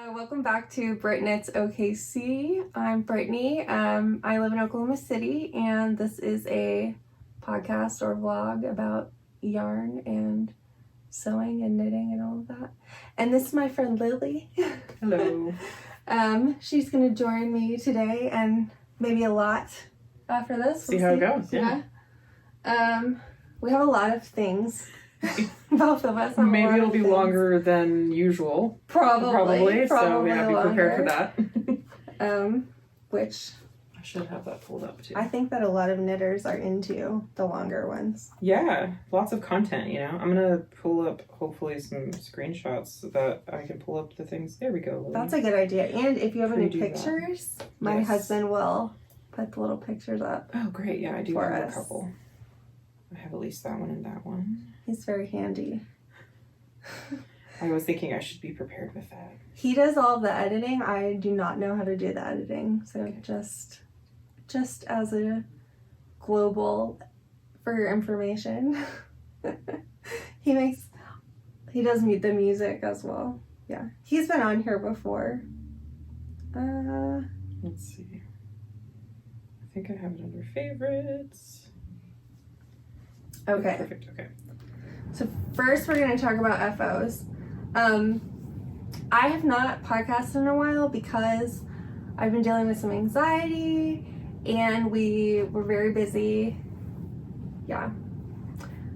Welcome back to BrittKnitsOKC. I'm Brittany. I live in Oklahoma City, and this is a podcast or vlog about yarn and sewing and knitting and all of that. And this is my friend Lily. Hello. She's going to join me today and maybe a lot after this. See how it goes. Yeah. We have a lot of things. Both of us. Maybe it'll be longer than usual. Probably. So yeah, be prepared for that. Which I should have that pulled up too. I think that a lot of knitters are into the longer ones. Yeah, lots of content, you know. I'm gonna pull up hopefully some screenshots so that I can pull up the things. There we go. Lily. That's a good idea. And if you have any pictures, my husband will put the little pictures up. Oh great, yeah, I do have a couple. I have at least that one and that one. He's very handy. I was thinking I should be prepared with that. He does all of the editing. I do not know how to do the editing. So okay. just as a global for your information. He does the music as well. Yeah. He's been on here before. Let's see. I think I have it under favorites. Okay. Perfect. Okay. So first we're going to talk about FOs. I have not podcasted in a while because I've been dealing with some anxiety and we were very busy. Yeah.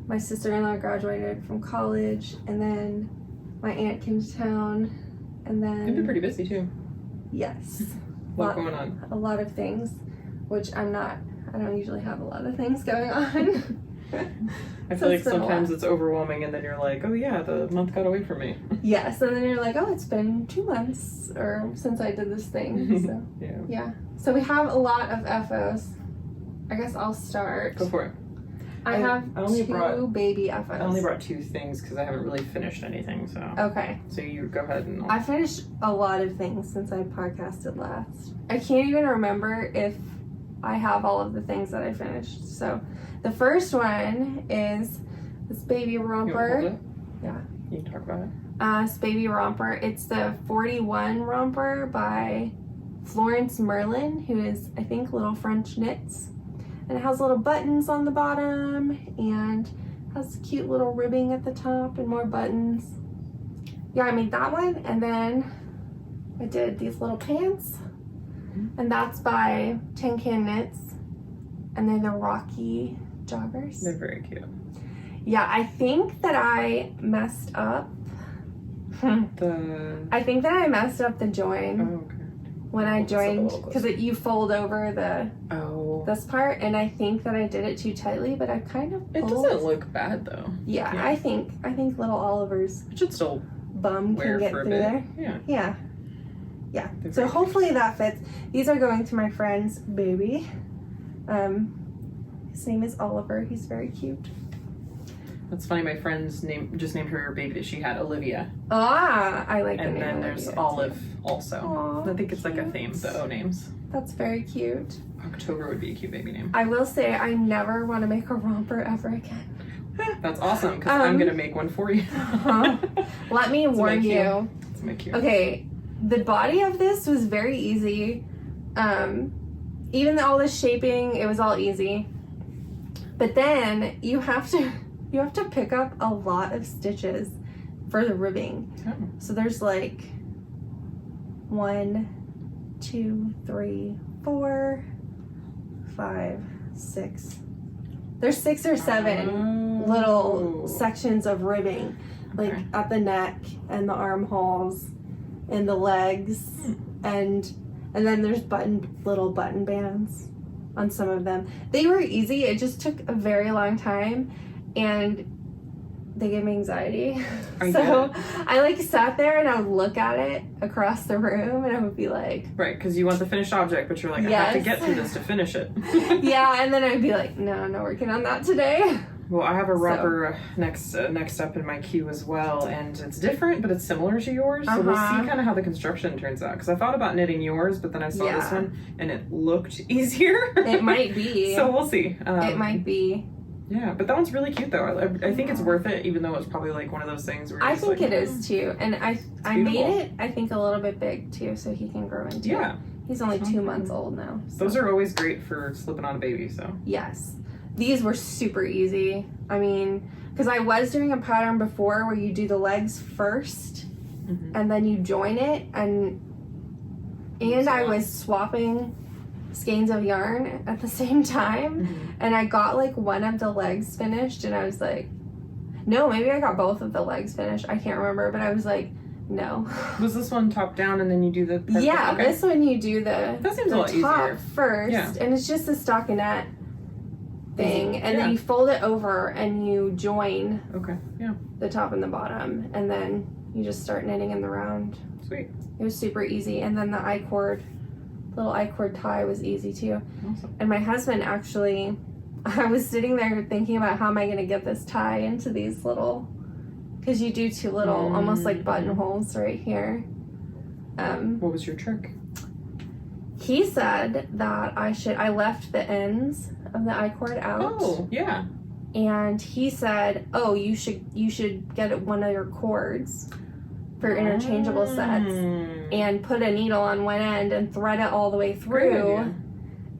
My sister-in-law graduated from college and then my aunt came to town and then... You've been pretty busy too. Yes. What's going on? A lot of things, which I don't usually have a lot of things going on. I feel like sometimes it's overwhelming and then you're like, oh yeah, the month got away from me. Yes, and then you're like, oh, it's been 2 months or since I did this thing. So yeah. So we have a lot of FOs. I guess I'll start. Go for it. I have two baby FOs. I only brought 2 things because I haven't really finished anything. So okay. So you go ahead and... I finished a lot of things since I podcasted last. I can't even remember if I have all of the things that I finished. So the first one is this baby romper. You hold it? Yeah. You can talk about it. This baby romper. It's the 41 romper by Florence Merlin, who is, I think, LittleFrenchKnits. And it has little buttons on the bottom and has cute little ribbing at the top and more buttons. Yeah, I made that one. And then I did these little pants. And that's by Tuskenknits. And they're the Rocky joggers. They're very cute. Yeah, I think that I messed up. I think that I messed up the join. Oh, okay. When I joined, because you fold over this part, and I think that I did it too tightly, but I kind of pulled. It doesn't look bad though. Yeah. I think little Oliver's it should still bum can get through there. Yeah. So hopefully that fits. These are going to my friend's baby. His name is Oliver. He's very cute. That's funny. My friend's just named her baby that she had Olivia. Ah, I like the name. And then there's Olive also. Aww, I think it's like a theme, the O names. That's very cute. October would be a cute baby name. I will say I never want to make a romper ever again. That's awesome because I'm gonna make one for you. Let me warn you. Let's make you. Okay, the body of this was very easy. Even all the shaping, it was all easy. But then you have to pick up a lot of stitches for the ribbing. Oh. So there's like 1, 2, 3, 4, 5, 6. There's 6 or 7 little sections of ribbing, like at the neck and the armholes and the legs, and then there's little button bands on some of them. They were easy. It just took a very long time, and they gave me anxiety. So I sat there and I would look at it across the room and I would be like... Right, because you want the finished object, but you're like, I have to get through this to finish it. Yeah, and then I'd be like, no, I'm not working on that today. Well, I have a romper next up in my queue as well, and it's different, but it's similar to yours. So we'll see kind of how the construction turns out. Because I thought about knitting yours, but then I saw this one, and it looked easier. It might be. So we'll see. It might be. Yeah, but that one's really cute though. I think it's worth it, even though it's probably like one of those things where I think it is too. And I made it, I think, a little bit big too, so he can grow into it. He's only 2 months old now. So. Those are always great for slipping on a baby, so. Yes. These were super easy. I mean, because I was doing a pattern before where you do the legs first and then you join it, and I was swapping skeins of yarn at the same time, and I got like one of the legs finished, and I was like, no, maybe I got both of the legs finished. I can't remember, but I was like, no. Was this one top down and then you do the this one you do the that seems a lot top easier first, and it's just a stockinette thing, and then you fold it over and you join the top and the bottom, and then you just start knitting in the round. Sweet. It was super easy, and then the little I-cord tie was easy too. Awesome. And my husband actually, I was sitting there thinking about how am I going to get this tie into these little, because you do two little almost like buttonholes right here. What was your trick? He said that I left the ends of the I-cord out. Oh, yeah. And he said, oh, you should get one of your cords for interchangeable sets and put a needle on one end and thread it all the way through,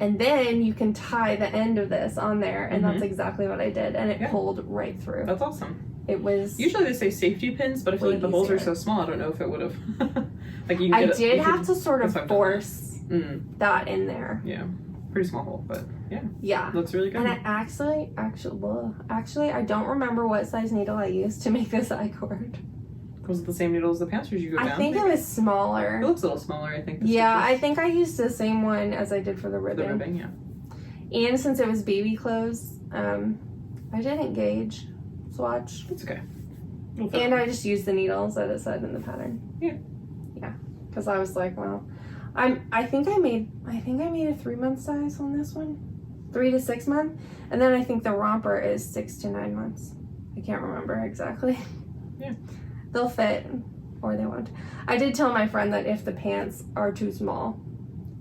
and then you can tie the end of this on there, and that's exactly what I did, and it pulled right through. That's awesome. It was usually they say safety pins, but I feel like the holes are so small, I don't know if it would have. Like you. I did have to sort of force that in there. Yeah, pretty small hole, but yeah, looks really good. And I actually, I don't remember what size needle I used to make this I-cord. Was it the same needle as the pants, or did you go down? I think it was smaller. It looks a little smaller, I think. I think I used the same one as I did for the ribbon. The ribbon, yeah. And since it was baby clothes, I didn't gauge swatch. It's okay. And I just used the needles that it said in the pattern. Yeah. Yeah. Because I was like, well, I think I made a 3-month size on this one. 3 to 6 month. And then I think the romper is 6 to 9 months. I can't remember exactly. Yeah. They'll fit or they won't. I did tell my friend that if the pants are too small,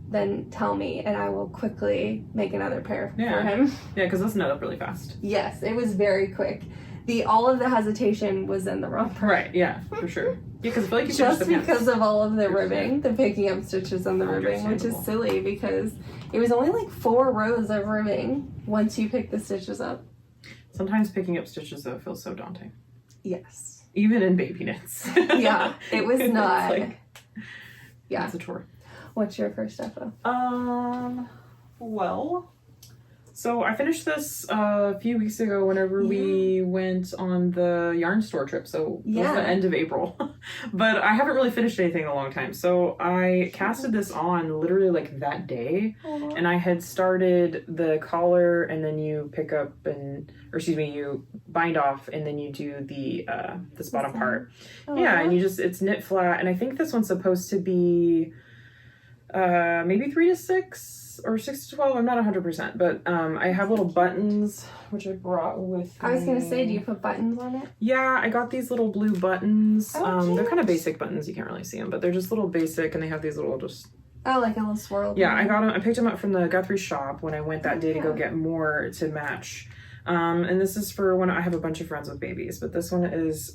then tell me and I will quickly make another pair for him. Yeah, because this knit up really fast. Yes, it was very quick. All of the hesitation was in the romper. Right, yeah, for sure. Yeah, because I feel like you just because of all of the ribbing, the picking up stitches on the ribbing, which is silly because it was only like 4 rows of ribbing once you pick the stitches up. Sometimes picking up stitches though feels so daunting. Yes. Even in baby knits. Yeah, it was not. It's a chore. What's your first defo? Well, so I finished this a few weeks ago whenever we went on the yarn store trip. So it was the end of April. But I haven't really finished anything in a long time. So I casted this on literally like that day. Aww. And I had started the collar, and then you pick up you bind off, and then you do this bottom part. Yeah, and it's knit flat. And I think this one's supposed to be maybe 3 to 6 or 6 to 12. I'm not 100%, but I have little buttons which I brought with me. I was gonna say, do you put buttons on it? Yeah, I got these little blue buttons. Oh, they're kind of basic buttons. You can't really see them, but they're just little basic, and they have these little like a little swirl. Yeah, I picked them up from the Guthrie shop when I went that day to go get more to match. And this is for when I have a bunch of friends with babies, but this one is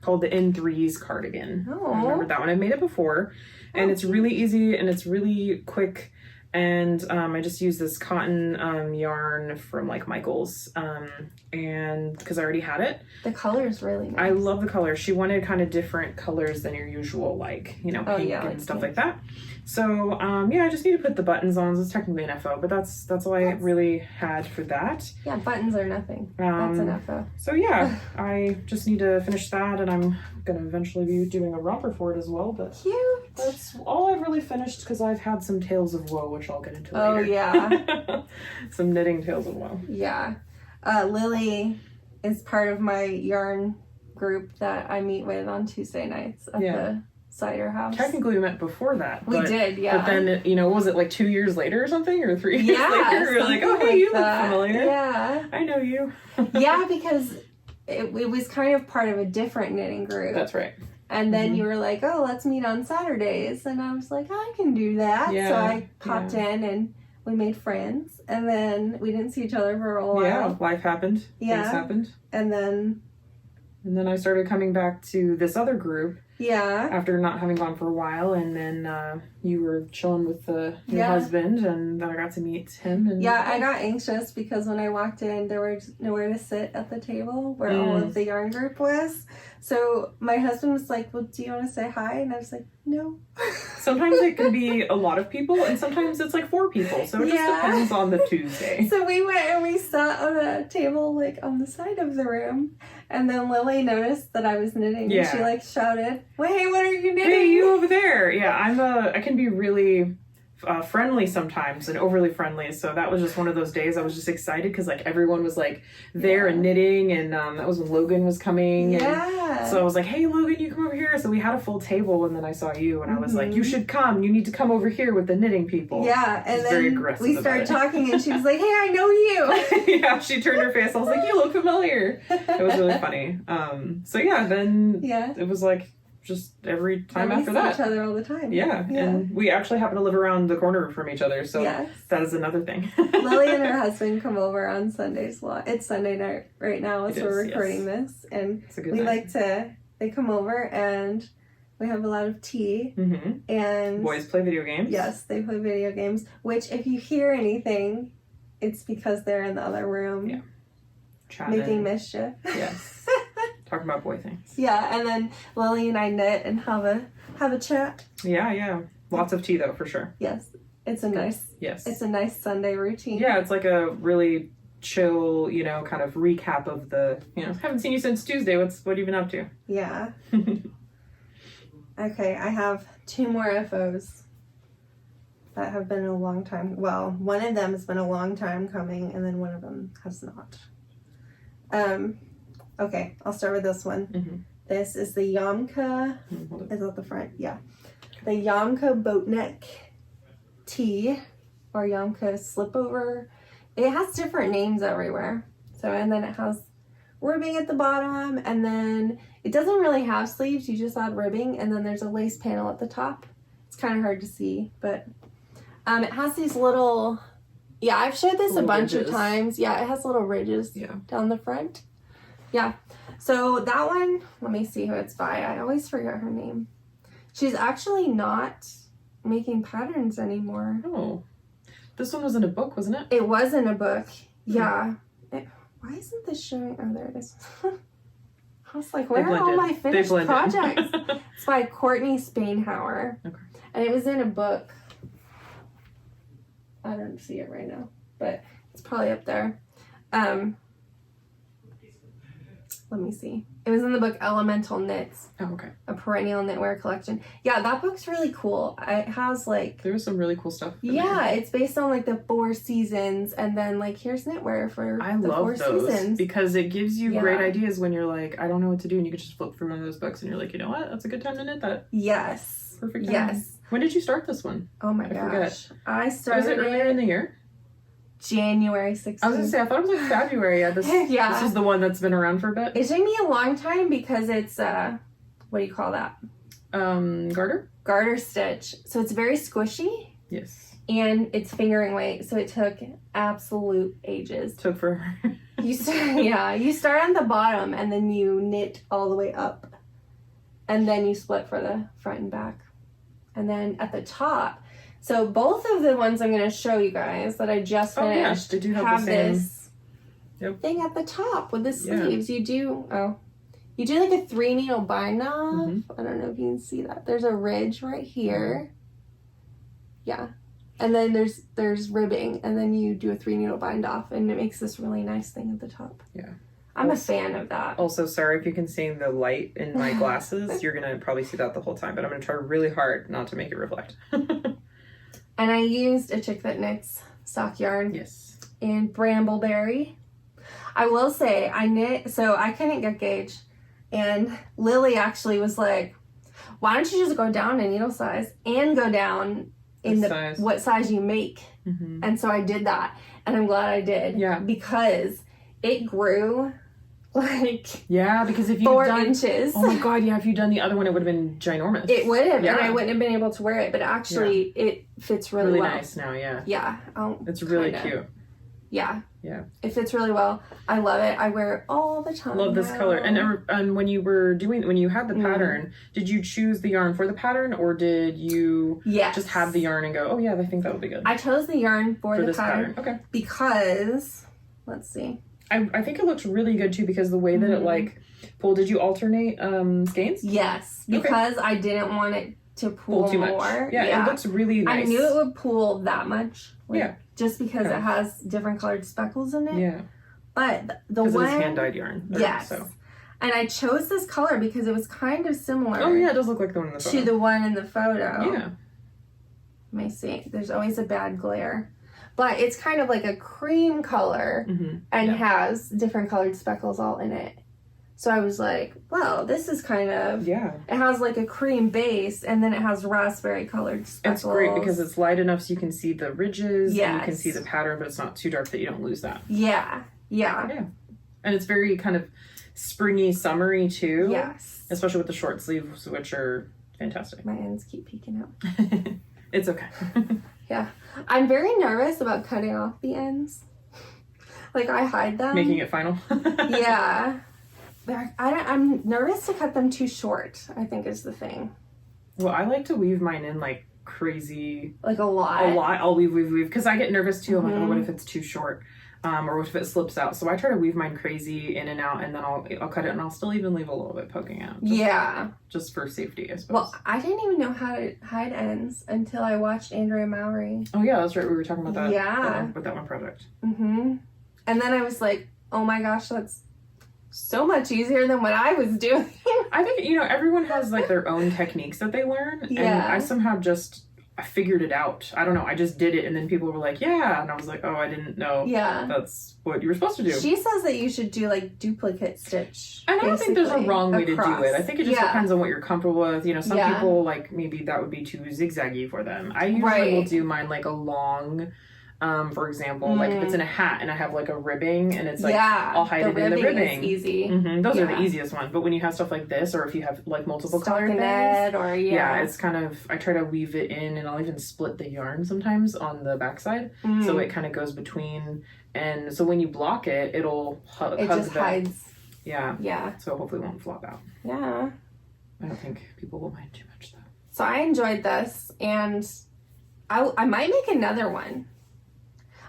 called the Threes Cardigan. Oh. I remember that one. I've made it before, and it's really easy and it's really quick. And I just use this cotton yarn from like Michael's, and because I already had it. The color is really nice. I love the color. She wanted kind of different colors than your usual, like, pink and stuff like that. So I just need to put the buttons on. So it's technically an FO, but that's all I really had for that. Yeah, buttons are nothing. That's an FO. So yeah, I just need to finish that, and I'm gonna eventually be doing a romper for it as well. But cute. That's all I've really finished because I've had some tales of woe, which I'll get into later. Oh yeah. Some knitting tales of woe. Yeah. Lily is part of my yarn group that I meet with on Tuesday nights at the cider house. Technically we met before that. We did, yeah. But then, was it like 2 years later or something? Or 3 years later? We were like, oh, hey, like you that. look familiar. Yeah. I know you. Yeah, because it was kind of part of a different knitting group. That's right. And then you were like, oh, let's meet on Saturdays. And I was like, I can do that. So I popped in, and we made friends, and then we didn't see each other for a while. Yeah, life happened. Yeah. Things happened. And then I started coming back to this other group. Yeah. After not having gone for a while, and then you were chilling with your husband, and then I got to meet him. And I got anxious because when I walked in, there was nowhere to sit at the table where all of the yarn group was. So my husband was like, well, do you want to say hi? And I was like, no. Sometimes it can be a lot of people, and sometimes it's like 4 people. So it just depends on the Tuesday. So we went and we sat on a table like on the side of the room. And then Lily noticed that I was knitting. Yeah. And she like shouted, well, hey, what are you knitting? Hey, you over there. Yeah, I can be really friendly sometimes and overly friendly. So that was just one of those days I was just excited because like everyone was like there and knitting, and that was when Logan was coming. Yeah. And so I was like, hey, Logan, you come over here. So we had a full table, and then I saw you, and I was like, you should come. You need to come over here with the knitting people. Yeah, and then very aggressive we started talking, and she was like, hey, I know you. Yeah, she turned her face. I was like, you look familiar. It was really funny. So yeah, then it was like just every time after that. We see each other all the time. Yeah, and we actually happen to live around the corner from each other, so that is another thing. Lily and her husband come over on Sundays a lot. It's Sunday night right now, so we're recording this, and they come over and we have a lot of tea, and boys play video games. Yes, they play video games, which if you hear anything, it's because they're in the other room making mischief. Yes. Talking about boy things. Yeah, and then Lily and I knit and have a chat. Yeah. Lots of tea though, for sure. Yes. It's a nice Sunday routine. Yeah, it's like a really chill, kind of recap of the, haven't seen you since Tuesday. What have you been up to? Yeah. Okay, I have 2 more FOs that have been a long time. Well, one of them has been a long time coming, and then one of them has not. Okay, I'll start with this one. This is the Yamka. Is that the front? Yeah. The Yamka boat neck tee, or Yamka slipover. It has different names everywhere. So, and then it has ribbing at the bottom, and then it doesn't really have sleeves. You just add ribbing, and then there's a lace panel at the top. It's kind of hard to see, but it has these little. Yeah, I've showed this a bunch of times. Yeah, it has little ridges down the front. Yeah, so that one, let me see who it's by. I always forget her name. She's actually not making patterns anymore. Oh, this one was in a book, wasn't it? It was in a book, yeah. Why isn't this showing? Oh, there it is. I was like, where are all my finished projects? It's by Courtney Spainhower. Okay. And it was in a book. I don't see it right now, but it's probably up there. Let me see. It was in the book Elemental Knits. Oh, okay. A perennial knitwear collection. Yeah, that book's really cool. It has like... There was some really cool stuff. Yeah, it's based on like the 4 seasons, and then like here's knitwear for the 4 seasons. Because it gives you great ideas when you're like, I don't know what to do, and you can just flip through one of those books and you're like, you know what? That's a good time to knit that. Yes. Perfect time. Yes. When did you start this one? Oh my gosh. Forget. I started... Was it earlier in the year? January 16th. I was gonna say, I thought it was like February. Yeah, this is the one that's been around for a bit. It took me a long time because it's what do you call that? Garter? Garter stitch. So it's very squishy. Yes. And it's fingering weight, so it took absolute ages. Took forever. You start on the bottom and then you knit all the way up. And then you split for the front and back. And then at the top, so both of the ones I'm going to show you guys that I just finished they do have this thing at the top with the sleeves. You do like a 3 needle bind off. I don't know if you can see that. There's a ridge right here. Yeah. And then there's ribbing, and then you do a 3 needle bind off, and it makes this really nice thing at the top. Yeah. I'm a fan of that. Also, sorry if you can see the light in my glasses. You're going to probably see that the whole time, but I'm going to try really hard not to make it reflect. And I used a Chick That Knits sock yarn. Yes. And Brambleberry. I will say, I couldn't get gauge. And Lily actually was like, why don't you just go down in needle size and go down in what size you make? And so I did that. And I'm glad I did. Yeah. Because it grew like yeah, because if you 4 inches. Oh my god, yeah, if you'd done the other one, it would have been ginormous. It would have, yeah. and I wouldn't have been able to wear it. But actually, it fits really well. Nice now, yeah. Yeah, it's really cute. Yeah. Yeah. It fits really well. I love it. I wear it all the time. Love this color. And when you had the pattern, did you choose the yarn for the pattern, or did you just have the yarn and go, oh yeah, I think that would be good? I chose the yarn for the this pattern. Okay. Because, let's see. I think it looks really good too, because the way that it like pulled. Did you alternate skeins? Yes, because I didn't want it to pull too more. much. Yeah, it looks really nice. I knew it would pull that much. Yeah. Just because it has different colored speckles in it. Yeah. But the one... it's hand-dyed yarn. Yes. So. And I chose this color because it was kind of similar. Oh yeah, it does look like the one in the photo. To the one in the photo. Yeah. Let me see. There's always a bad glare. But it's kind of like a cream color and has different colored speckles all in it. So I was like, well, this is kind of... Yeah. It has like a cream base, and then it has raspberry colored speckles. It's great because it's light enough so you can see the ridges and you can see the pattern, but it's not too dark that you don't lose that. Yeah. Yeah. Yeah. And it's very kind of springy, summery too. Yes. Especially with the short sleeves, which are fantastic. My ends keep peeking out. It's okay. Yeah. I'm very nervous about cutting off the ends. Like, I hide them. Making it final. Yeah. I'm nervous to cut them too short, I think is the thing. Well, I like to weave mine in like crazy. Like a lot. I'll weave. Because I get nervous too. I'm like, oh, what if it's too short? Or what if it slips out? So I try to weave mine crazy in and out, and then I'll cut it, and I'll still even leave a little bit poking out. Just for safety, I suppose. Well, I didn't even know how to hide ends until I watched Andrea Mowry. Oh yeah, that's right. We were talking about that. Yeah. With that one project. And then I was like, oh my gosh, that's so much easier than what I was doing. I think, everyone has like their own techniques that they learn. Yeah. And I somehow I figured it out. I don't know. I just did it, and then people were like, yeah. And I was like, oh, I didn't know that's what you were supposed to do. She says that you should do like duplicate stitch. And I don't think there's a wrong way to do it. I think it just depends on what you're comfortable with. Some people, like, maybe that would be too zigzaggy for them. I usually will do mine like a long... for example, like if it's in a hat and I have like a ribbing and it's like I'll hide it in the ribbing. Is easy. Those are the easiest ones. But when you have stuff like this, or if you have like multiple colored things, or it's kind of, I try to weave it in, and I'll even split the yarn sometimes on the backside, so it kind of goes between. And so when you block it, it'll it just hides. Yeah. So hopefully it won't flop out. Yeah. I don't think people will mind too much though. So I enjoyed this, and I might make another one.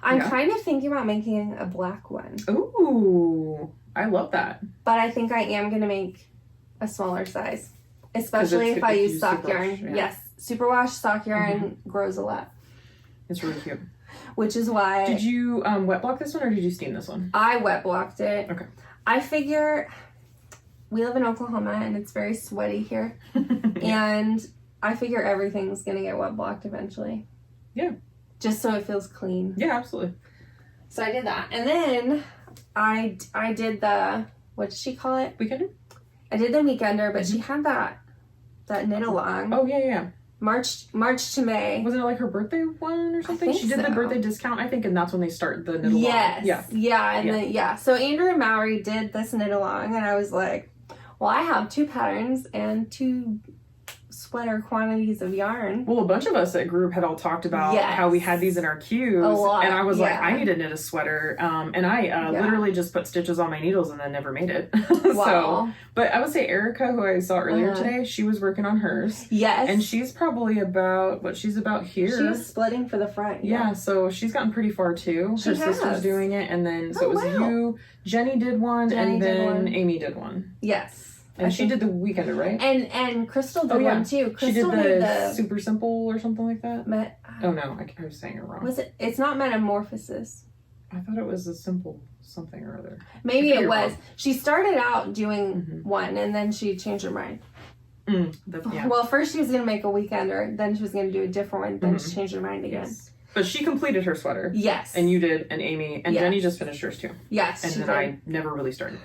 I'm kind of thinking about making a black one. Ooh, I love that. But I think I am going to make a smaller size. Especially if I use sock yarn. Yeah. Yes, superwash sock yarn grows a lot. It's really cute. Which is why... Did you wet block this one, or did you steam this one? I wet blocked it. Okay. I figure... We live in Oklahoma, and it's very sweaty here. And I figure everything's going to get wet blocked eventually. Yeah. Just so it feels clean. Yeah, absolutely. So I did that. And then I did the, what did she call it? Weekender? I did the weekender, but she had that knit along. Oh, yeah. March to May. Wasn't it like her birthday one or something? She did the birthday discount, I think, and that's when they start the knit along. Yes. Yeah. So Andrea Mowry did this knit along, and I was like, well, I have 2 patterns and 2 sweater quantities of yarn. Well, a bunch of us at group had all talked about how we had these in our queues, and I was like, I need to knit a sweater, and I literally just put stitches on my needles and then never made it. Wow. But I would say Erica, who I saw earlier today, she was working on hers. Yes. And she's probably about here. She's splitting for the front. Yeah, so she's gotten pretty far too. Her sister's doing it, and then it was you, Jenny did one, and then Amy did one. Yes. And she did the weekender, right? And Crystal did one too. Crystal she did the super simple or something like that. Oh no, I was saying it wrong. Was it? It's not Metamorphosis. I thought it was a simple something or other. Maybe it was. Wrong. She started out doing one, and then she changed her mind. Well, first she was gonna make a weekender, then she was gonna do a different one, then she changed her mind again. Yes. But she completed her sweater. Yes. And you did, and Amy, and Jenny just finished hers too. Yes, and she then did. I never really started.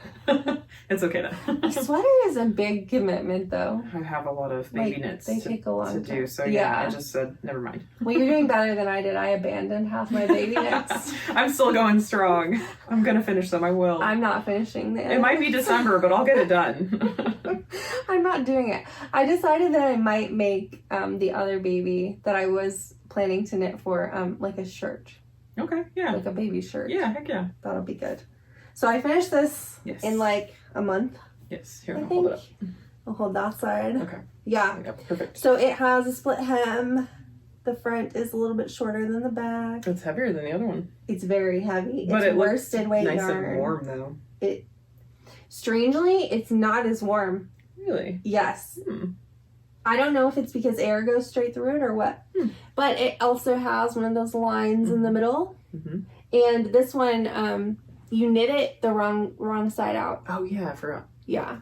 It's okay then. A sweater is a big commitment, though. I have a lot of baby knits they take a long to time. do, so yeah, I just said, never mind. Well, you're doing better than I did. I abandoned half my baby knits. I'm still going strong. I'm gonna finish them. I will. I'm not finishing them. It might be December, but I'll get it done. I'm not doing it. I decided that I might make the other baby that I was planning to knit for like a shirt. Okay, yeah. Like a baby shirt. Yeah, heck yeah. That'll be good. So I finished this in like a month. Yes, here, I'll hold it up. I'll hold that side. Okay. Yeah. Perfect. So it has a split hem. The front is a little bit shorter than the back. It's heavier than the other one. It's very heavy. But it's it worsted weight nice yarn. and warm though. Strangely, it's not as warm. Really? Yes. I don't know if it's because air goes straight through it or what. But it also has one of those lines in the middle. And this one, you knit it the wrong side out. Oh yeah, I forgot. Yeah.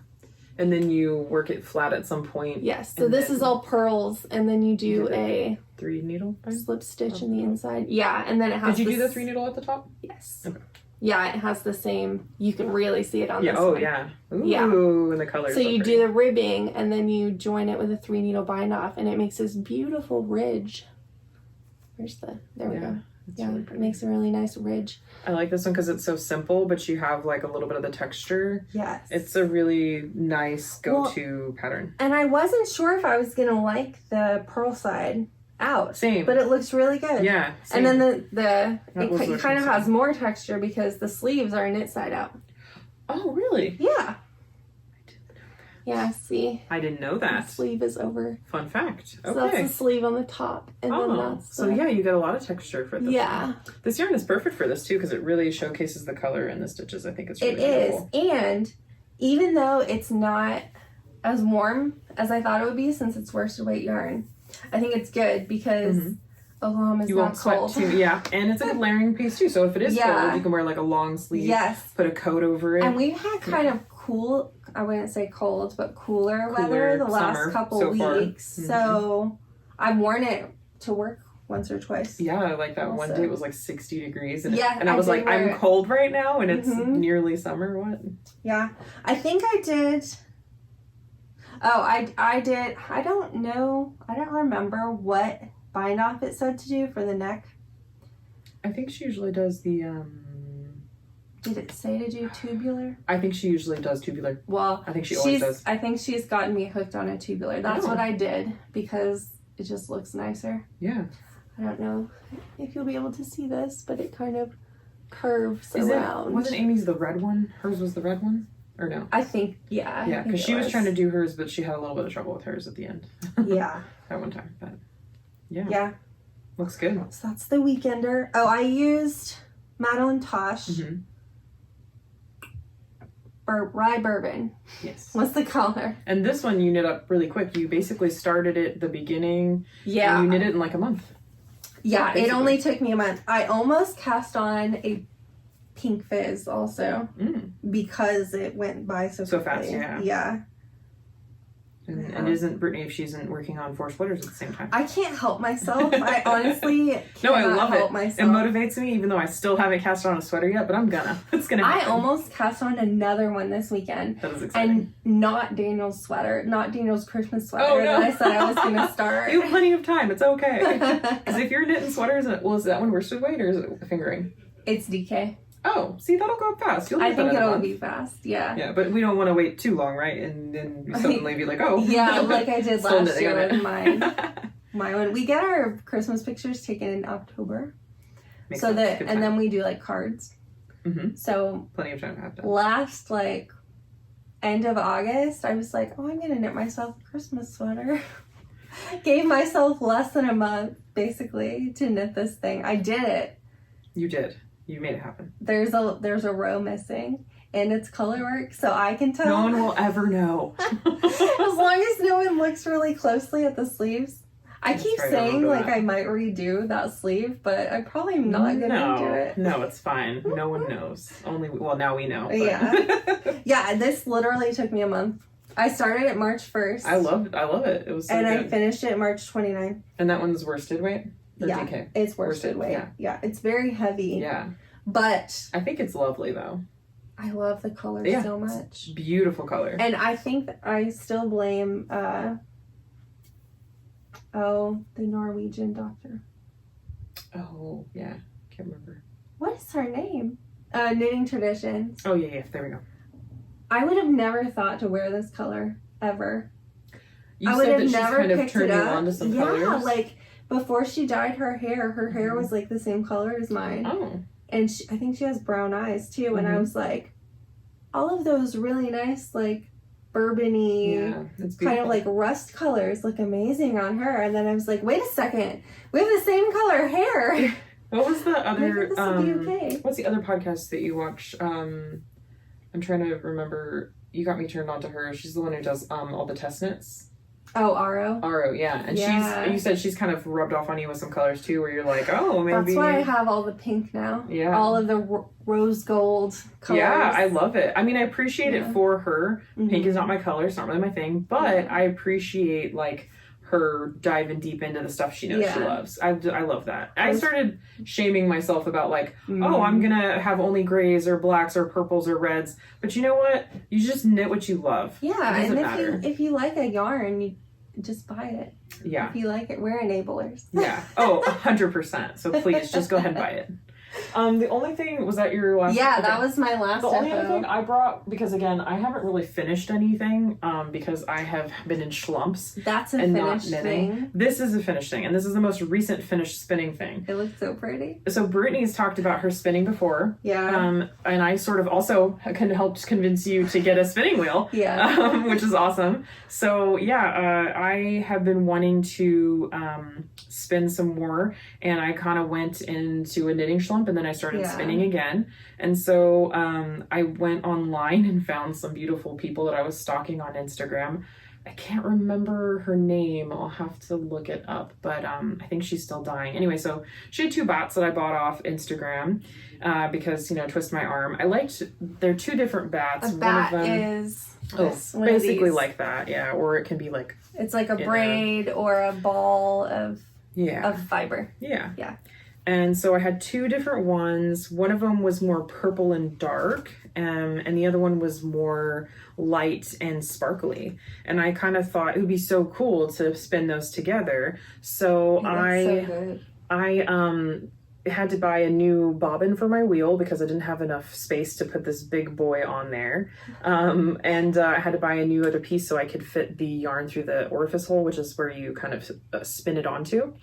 And then you work it flat at some point. Yes. So this is all pearls, and then you do a 3 needle slip stitch in the inside. Yeah, and then it has. Did you do the 3 needle at the top? Yes. Okay. Yeah, it has the same. You can really see it on this Oh one. yeah. Ooh, and the colors. So you do the ribbing, and then you join it with a 3 needle bind off, and it makes this beautiful ridge. Where's the? There we go. Yeah, really it makes a really nice ridge. I like this one because it's so simple, but you have like a little bit of the texture. Yes. It's a really nice go-to pattern. And I wasn't sure if I was gonna like the pearl side out. Same. But it looks really good. Yeah. And Same. then it kind of has more texture because the sleeves are knit side out. Oh, really? Yeah. Yeah, see? I didn't know that. The sleeve is over. Fun fact. So Okay. that's the sleeve on the top. And then that's so yeah, you get a lot of texture for this. Yeah. One. This yarn is perfect for this too because it really showcases the color in the stitches. I think it's really beautiful. It is. And even though it's not as warm as I thought it would be since it's worsted weight yarn, I think it's good because Oklahoma is not cold. Sweat too. Yeah, and it's a good layering piece too. So if it is cold, you can wear like a long sleeve. Yes. Put a coat over it. And we've had kind of cool, I wouldn't say cold, but cooler weather the last couple weeks. So I've worn it to work once or twice. Yeah, like that one day it was like 60 degrees. And, and I was like, I'm cold right now and it's nearly summer. What? Yeah. I think I did. Oh, I did. I don't know. I don't remember what bind off it said to do for the neck. I think she usually does the Did it say to do tubular? I think she usually does tubular. Well, I think she always does. I think she's gotten me hooked on a tubular. That's what I did because it just looks nicer. Yeah. I don't know if you'll be able to see this, but it kind of curves around. Wasn't Amy's the red one? Hers was the red one? Or no? I think, yeah. Yeah, because she was trying to do hers, but she had a little bit of trouble with hers at the end. Yeah. That one time, but yeah. Yeah. Looks good. So that's the Weekender. Oh, I used Madeline Tosh. Rye Bourbon. Yes. What's the color? And this one you knit up really quick. You basically started it at the beginning. Yeah. And you knit it in like a month. Yeah, it only took me a month. I almost cast on a Pink Fizz also because it went by so quickly. fast. Yeah. Yeah. And isn't Brittany, if she isn't working on 4 sweaters at the same time? I can't help myself. I honestly I love help it. myself. It motivates me, even though I still haven't cast on a sweater yet, but I'm gonna. It's gonna happen. I almost cast on another one this weekend. That was exciting. And not Daniel's sweater, not Daniel's Christmas sweater that I said I was going to start. You have plenty of time. It's okay. Because if you're knitting sweaters, is that one worsted weight or is it fingering? It's DK. Oh, see, that'll go up fast. I think it'll be fast, yeah. Yeah, but we don't want to wait too long, right? And then suddenly be like, oh. Yeah, like I did last year with mine. My one. We get our Christmas pictures taken in October. Makes so sense. that, and then we do like cards. So plenty of time to have done. Last end of August, I was like, oh, I'm going to knit myself a Christmas sweater. Gave myself less than a month, basically, to knit this thing. I did it. You did. You made it happen. There's a row missing, and it's color work, so I can tell. No one will ever know. As long as no one looks really closely at the sleeves. I keep saying I might redo that sleeve, but I probably am not gonna do it. No, it's fine. No one knows. Now we know. But. Yeah. Yeah, this literally took me a month. I started it March 1st. I love it. It was so good. And I finished it March 29th. And that one's worsted weight? Or yeah, DK? it's worsted weight. Yeah, it's very heavy. Yeah. But I think it's lovely though. I love the color so much. Beautiful color. And I think that I still blame the Norwegian doctor. Oh, yeah. Can't remember. What is her name? Knitting Traditions. Oh, yeah. There we go. I would have never thought to wear this color ever. You I would said have that she's never kind of picked turned it you up. on to some colors? Yeah, like before she dyed her hair was like the same color as mine. Oh. And I think she has brown eyes too. And I was like, all of those really nice, like bourbon-y, kind of like rust colors look amazing on her. And then I was like, wait a second, we have the same color hair. What was the other this will be okay. What's the other podcast that you watch? I'm trying to remember. You got me turned on to her. She's the one who does all the test knits. Oh, Aro. Aro, yeah. And you said she's kind of rubbed off on you with some colors too, where you're like, oh, maybe. That's why I have all the pink now. Yeah. All of the rose gold colors. Yeah, I love it. I mean, I appreciate it for her. Pink is not my color. It's not really my thing. But I appreciate, like, her diving deep into the stuff she knows she loves. I love that. I started shaming myself about, like, oh, I'm going to have only grays or blacks or purples or reds. But you know what? You just knit what you love. Yeah, and if you like a yarn, you just buy it. Yeah. If you like it, we're enablers. Yeah. Oh, 100%. So please, just go ahead and buy it. The only thing, was that your last? Yeah, that was my last The only other thing I brought, because again, I haven't really finished anything, because I have been in schlumps. That's a finished thing. This is a finished thing, and this is the most recent finished spinning thing. It looks so pretty. So Brittany's talked about her spinning before. Yeah. And I sort of also helped convince you to get a spinning wheel. Yeah. Which is awesome. So yeah, I have been wanting to spin some more, and I kind of went into a knitting schlump, and then I started spinning again. And so I went online and found some beautiful people that I was stalking on Instagram. I can't remember her name. I'll have to look it up, but I think she's still dying. Anyway, so she had 2 bats that I bought off Instagram because, twist my arm. They're 2 different bats. A bat one of them is basically like that, yeah. Or it can be like... It's like a braid or a ball of fiber. Yeah. Yeah. And so I had 2 different ones. One of them was more purple and dark, and the other one was more light and sparkly. And I kind of thought it would be so cool to spin those together. So I had to buy a new bobbin for my wheel because I didn't have enough space to put this big boy on there. And I had to buy a new other piece so I could fit the yarn through the orifice hole, which is where you kind of spin it onto.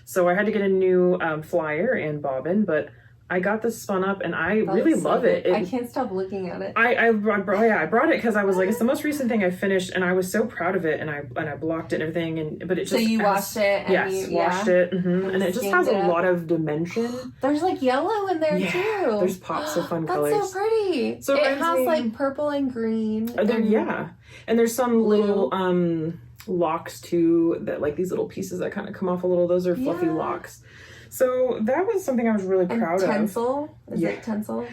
So I had to get a new flyer and bobbin, but I got this spun up and I really love it. I can't stop looking at it. I brought it because I was like, it's the most recent thing I finished, and I was so proud of it, and I blocked it and everything, but it just... So you washed it? And washed it, and it just has a lot of dimension. There's like yellow in there too. There's pops of fun colors. That's so pretty. So it has like purple and green. And there's some little locks too, that like these little pieces that kind of come off a little. Those are fluffy locks. So that was something I was really proud of. Tencel? Is it tencel?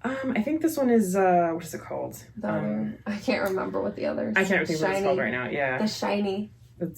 I think this one is what is it called? I can't remember what the others. I can't think what it's called right now. Yeah. The shiny.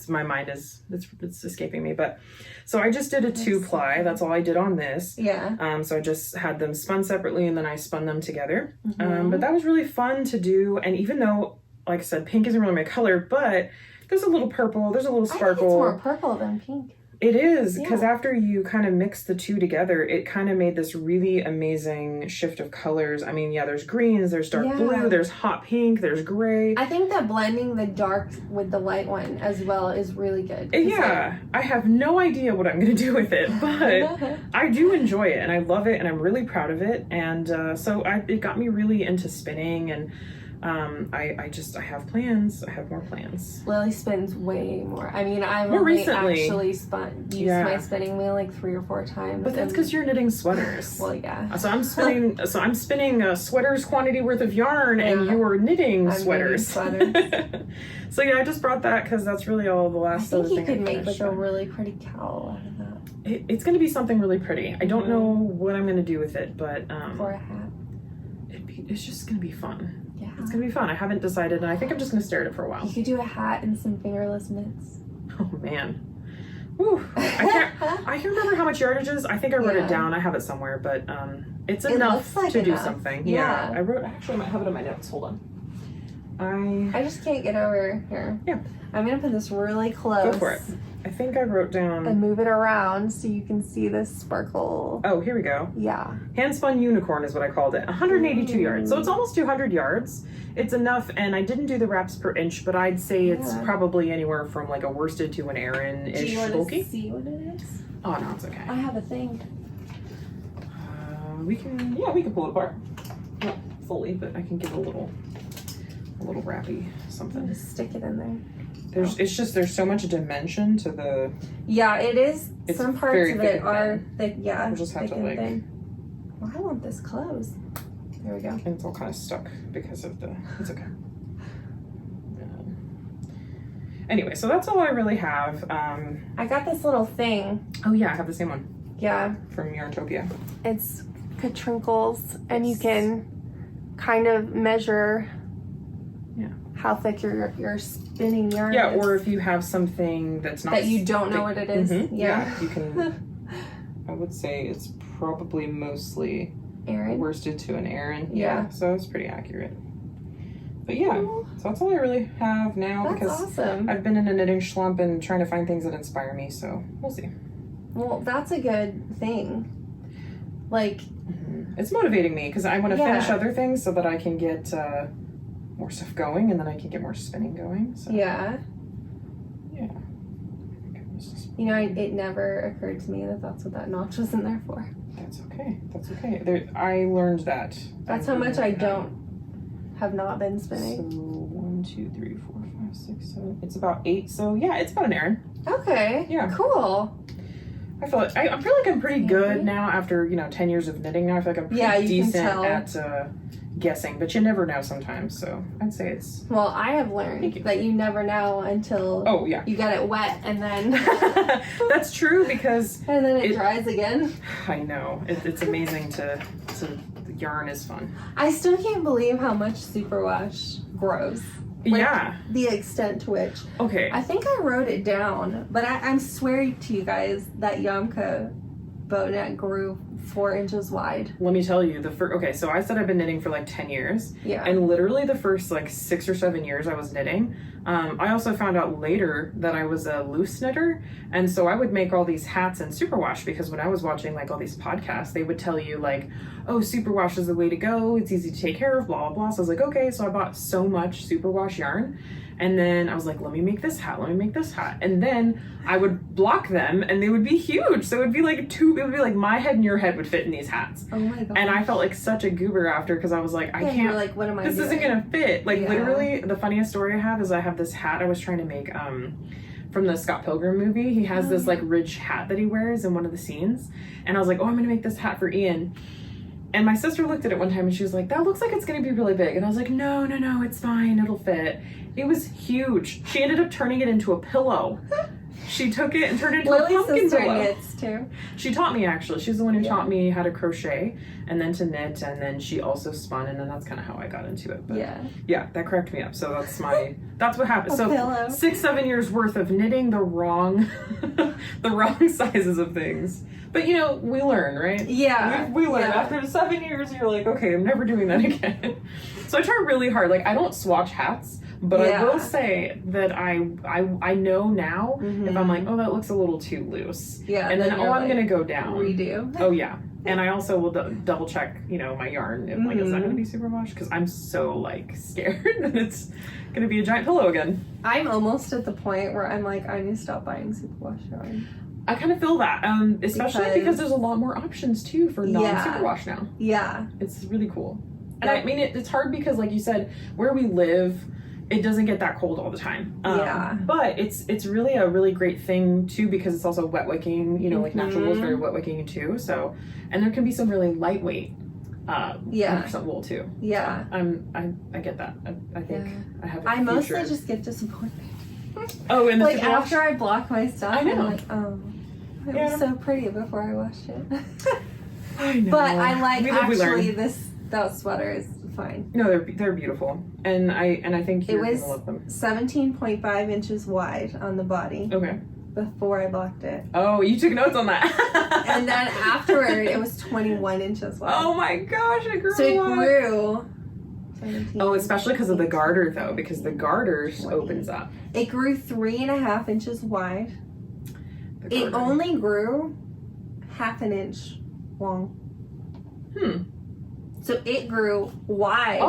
My mind is it's escaping me, but so I just did a 2-ply. That's all I did on this. Yeah. So I just had them spun separately, and then I spun them together. But that was really fun to do. And even though, like I said, pink isn't really my color, but there's a little purple, there's a little sparkle. I think it's more purple than pink. It is, because after you kind of mix the 2 together, it kind of made this really amazing shift of colors. I mean, there's greens, there's dark blue, there's hot pink, there's gray. I think that blending the dark with the light one as well is really good. Yeah, I have no idea what I'm going to do with it, but I do enjoy it, and I love it, and I'm really proud of it. And so it got me really into spinning, and I have plans. I have more plans. Lily spins way more. I mean, I've only actually used my spinning wheel like 3 or 4 times. But that's because you're knitting sweaters. Well, yeah. So I'm spinning a sweater's quantity worth of yarn, and you're knitting sweaters. So I just brought that because that's really all the last. I think you could make like a really pretty cowl out of that. It's going to be something really pretty. I don't know what I'm going to do with it, but for a hat. It's just going to be fun. Yeah. It's going to be fun. I haven't decided, and I think I'm just going to stare at it for a while. You could do a hat and some fingerless mitts. Oh, man. Whew. I can't remember how much yardage is. I think I wrote it down. I have it somewhere, but it's enough like to do enough. something. Yeah. I wrote. Actually, I might have it in my notes. Hold on. I just can't get over here. Yeah. I'm gonna put this really close. Go for it. I think I wrote down. And move it around so you can see this sparkle. Oh, here we go. Yeah. Handspun unicorn is what I called it. 182 yards. So it's almost 200 yards. It's enough, and I didn't do the wraps per inch, but I'd say it's probably anywhere from like a worsted to an Aran-ish. Do you want bulky. to see what it is? Oh no, it's okay. I have a thing. We can pull it apart. Not fully, but I can give a little wrappy something. Just stick it in there. There's so much dimension to the. Yeah, it is. It's some parts very of thick it and are thin. thick. Yeah, We'll just have thick to, and like- thin. Well, I want this closed. There we go. And it's all kind of stuck because of the. It's okay. Anyway, so that's all I really have. I got this little thing. Oh yeah, I have the same one Yeah, from Yarntopia. it's Katrinkles, and you can kind of measure. Yeah. How thick your spinning yarn Yeah, is. or if you have something that's not that you don't know thick- what it is. Mhm, Yeah. you can. I would say it's probably mostly Aran. worsted to an Aran. Yeah. So it's pretty accurate. But yeah, so that's all I really have now That's because awesome. I've been in a knitting slump and trying to find things that inspire me. So we'll see. Well, that's a good thing. Like, It's motivating me because I want to Yeah. finish other things so that I can get more stuff going and then I can get more spinning going. So yeah. yeah. You know, it never occurred to me that that's what that notch was in there for. That's okay. That's okay. I learned that. That's how much I have not been So spinning. 1, 2, 3, 4, 5, 6, 7. It's about 8. So yeah, it's about an Aran. Okay. Yeah. Cool. I feel like I'm pretty good now after 10 years of knitting. Now I feel like I'm pretty you can decent tell. at guessing, but you never know sometimes. So I'd say it's. Well, I have learned that you never know until Oh yeah. you get it wet and then That's true because. and then it dries again. I know it's amazing to yarn is fun. I still can't believe how much superwash grows. Like, Yeah. The extent to which. Okay. I think I wrote it down, but I'm swearing to you guys that Yamka bow net grew 4 inches wide. Let me tell you so I said I've been knitting for like 10 years. Yeah. And literally the first like 6 or 7 years I was knitting, I also found out later that I was a loose knitter. And so I would make all these hats in superwash because when I was watching like all these podcasts, they would tell you like, oh, superwash is the way to go. It's easy to take care of, blah, blah, blah. So I was like, okay. So I bought so much superwash yarn. And then I was like, let me make this hat. And then I would block them and they would be huge. So it would be like my head and your head would fit in these hats. Oh my god. And I felt like such a goober after because I was like, I you can't. were like, what am I This doing? isn't gonna fit. Like Yeah. literally, the funniest story I have is I have this hat I was trying to make from the Scott Pilgrim movie. He has this like ridge hat that he wears in one of the scenes, and I was like, oh, I'm gonna make this hat for Ian. And my sister looked at it one time and she was like, that looks like it's gonna be really big. And I was like, no, it's fine, it'll fit. It was huge. She ended up turning it into a pillow. She took it and turned it into a pumpkin sister pillow. knits too. She taught me actually. She's the one who taught me how to crochet and then to knit, and then she also spun, and then that's kind of how I got into it. But yeah, that cracked me up. So that's what happened. So pillow. 6-7 years worth of knitting the wrong sizes of things. But we learn, right? Yeah. We learn. After 7 years, you're like, okay, I'm never doing that again. So I try really hard. Like I don't swatch hats. But I will say that I know now if I'm like, oh, that looks a little too loose. Yeah. And then I'm going to go down. Redo. Oh, yeah. And I also will double check, my yarn. If, like, is that going to be superwash? Because I'm so, like, scared that it's going to be a giant pillow again. I'm almost at the point where I'm like, I need to stop buying superwash yarn. I kind of feel that. Especially because there's a lot more options, too, for non-superwash now. Yeah. It's really cool. And I mean, it's hard because, like you said, where we live, it doesn't get that cold all the time. But it's really a really great thing too because it's also wet wicking, like natural wool is very wet wicking too. So, and there can be some really lightweight 100% wool too. Yeah. So I get that. I think I have a future. Mostly just get disappointed. Oh, and like after I block my stuff, I know. I'm like, oh, it was so pretty before I washed it. I know. But I like that sweater is fine. No, they're beautiful, and I think you're gonna love them. 17.5 inches wide on the body. Okay. before I blocked it. Oh, you took notes on that. And then afterward, it was 21 inches wide. Oh my gosh, it grew. So it grew. 17, Oh, especially because of the garter, though, because the garter 20. opens up. It grew 3.5 inches wide. The It garter. only grew 1/2 inch long. So it grew wide,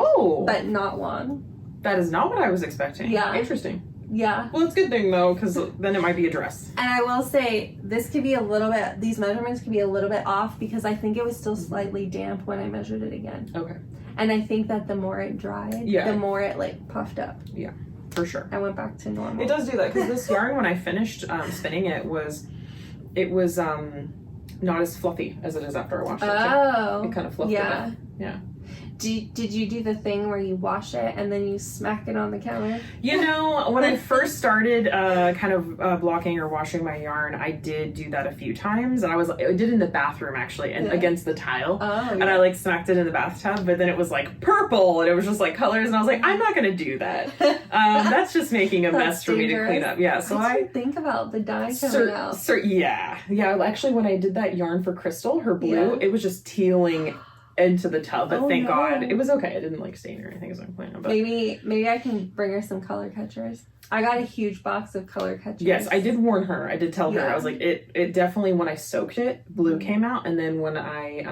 but not long. That is not what I was expecting. Yeah. Interesting. Yeah. Well, it's a good thing, though, because then it might be a dress. And I will say, this could be a little bit, these measurements could be a little bit off because I think it was still slightly damp when I measured it again. Okay. And I think that the more it dried, the more it like puffed up. Yeah, for sure. I went back to normal. It does do that because this yarn, when I finished spinning it was not as fluffy as it is after I washed it. Oh. It kind of fluffed it up. Yeah. Did you do the thing where you wash it and then you smack it on the counter? You know, when I first started kind of blocking or washing my yarn, I did do that a few times. And I did it in the bathroom actually, and against the tile. Oh, and I like smacked it in the bathtub, but then it was like purple and it was just like colors. And I was like, I'm not going to do that. That's just making a mess for me to clean up. Yeah. So I didn't think about the dye coming out. Yeah. Actually, when I did that yarn for Crystal, her blue, it was just tealing into the tub, but thank God it was okay. It didn't like stain or anything, so I'm clean. But maybe I can bring her some color catchers. I got a huge box of color catchers. Yes, I did warn her. I did tell her. I was like, it definitely, when I soaked it, blue came out, and then when I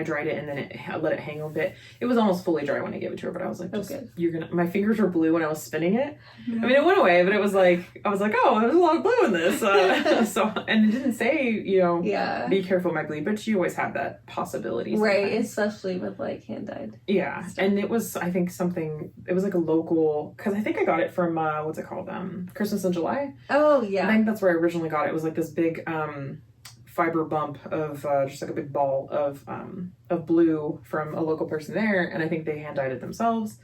dried it and then I let it hang a bit, it was almost fully dry when I gave it to her. But I was like, my fingers were blue when I was spinning it. I mean, it went away, but it was like, I was like, oh, there's a lot of blue in this. And it didn't say, be careful, it might bleed, but you always have that possibility. Right, especially with like hand dyed. Yeah, stuff. And it was, I think it was like a local, because I think I got it from, what's it called? Christmas in July. Oh yeah. I think that's where I originally got it. It was like this big fiber bump of just like a big ball of blue from a local person there, and I think they hand dyed it themselves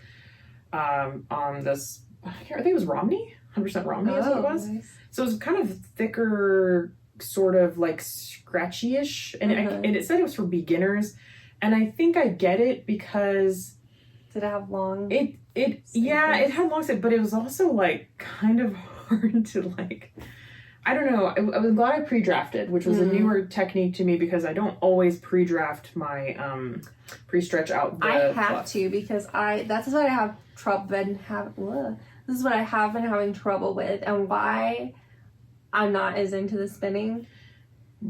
on this. I think it was Romney, 100% Romney is what it was. Nice. So it was kind of thicker, sort of like scratchy-ish, and it said it was for beginners, and I think I get it because. Did it have long? It had long sleeves, but it was also like kind of hard to like. I don't know. I was glad I pre-drafted, which was a newer technique to me because I don't always pre-draft my pre-stretch out. I have to because that's what I have trouble This is what I have been having trouble with, and why I'm not as into the spinning.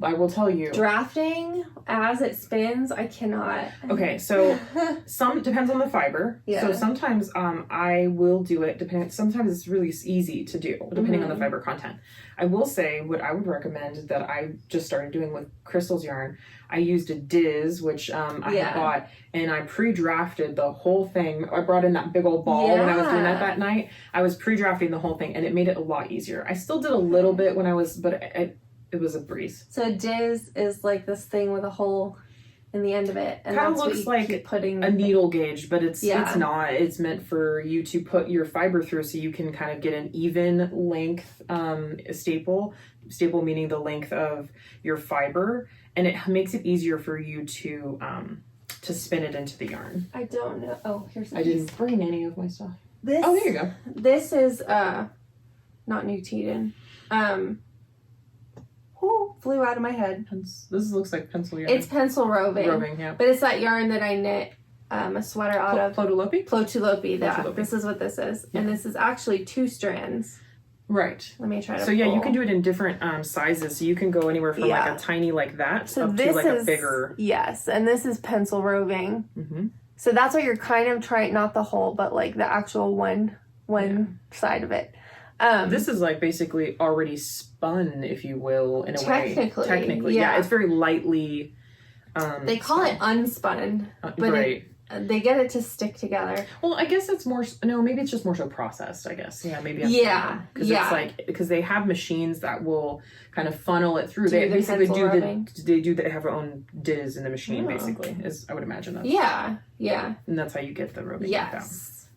I will tell you. Drafting as it spins, I cannot. Okay, so some depends on the fiber. Yeah. So sometimes I will do it sometimes it's really easy to do depending on the fiber content. I will say what I would recommend that I just started doing with Crystal's yarn. I used a Diz, which I had bought, and I pre-drafted the whole thing. I brought in that big old ball when I was doing that night. I was pre-drafting the whole thing, and it made it a lot easier. I still did a little bit when I was, but it was a breeze. So Diz is like this thing with a hole in the end of it, and kind of that's looks what you like keep putting a needle gauge, but it's not. It's meant for you to put your fiber through, so you can kind of get an even length staple. Staple meaning the length of your fiber, and it makes it easier for you to spin it into the yarn. I don't know. Oh, here's. I didn't bring any of my stuff. This. Oh, there you go. This is not New Teden. Flew out of my head. This looks like pencil yarn. It's pencil roving. Roving, yeah. But it's that yarn that I knit a sweater out of. Plotulopi? This is what this is. Yeah. And this is actually 2 strands. Right. Let me try to So yeah, you can do it in different sizes. So you can go anywhere from like a tiny like that up to like a bigger. Yes, and this is pencil roving. Mm-hmm. So that's what you're kind of trying, not the whole, but like the actual one side of it. This is like basically already spun, if you will, in a way. Technically, yeah. It's very lightly. They call it unspun, but right. They get it to stick together. Well, I guess it's more. No, maybe it's just more so processed. I guess. Yeah, maybe. Because it's like because they have machines that will kind of funnel it through. They basically they have their own Diz in the machine. Basically, is I would imagine that. Yeah. And that's how you get the roving. Yes.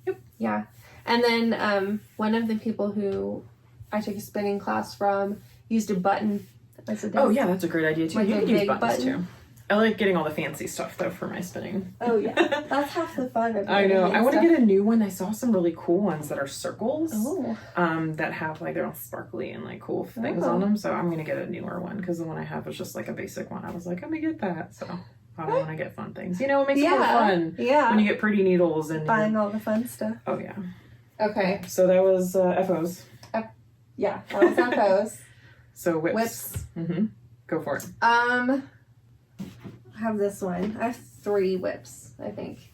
Yep. Yeah. And then one of the people who I took a spinning class from used a button as a Diz. Oh yeah, that's a great idea too. Like you can use buttons button. too. I like getting all the fancy stuff though for my spinning. Oh yeah, that's half the fun of it. I know. I want to get a new one. I saw some really cool ones that are circles. Oh. That have like they're all sparkly and like cool things on them. So I'm gonna get a newer one because the one I have was just like a basic one. I was like, I'm gonna get that. So I want to get fun things. You know, it makes it more fun. Yeah. When you get pretty needles and buying all the fun stuff. Oh yeah. Okay. So that was FOs. Yeah, that was FOs. So whips. Mm-hmm. Go for it. I have this one. I have 3 whips, I think.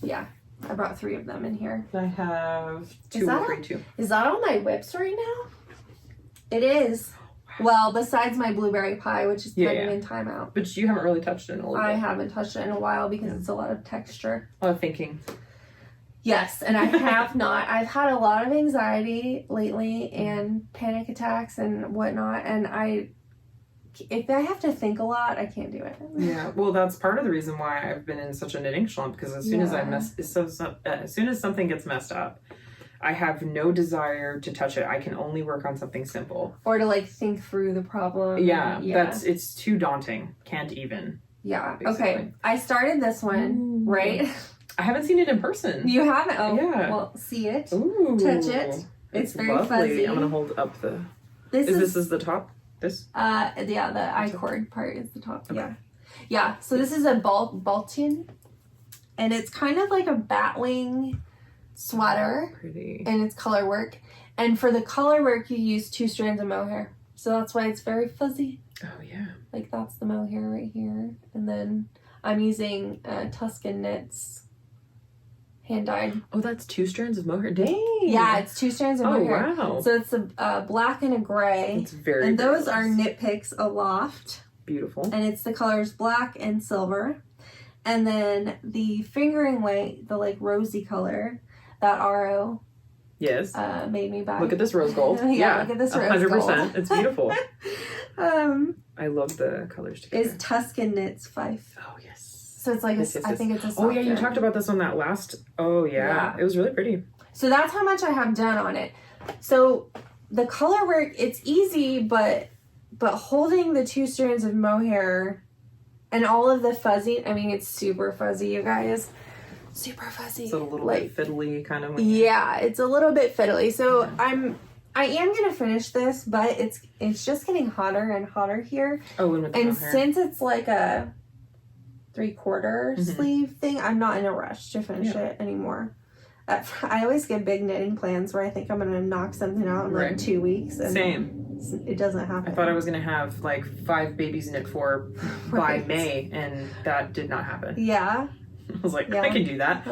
Yeah, I brought 3 of them in here. I have 2 or 3 too. Is that all my whips right now? It is. Well, besides my blueberry pie, which is pending in timeout. But you haven't really touched it in a little bit. I haven't touched it in a while because it's a lot of texture. A lot of thinking. Yes, and I have not. I've had a lot of anxiety lately and panic attacks and whatnot, and if I have to think a lot, I can't do it. Yeah, well, that's part of the reason why I've been in such a knitting slump, because as soon as as soon as something gets messed up, I have no desire to touch it. I can only work on something simple. Or to like think through the problem. Yeah. It's too daunting. Can't even. Yeah. Basically. Okay. I started this one, right? I haven't seen it in person. You haven't? Oh, yeah. Well, see it. Ooh. Touch it. It's very lovely. fuzzy. I'm gonna hold up the. This is the top. This. Yeah, the I-cord part is the top. Okay. Yeah. Yeah. So this is a Baltian, and it's kind of like a batwing sweater. Pretty. And it's color work. And for the color work, you use 2 strands of mohair. So that's why it's very fuzzy. Oh yeah. Like that's the mohair right here, and then I'm using Tuskenknits hand dyed. Oh, that's 2 strands of mohair. Dang. Yeah, it's 2 strands of mohair. Oh wow. So it's a black and a gray. It's very. And those nice. are Knit Picks Aloft. Beautiful. And it's the colors black and silver. And then the fingering weight, the like rosy color, that RO Yes. made me buy. Look at this rose gold. Yeah, look at this rose 100%. gold. It's beautiful. I love the colors together. Is Tuskenknits Fife. Oh yes. So it's like yes, I think it's a softer. Oh yeah, you talked about this on that last. Oh yeah. It was really pretty. So that's how much I have done on it. So the color work, it's easy, but holding the 2 strands of mohair and all of the fuzzy, I mean, it's super fuzzy, you guys. Super fuzzy. It's a little like, bit fiddly kind of. Yeah, it's a little bit fiddly. So I am gonna finish this, but it's just getting hotter and hotter here. Oh, and with the mohair. Since it's like a 3/4 sleeve thing, I'm not in a rush to finish it anymore. I always get big knitting plans where I think I'm gonna knock something out in like 2 weeks. And Same. It doesn't happen. I thought I was gonna have like 5 babies knit for by May, and that did not happen. Yeah. I was like, I can do that.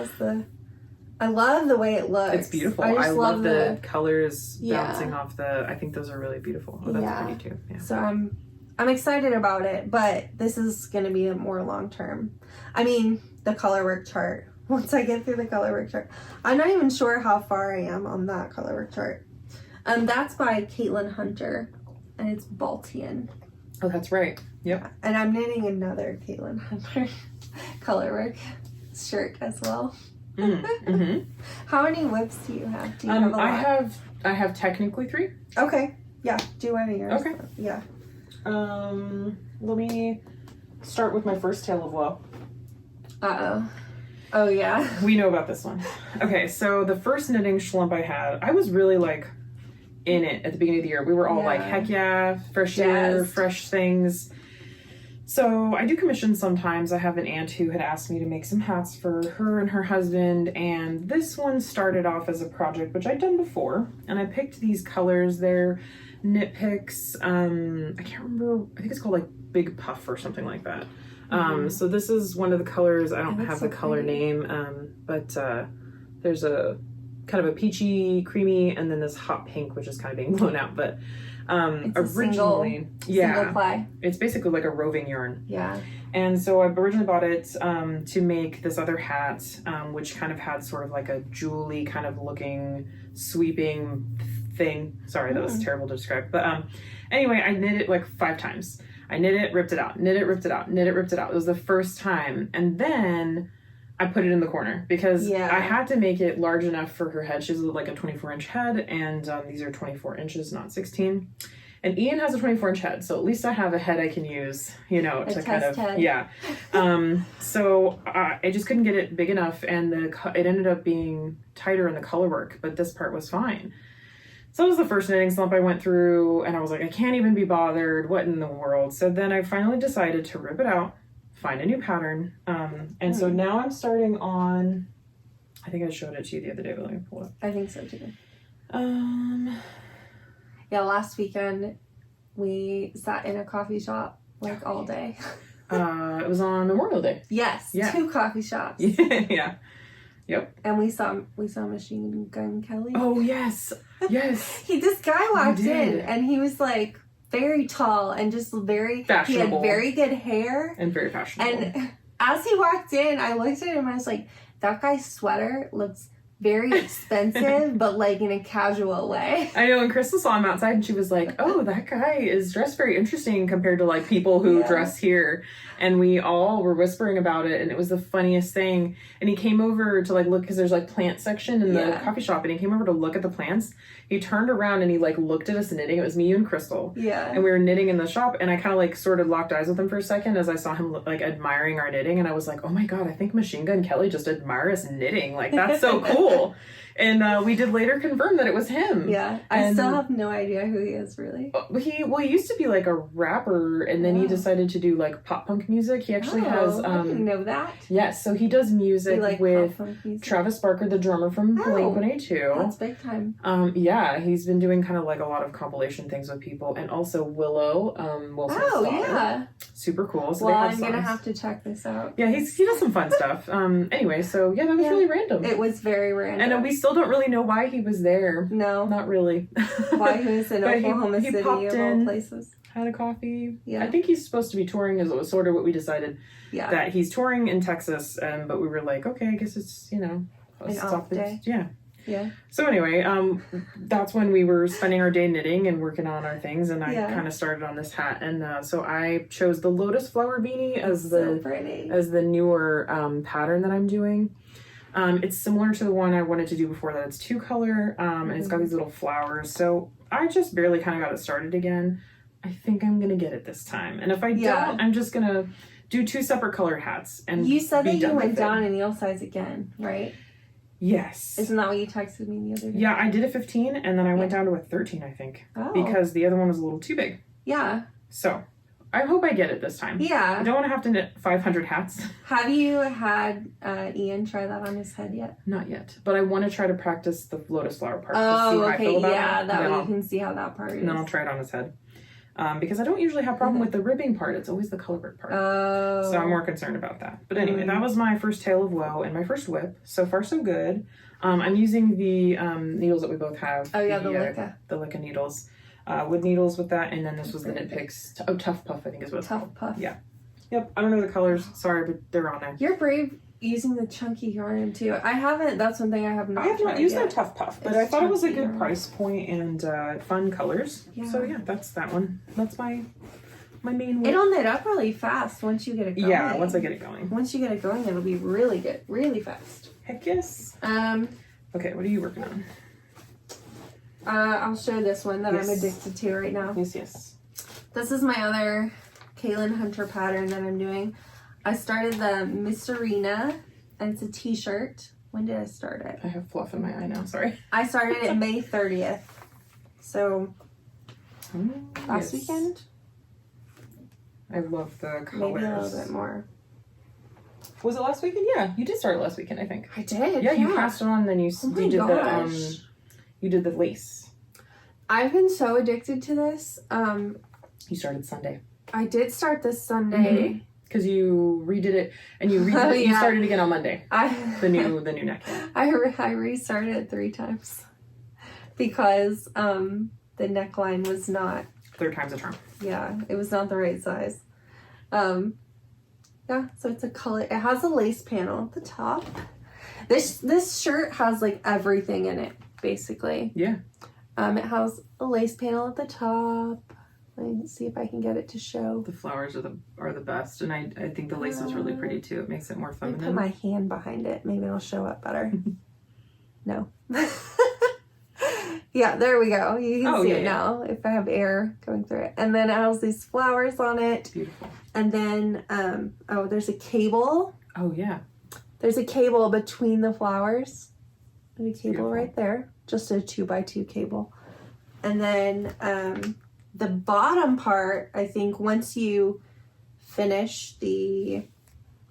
I love the way it looks. It's beautiful. I love the colors bouncing off the. I think those are really beautiful. Oh, that's pretty too. Yeah. So I'm excited about it, but this is going to be a more long term. I mean, the color work chart. Once I get through the color work chart, I'm not even sure how far I am on that color work chart. That's by Caitlin Hunter, and it's Baltian. Oh, that's right. Yep. Yeah. And I'm knitting another Caitlin Hunter color work shirt as well. Mm-hmm. How many whips do you have? Do you have a lot? I have technically 3. Okay. Yeah. Do one of yours. Okay. Yeah. Let me start with my first tale of woe. Uh-oh. Oh, yeah. We know about this one. Okay, so the first knitting slump I had, I was really like in it at the beginning of the year. We were all like, heck yeah, fresh year, fresh things. So I do commissions sometimes. I have an aunt who had asked me to make some hats for her and her husband, and this one started off as a project which I'd done before, and I picked these colors. They're Knit Picks. I can't remember. I think it's called like Big Puff or something like that. So this is one of the colors. I don't have the color name, but there's a kind of a peachy, creamy, and then this hot pink, which is kind of being blown out. But it's originally, single ply. It's basically like a roving yarn. Yeah. And so I originally bought it to make this other hat, which kind of had sort of like a jewelly kind of looking sweeping thing. Sorry, that was terrible to describe. But anyway, I knit it like 5 times. I knit it, ripped it out, knit it, ripped it out, knit it, ripped it out. It was the first time. And then I put it in the corner because I had to make it large enough for her head. She's like a 24-inch head, and these are 24 inches, not 16. And Ian has a 24-inch head, so at least I have a head I can use, you know, to kind of head. yeah. So I just couldn't get it big enough, and it ended up being tighter in the color work, but this part was fine. So that was the first knitting slump I went through, and I was like, I can't even be bothered. What in the world? So then I finally decided to rip it out, find a new pattern, and so now I'm starting on. I think I showed it to you the other day, but let me pull it. I think so too. Yeah, last weekend we sat in a coffee shop like all day. It was on Memorial Day. Yes, yeah. 2 coffee shops. Yeah. Yep. And we saw Machine Gun Kelly. Oh yes. This guy walked in and he was like very tall and just very fashionable. He had very good hair. And very fashionable. And as he walked in, I looked at him and I was like, that guy's sweater looks very expensive, but like in a casual way. I know, and Crystal saw him outside and she was like, oh, that guy is dressed very interesting compared to like people who dress here. And we all were whispering about it, and it was the funniest thing. And he came over to like look, because there's like plant section in the coffee shop, and he came over to look at the plants. He turned around and he like looked at us knitting. It was me, you, and Crystal. Yeah. And we were knitting in the shop, and I kind of like sort of locked eyes with him for a second as I saw him like admiring our knitting, and I was like, oh my god, I think Machine Gun Kelly just admires knitting. Like, that's so cool. And we did later confirm that it was him. Yeah, I still have no idea who he is, really. He used to be like a rapper, and then he decided to do like pop punk music. He actually has. I didn't know that. Yes, so he does music with Travis Barker, the drummer from Blink-182. That's big time. Yeah, he's been doing kind of like a lot of compilation things with people, and also Willow, Wilson's daughter. Yeah, super cool. So well, they have I'm songs. gonna have to check this out. Yeah, he does some fun stuff. Anyway, so yeah, that was really random. It was very random, and we still don't really know why he was there. No, not really. Why he was in Oklahoma City of all places. Had a coffee. Yeah, I think he's supposed to be touring. Is sort of what we decided. Yeah, that he's touring in Texas, but we were like, okay, I guess it's an off day. Yeah. Yeah. So anyway, that's when we were spending our day knitting and working on our things, and I kind of started on this hat, and so I chose the Lotus flower beanie as the newer pattern that I'm doing. It's similar to the one I wanted to do before that. It's 2-color, and it's got these little flowers. So I just barely kind of got it started again. I think I'm gonna get it this time, and if I don't, I'm just gonna do 2 separate colored hats. And you said that you went down in needle size again, right? Yes. Isn't that what you texted me the other day? Yeah, I did a 15, and then I went down to a 13, I think, because the other one was a little too big. Yeah. So I hope I get it this time. Yeah. I don't want to have to knit 500 hats. Have you had Ian try that on his head yet? Not yet, but I want to try to practice the Lotus flower part. Oh, to see how I feel about it. That way you can see how that part is. And then I'll try it on his head. Because I don't usually have a problem with the ribbing part. It's always the color work part. Oh. So I'm more concerned about that. But anyway, that was my first tale of woe and my first whip. So far, so good. I'm using the needles that we both have. Oh, yeah, the Licka. The Licka needles. Wood needles with that. And then this was the Knit Picks. Oh, Tough Puff, I think is what it's called. Tough Puff. Yeah. Yep. I don't know the colors. Sorry, but they're on there. You're brave using the chunky yarn too. I haven't. That's one thing I have not. I have not used that Tough Puff, but I thought it was a good price point and fun colors. Yeah. So yeah, that's that one. That's my main one. It'll knit up really fast once you get it going. Yeah, once I get it going. Once you get it going, it'll be really good, really fast. Heck yes. Okay, what are you working on? I'll show this one that I'm addicted to right now. Yes. This is my other Kaylin Hunter pattern that I'm doing. I started the Miss Arena, and it's a t-shirt. When did I start it? I have fluff in my eye now, sorry. I started it May 30th. So, last weekend? I love the colors. Maybe a little bit more. Was it last weekend? Yeah, you did start it last weekend, I think. I did. Yeah, you passed it on, then you did the lace. I've been so addicted to this. You started Sunday. I did start this Sunday. Because you redid it, and you you started again on Monday. The new neck. I restarted it 3 times because the neckline was not. 3rd time's a charm. Yeah, it was not the right size. Yeah, so it's a color. It has a lace panel at the top. This shirt has like everything in it, basically. Yeah. It has a lace panel at the top. Let me see if I can get it to show. The flowers are the best, and I think the lace is really pretty too. It makes it more feminine. Let me put my hand behind it. Maybe it'll show up better. No. Yeah, there we go. You can see it yeah. now if I have air going through it. And then it has these flowers on it. Beautiful. And then, there's a cable. Oh, yeah. There's a cable between the flowers. There's a cable Beautiful. right there. Just a 2x2 cable. And then the bottom part, I think once you finish the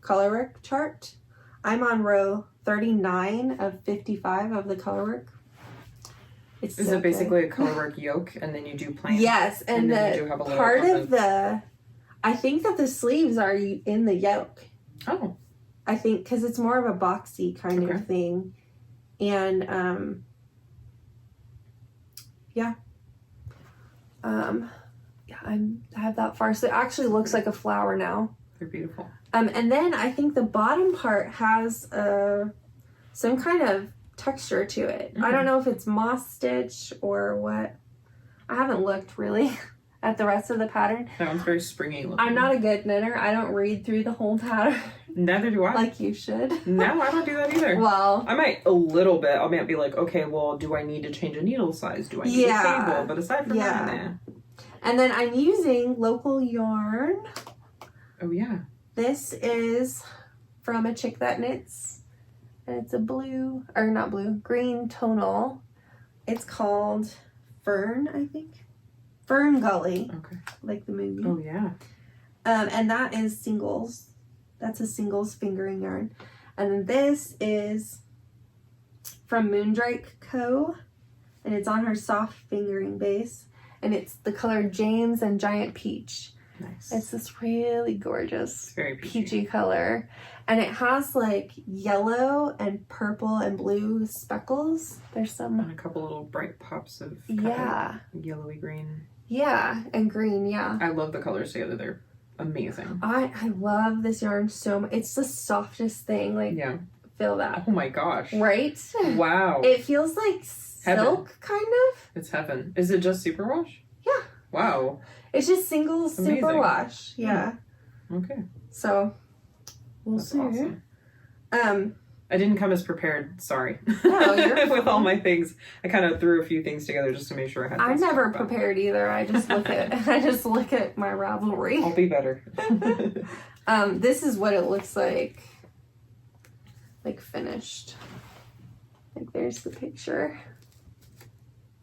colorwork chart, I'm on row 39 of 55 of the colorwork. Is it basically a colorwork yoke and then you do plain? Yes, and then you do the have a little part of the, I think that the sleeves are in the yoke. Oh. I think because it's more of a boxy kind of thing. And I have that far. So it actually looks like a flower now. They're beautiful. And then I think the bottom part has some kind of texture to it. I don't know if it's moss stitch or what. I haven't looked really at the rest of the pattern. That one's very springy looking. I'm not a good knitter. I don't read through the whole pattern. Neither do I. Like you should. No, I don't do that either. Well, I might a little bit. I might be like, okay, well, do I need to change a needle size? Do I need a cable? But aside from that, nah. And then I'm using local yarn. Oh, yeah. This is from a chick that knits. And it's a green tonal. It's called Fern, I think. Fern Gully. Okay. Like the movie. Oh, yeah. And that is singles. That's a singles fingering yarn. And then this is from Moondrake Co. And it's on her soft fingering base. And it's the color James and Giant Peach. Nice. It's this really gorgeous very peachy color. And it has like yellow and purple and blue speckles. There's some. And a couple little bright pops of yellowy green. Yeah, and green, yeah. I love the colors together. They're amazing. I love this yarn so much. It's the softest thing. Like, feel that. Oh my gosh. Right? Wow. It feels like silk, kind of. It's heaven. Is it just Superwash? Yeah. Wow. It's just singles Superwash. Yeah. Okay. So, we'll see. Awesome. I didn't come as prepared. Sorry. No, you're with all my things. I kind of threw a few things together just to make sure I had. I'm never prepared either. I just look at my Ravelry. I'll be better. This is what it looks like finished. Like there's the picture.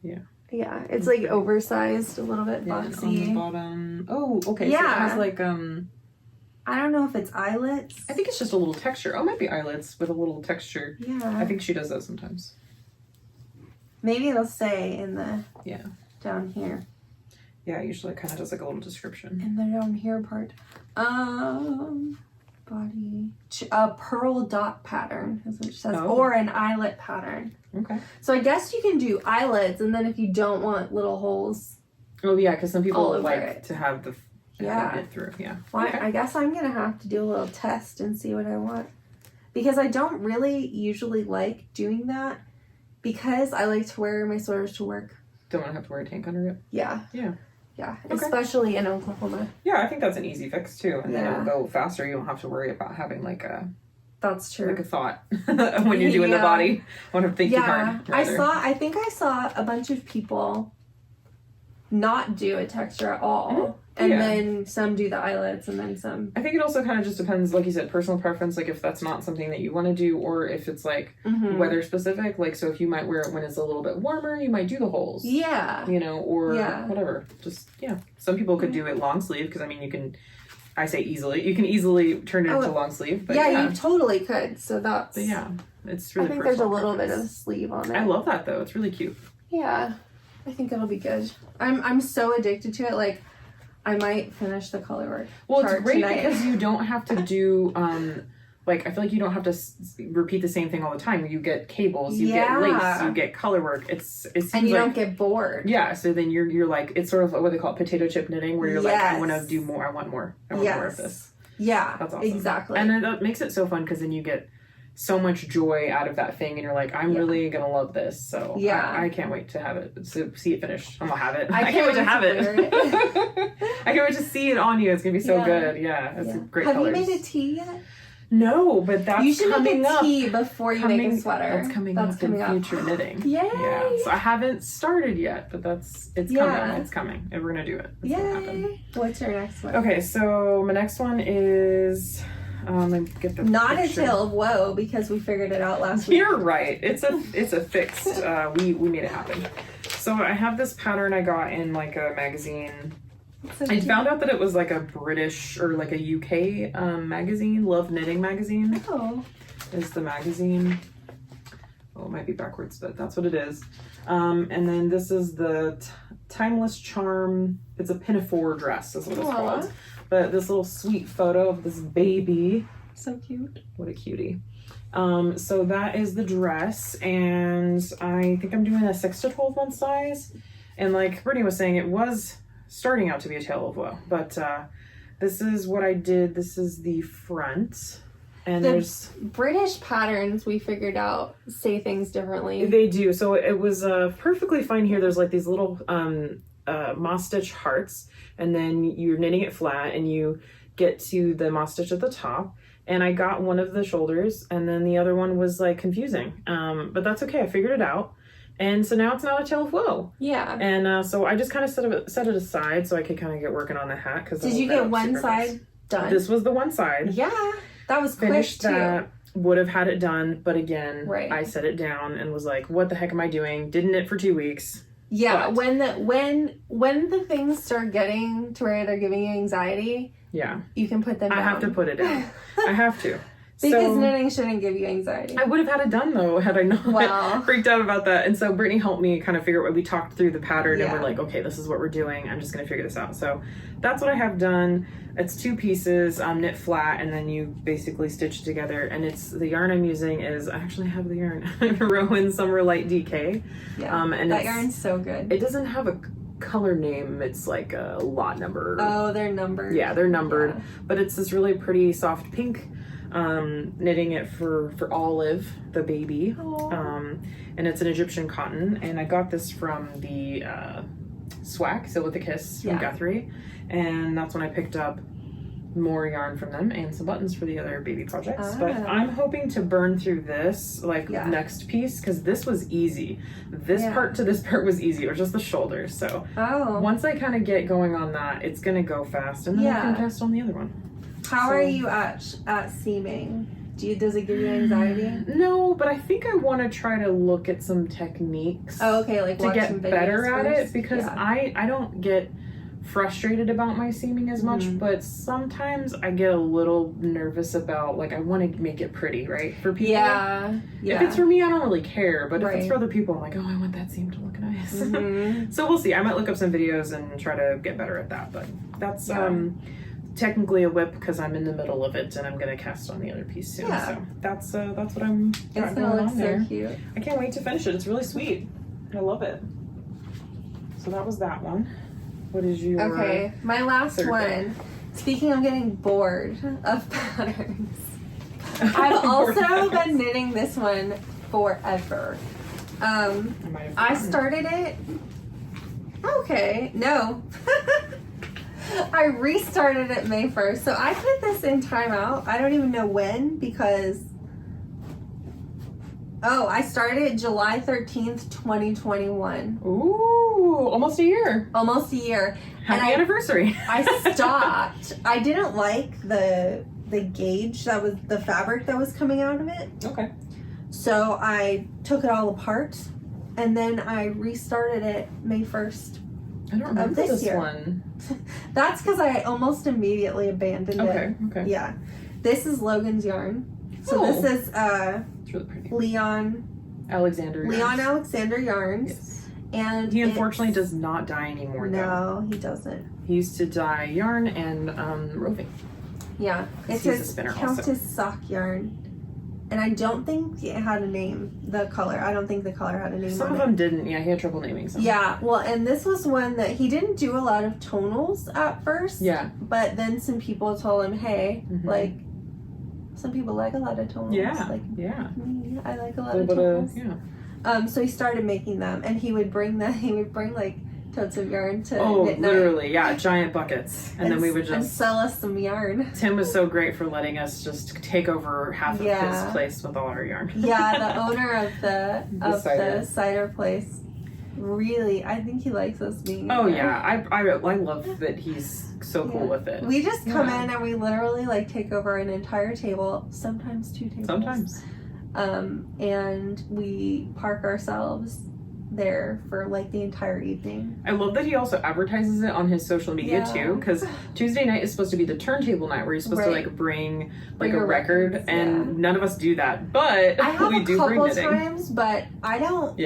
Yeah. Yeah, it's like oversized, a little bit boxy. On the bottom. Oh, okay. Yeah. So it has like I don't know if it's eyelets. I think it's just a little texture. Oh, it might be eyelets with a little texture. Yeah. I think she does that sometimes. Maybe it'll say in the down here. Yeah, usually it kind of does like a little description. In the down here part. Body. A pearl dot pattern is what it says. Or an eyelet pattern. Okay. So I guess you can do eyelets, and then if you don't want little holes. Oh yeah, because some people like it. to have the knit through. Yeah. Well, I guess I'm gonna have to do a little test and see what I want, because I don't really usually like doing that, because I like to wear my sweaters to work. Don't want to have to wear a tank under it. Yeah. Yeah. Yeah, okay. Especially in Oklahoma. Yeah, I think that's an easy fix too, and then it'll go faster. You don't have to worry about having like a. That's true. Like a thought when you're doing the body. I want to think too hard. I think I saw a bunch of people not do a texture at all, and then some do the eyelets, and then some. I think it also kind of just depends, like you said, personal preference. Like if that's not something that you want to do, or if it's like weather specific. Like so, if you might wear it when it's a little bit warmer, you might do the holes. Yeah. You know, or whatever. Just some people could do it long sleeve because I mean you can. I say easily. You can easily turn it into long sleeve. But you totally could. So that's. But yeah, it's really. I think there's a little bit of sleeve on it. I love that though. It's really cute. Yeah, I think it'll be good. I'm so addicted to it. Like, I might finish the colorwork. Well, it's great tonight. because you don't have to do. Like I feel like you don't have to repeat the same thing all the time. You get cables, you get lace, you get color work. It seems and you don't get bored. Yeah, so then you're like it's sort of what they call potato chip knitting, where you're like I want to do more. I want more. I want more of this. Yeah, that's awesome. Exactly. And then that makes it so fun because then you get so much joy out of that thing, and you're like, I'm really gonna love this. So I can't wait to have it. To see it finished. I'm gonna have it. I can't wait to have it. I can't wait to see it on you. It's gonna be so good. Yeah, it's a great. Have you made a tee yet? No, but that's you should coming make a up. tee before you make a sweater. That's coming up in future knitting. Yay! Yeah, so I haven't started yet, but it's coming. It's coming, and we're gonna do it. It's gonna happen. What's your next one? Okay, so my next one is let me get the not picture. a tale of woe because we figured it out last week. You're right. It's a fixed. We made it happen. So I have this pattern I got in like a magazine. So I found out that it was like a British or like a UK magazine, Love Knitting magazine. Oh. Is the magazine. Oh, it might be backwards, but that's what it is. And then this is the Timeless Charm. It's a pinafore dress is what it's called. But this little sweet photo of this baby. So cute. What a cutie. So that is the dress, and I think I'm doing a 6 to 12 month size. And like Brittany was saying, it was starting out to be a tale of woe, but this is what I did. This is the front, and there's British patterns we figured out say things differently. They do. So it was perfectly fine here. There's like these little moss stitch hearts, and then you're knitting it flat, and you get to the moss stitch at the top. And I got one of the shoulders, and then the other one was like confusing, but that's okay. I figured it out. And so now it's not a tale of woe. Yeah. And so I just kind of set it aside so I could kind of get working on the hat. Did you get one side done? This was the one side. Yeah. That was finished quick too. That, would have had it done, but again, right. I set it down and was like, what the heck am I doing? Didn't knit for 2 weeks. Yeah, but when the things start getting to where they're giving you anxiety, yeah, you can put them down. I have to put it down. I have to. Because knitting shouldn't give you anxiety. I would have had it done though had I not freaked out about that. And so Brittany helped me kind of figure out. We talked through the pattern and we're like, okay, this is what we're doing. I'm just going to figure this out. So that's what I have done. It's 2 pieces, knit flat, and then you basically stitch together. And it's the yarn I'm using is I actually have the yarn Rowan Summer Light DK. Yeah, and that yarn's so good. It doesn't have a color name. It's like a lot number. Oh, they're numbered. Yeah, they're numbered. Yeah. But it's this really pretty soft pink. Knitting it for Olive, the baby. And it's an Egyptian cotton, and I got this from the Swack, So With a Kiss from Guthrie, and that's when I picked up more yarn from them and some buttons for the other baby projects. But I'm hoping to burn through this next piece because this was easy. This part to this part was easy. It was just the shoulders. So once I kind of get going on that, it's gonna go fast, and then I can cast on the other one. How are you at seaming? Does it give you anxiety? No, but I think I want to try to look at some techniques. Oh, okay, like to get better at it because I don't get frustrated about my seaming as much, but sometimes I get a little nervous about like I want to make it pretty, right? For people. Yeah. If it's for me, I don't really care, but if it's for other people, I'm like, oh, I want that seam to look nice. So we'll see. I might look up some videos and try to get better at that, but that's technically a whip because I'm in the middle of it and I'm gonna cast on the other piece soon. So that's what I'm it's gonna look so cute. I can't wait to finish it. It's really sweet. I love it. So that was that one. What is your my last one. Speaking of getting bored of patterns, I've also been knitting this one forever. I started it I restarted it May 1st, so I put this in timeout. I don't even know when because I started July 13th, 2021. Ooh, almost a year. Almost a year. Happy anniversary. I stopped. I didn't like the gauge that was the fabric that was coming out of it. Okay. So I took it all apart and then I restarted it May 1st. I don't remember this one. That's because I almost immediately abandoned it. Okay. Yeah. This is Logan's yarn. So this is it's really pretty. Leon Alexander yarns. Yes. And he unfortunately does not dye anymore. No, he doesn't. He used to dye yarn and roving. Yeah. It's his Countess sock yarn. And I don't think it had a name, the color. I don't think the color had a name. Some of them didn't. Yeah, he had trouble naming some. Yeah, well, and this was one that he didn't do a lot of tonals at first. Yeah. But then some people told him, hey, like, some people like a lot of tonals. Yeah. Like, me, I like a lot of tonals. So he started making them, and he would bring like totes of yarn to knit literally, yeah, giant buckets. And then we would and sell us some yarn. Tim was so great for letting us just take over half of his place with all our yarn. Yeah, the owner of the cider place. Really, I think he likes us being there. Yeah, I love that he's so cool with it. We just come in and we literally like take over an entire table, sometimes 2 tables. Sometimes. And we park ourselves there for like the entire evening. I love that he also advertises it on his social media too, because Tuesday night is supposed to be the turntable night where you're supposed to like bring like a record, and none of us do that, but I have we do bring knitting. a couple times, but I don't.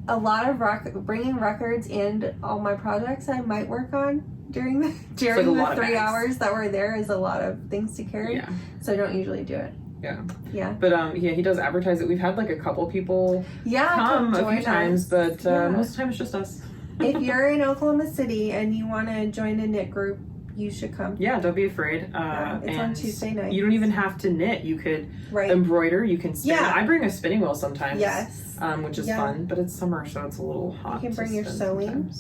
A lot of bringing records and all my projects I might work on during the 3 hours that we're there is a lot of things to carry. So I don't usually do it. But he does advertise it. We've had like a couple people come a few times, but most of the time it's just us. If you're in Oklahoma City and you want to join a knit group, you should come. Yeah, don't be afraid. It's on Tuesday night. You don't even have to knit. You could embroider. You can spin. I bring a spinning wheel sometimes. Which is fun, but it's summer, so it's a little hot. You can bring your sewing.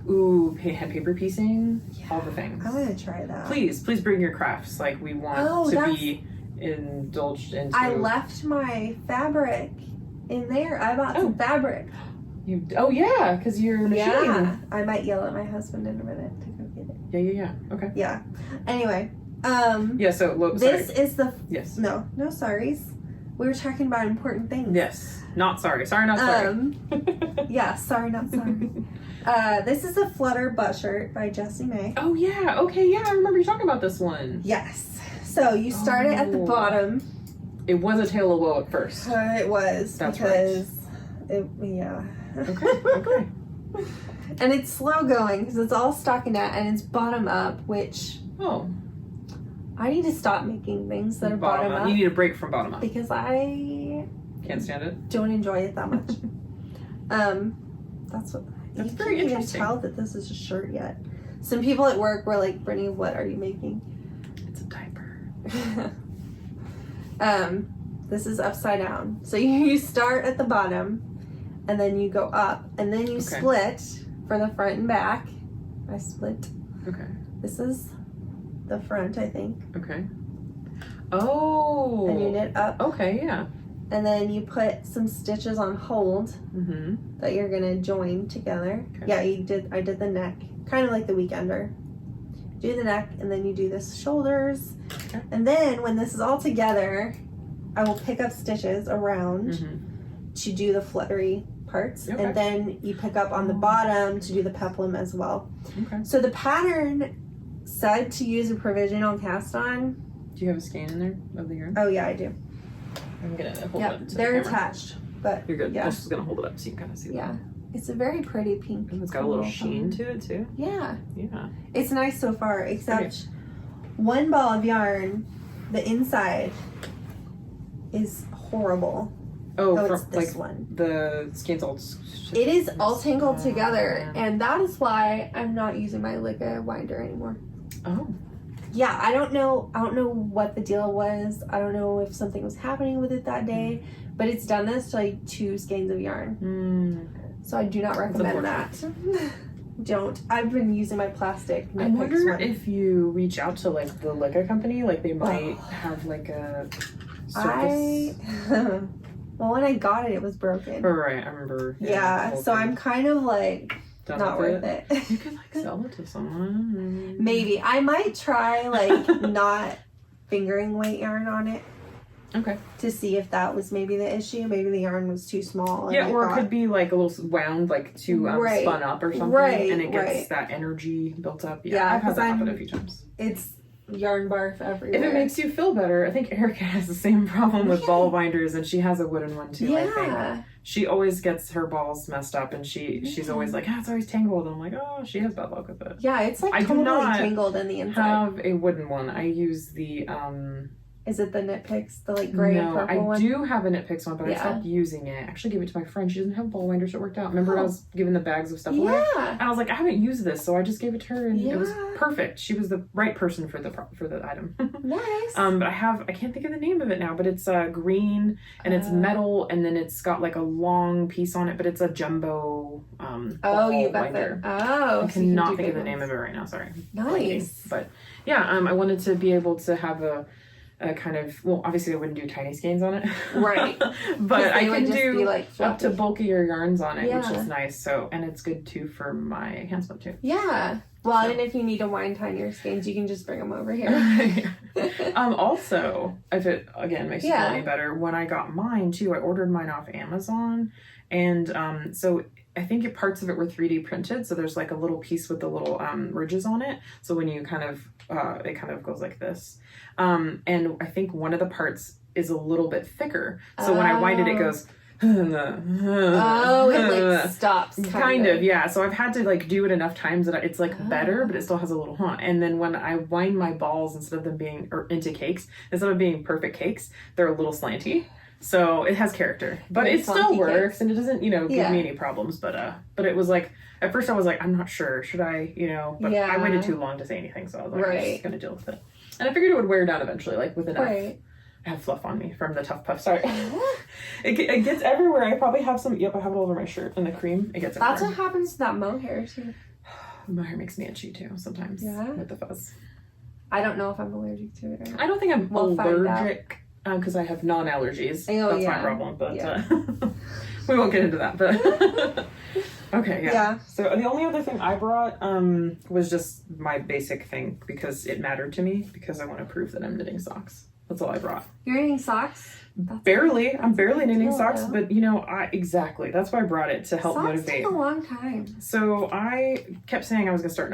Ooh, paper piecing. All the things. I'm gonna try that. Please bring your crafts. Like we want to be indulged into. I left my fabric in there. I bought some fabric. Because you're machine. Yeah, I might yell at my husband in a minute to go get it. Yeah. Okay. Yeah. Anyway. This is the. Yes. No sorries. We were talking about important things. Yes. Not sorry. Sorry, not sorry. Sorry, not sorry. This is a Flutter butt shirt by Jessie May. Oh yeah. Okay. Yeah, I remember you talking about this one. Yes. So you start it at the bottom. It was a tail of woe at first. It was. That's because right. Okay. And it's slow going because it's all stockinette and it's bottom up, which I need to stop making things that are bottom up. You need a break from bottom up because I can't stand it. Don't enjoy it that much. That's very interesting. You can't even tell that this is a shirt yet. Some people at work were like, "Brittany, what are you making?" It's a diaper. This is upside down. So you start at the bottom, and then you go up, and then you split for the front and back. I split. Okay. This is the front, I think. Okay. Oh. And you knit up. Okay, yeah. And then you put some stitches on hold that you're gonna join together. Okay. Yeah, I did the neck, kind of like the weekender. Do the neck, and then you do the shoulders. Okay. And then when this is all together, I will pick up stitches around to do the fluttery parts. Okay. And then you pick up on the bottom to do the peplum as well. Okay. So the pattern said to use a provisional cast on. Do you have a skein in there of the yarn? Oh yeah, I do. I'm gonna hold it up to they're the attached, but you're good. Yeah. I'm just gonna hold it up so you can kind of see that. Yeah. It's a very pretty pink. And it's got a little sheen to it too. Yeah. Yeah. It's nice so far, except one ball of yarn, the inside is horrible. It's this one. The skein's all. It is all tangled together, and that is why I'm not using my Licka winder anymore. Oh. Yeah, I don't know what the deal was. I don't know if something was happening with it that day, but it's done this to like 2 skeins of yarn. So I do not recommend that. Don't. I've been using my plastic. I wonder if you reach out to like the Licka company, like they might have like a service. Well, when I got it, it was broken. Right, I remember. Yeah, so I'm kind of like not worth it. You could like sell it to someone. Maybe. I might try like not fingering weight yarn on it. Okay. To see if that was maybe the issue. Maybe the yarn was too small. Yeah, or it could be like a little wound, like too spun up or something. And it gets that energy built up. Yeah, I've had that happen a few times. It's yarn barf everywhere. If it makes you feel better, I think Erica has the same problem with ball binders, and she has a wooden one too, I think. She always gets her balls messed up, and she's always like, it's always tangled. And I'm like, oh, she has bad luck with it. Yeah, it's like totally tangled in the inside. I have a wooden one. I use the Is it the Knit Picks, the like gray and purple one? I do have a Knit Picks one, but I stopped using it. I actually gave it to my friend. She doesn't have ball winders, so it worked out. Remember when I was giving the bags of stuff away? And I was like, I haven't used this, so I just gave it to her, and it was perfect. She was the right person for the item. Nice. But I can't think of the name of it now, but it's green and it's metal, and then it's got like a long piece on it, but it's a jumbo you got winder. I cannot think of the name of it right now. Sorry. Nice. But yeah, I wanted to be able to have a kind of, well, obviously I wouldn't do tiny skeins on it. Right. But I can do like up to bulkier yarns on it, which is nice. So, and it's good too for my hand split too. Yeah. Well, and if you need to wind tinier skeins, you can just bring them over here. Also, if it, again, makes you feel any better, when I got mine too, I ordered mine off Amazon. And so I think parts of it were 3D printed. So there's like a little piece with the little ridges on it. So when you kind of, it kind of goes like this. And I think one of the parts is a little bit thicker. So when I wind it, it goes... it like stops. Kind of, yeah. So I've had to like do it enough times that it's like better, but it still has a little And then when I wind my balls, instead of them being into cakes, instead of being perfect cakes, they're a little slanty. So it has character, but it still works, and it doesn't, give me any problems. But it was like, at first I was like, I'm not sure, should I, but I waited too long to say anything, so I was like, I'm just gonna deal with it. And I figured it would wear down eventually, like with enough. I have fluff on me from the Tuff Puff. Sorry, it gets everywhere. I probably have some. Yep, I have it all over my shirt, and the cream. It gets everywhere. That's what happens to that mohair too. Mohair makes me itchy too sometimes. Yeah. With the fuzz. I don't know if I'm allergic to it or not. I don't think I'm allergic. Because I have non-allergies. That's my problem, but we won't get into that. But okay, So the only other thing I brought was just my basic thing because it mattered to me because I want to prove that I'm knitting socks. That's all I brought. You're knitting socks? Barely. I'm barely knitting socks, but exactly. That's why I brought it to help motivate. Socks take a long time. So I kept saying I was gonna start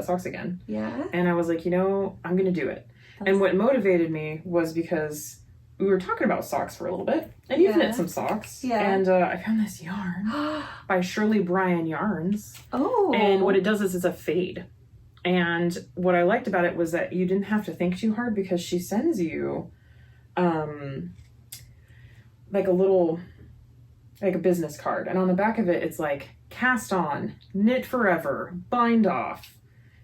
socks again. Yeah. And I was like, I'm gonna do it. And what motivated me was because we were talking about socks for a little bit, and you've knit some socks. Yeah. And I found this yarn by Shirley Bryan Yarns. Oh. And what it does is it's a fade. And what I liked about it was that you didn't have to think too hard because she sends you like a business card. And on the back of it, it's like cast on, knit forever, bind off.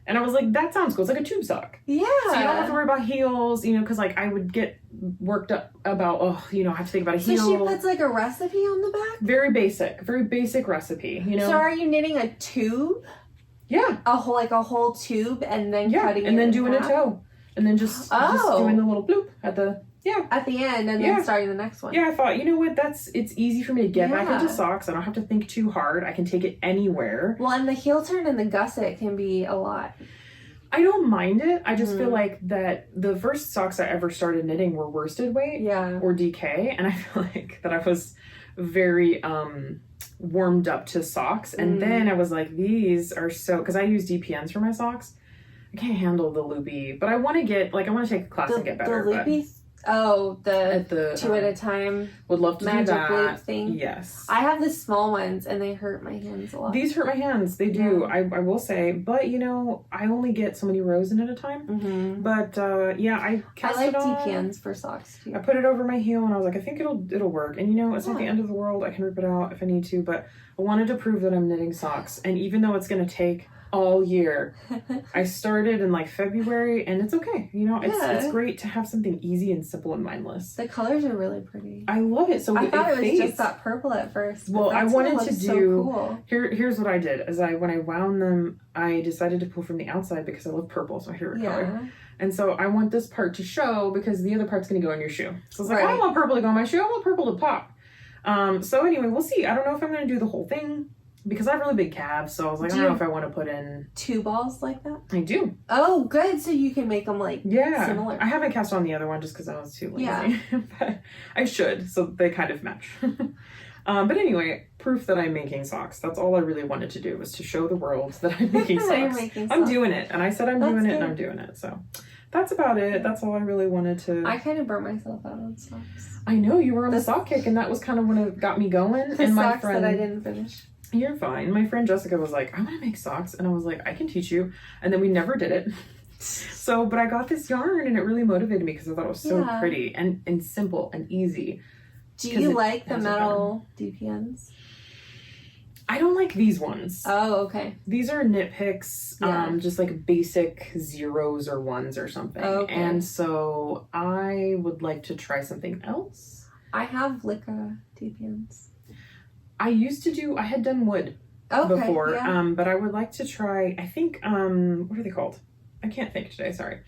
And I was like, that sounds cool. It's like a tube sock. Yeah. So you don't have to worry about heels, because like I would get worked up about, I have to think about a heel. So she puts like a recipe on the back? Very basic recipe, So are you knitting a tube? Yeah. A whole tube and then cutting it and then in doing half? a toe. And then just doing the little bloop at the... Yeah. At the end and then starting the next one. Yeah, I thought, you know what, it's easy for me to get back into socks. I don't have to think too hard. I can take it anywhere. Well, and the heel turn and the gusset can be a lot. I don't mind it. I just feel like that the first socks I ever started knitting were worsted weight or DK. And I feel like that I was very warmed up to socks. And then I was like, these are so... Because I use DPNs for my socks. I can't handle the loopy. But I want to get... Like, I want to take a class and get better. The loopy... Oh, the two at a time. Would love to magic do that. Loop thing. Yes. I have the small ones and they hurt my hands a lot. These hurt my hands. They do. I will say. But I only get so many rows in at a time. Mm-hmm. But I cast like it on. DPNs for socks too. I put it over my heel and I was like, I think it'll work. And it's not the end of the world. I can rip it out if I need to. But I wanted to prove that I'm knitting socks. And even though it's gonna take all year, I started in like February, and it's okay. It's great to have something easy and simple and mindless. The colors are really pretty. I love it. So I thought it was just that purple at first. Well, I wanted to do. So cool. Here's what I did: when I wound them, I decided to pull from the outside because I love purple. It's my favorite color. And so I want this part to show because the other part's going to go in your shoe. So I was like, I don't want purple to go in my shoe. I want purple to pop. So anyway, we'll see. I don't know if I'm going to do the whole thing. Because I have really big calves, so I was like, I don't know if I want to put in... 2 balls like that? I do. Oh, good. So you can make them, similar. I haven't cast on the other one just because I was too lazy. Yeah. But I should, so they kind of match. But anyway, proof that I'm making socks. That's all I really wanted to do, was to show the world that I'm making socks. I'm doing it. And I said I'm doing it, and I'm doing it. So that's about it. That's all I really wanted to... I kind of burnt myself out on socks. I know. You were on the sock kick, and that was kind of when it got me going. The and my socks friend, that I didn't finish. You're fine. My friend Jessica was like, I want to make socks. And I was like, I can teach you. And then we never did it. So, but I got this yarn and it really motivated me because I thought it was so pretty and simple and easy. Do you like the metal DPNs? I don't like these ones. Oh, okay. These are knit picks, just like basic zeros or ones or something. Okay. And so I would like to try something else. I have Licca DPNs. I had done wood before, but I would like to try, I think, what are they called? I can't think today, sorry.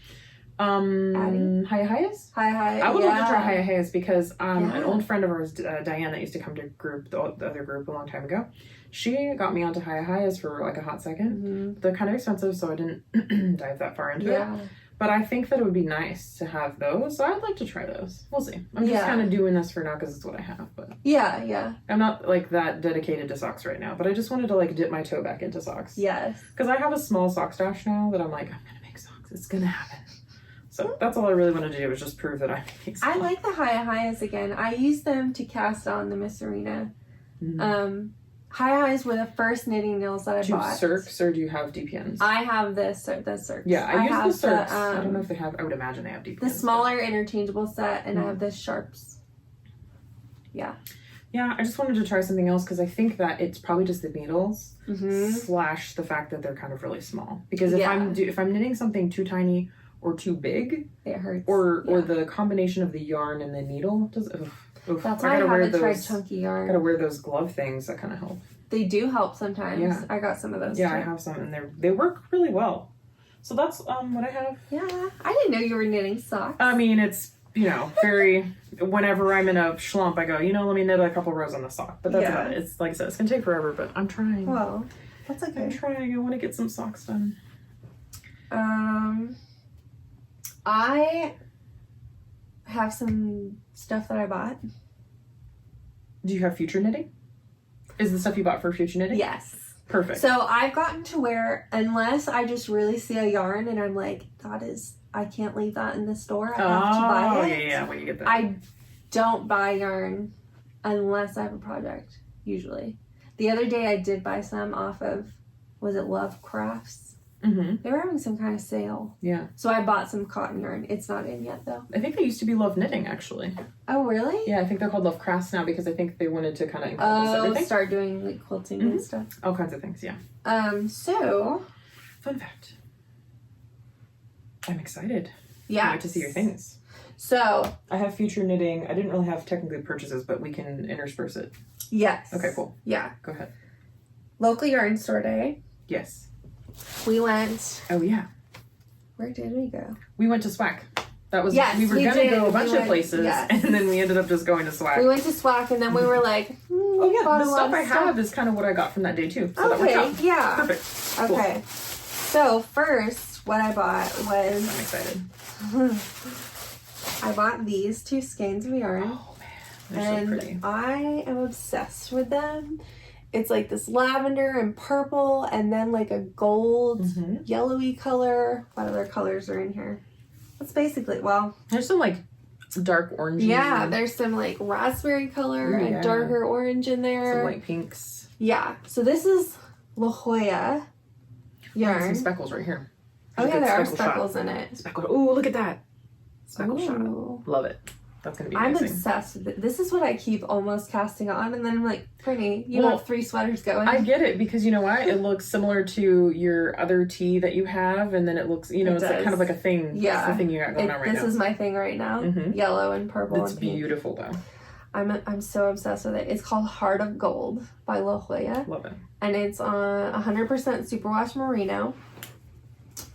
Hayahayas? I would love to try Hayahayas because an old friend of ours, Diane, that used to come to the other group a long time ago, she got me onto Hayahayas for like a hot second. They're kind of expensive, so I didn't dive that far into it. But I think that it would be nice to have those, so I'd like to try those. We'll see. I'm just kind of doing this for now because it's what I have. But I'm not like that dedicated to socks right now, but I just wanted to like dip my toe back into socks. Yes. Because I have a small sock stash now that I'm like, I'm gonna make socks. It's gonna happen. So that's all I really wanted to do was just prove that I make socks. I like the Hayahayas again. I use them to cast on the Miss Arena. Hayahayas were the first knitting needles that I bought. Do you have Cirques or do you have DPNs? I have the Cirques. Yeah, I use the Cirques. I don't know if they have, I would imagine they have DPNs. The smaller interchangeable set, and I have the Sharps. Yeah. Yeah, I just wanted to try something else because I think that it's probably just the needles slash the fact that they're kind of really small. Because if I'm knitting something too tiny or too big, it hurts. Or the combination of the yarn and the needle does. That's why I haven't tried chunky yarn. Gotta wear those glove things that kind of help. They do help sometimes. Yeah. I got some of those. Yeah, too. I have some, and they work really well. So that's what I have. Yeah, I didn't know you were knitting socks. I mean, it's very. Whenever I'm in a schlump, I go, let me knit a couple rows on the sock. But that's about it. It's like I said, it's gonna take forever, but I'm trying. Well, that's okay. I'm trying. I want to get some socks done. I have some stuff that I bought. Do you have future knitting? Is the stuff you bought for future knitting? Yes. Perfect. So I've gotten to where, unless I just really see a yarn and I'm like, I can't leave that in the store. I have to buy it. Yeah, when you get that. I don't buy yarn unless I have a project, usually. The other day I did buy some off of, was it Love Crafts? They were having some kind of sale. Yeah. So I bought some cotton yarn. It's not in yet, though. I think they used to be Love Knitting, actually. Oh, really? Yeah, I think they're called Love Crafts now because I think they wanted to kind of encompass everything. Start doing like quilting and stuff. All kinds of things, yeah. So. Fun fact. I'm excited. Yeah. I can't wait to see your things. So. I have future knitting. I didn't really have technically purchases, but we can intersperse it. Yes. Okay, cool. Yeah. Go ahead. Local yarn store day. Yes. We went. Oh, yeah. Where did we go? We went to SWAC. That was, yes, we were going to go a bunch of places, yes. and then we ended up just going to SWAC. We went to SWAC, and then we were like, oh, yeah, the stuff I have is kind of what I got from that day, too. So that worked out. Yeah. Perfect. Okay. Cool. So, first, what I bought was... I'm excited. I bought these two skeins of yarn. Oh, man. They're so pretty. I am obsessed with them. It's like this lavender and purple, and then like a gold, yellowy color. What other colors are in here? That's basically, there's some like dark orange. Yeah, there's some like raspberry color and darker orange in there. Some light pinks. Yeah, so this is La Jolla yarn. Some speckles right here. There's there are speckles in it. Oh, look at that. Speckle shot. Love it. That's going to be amazing. I'm obsessed with it. This is what I keep almost casting on, and then I'm like, Brittany, you have 3 sweaters going. I get it, because you know what? It looks similar to your other tee that you have, and then it looks, it's like kind of like a thing. Yeah. It's the thing you got going on right now. This is my thing right now. Yellow and purple and pink. It's beautiful, though. I'm so obsessed with it. It's called Heart of Gold by La Jolla. Love it. And it's on 100% superwash merino.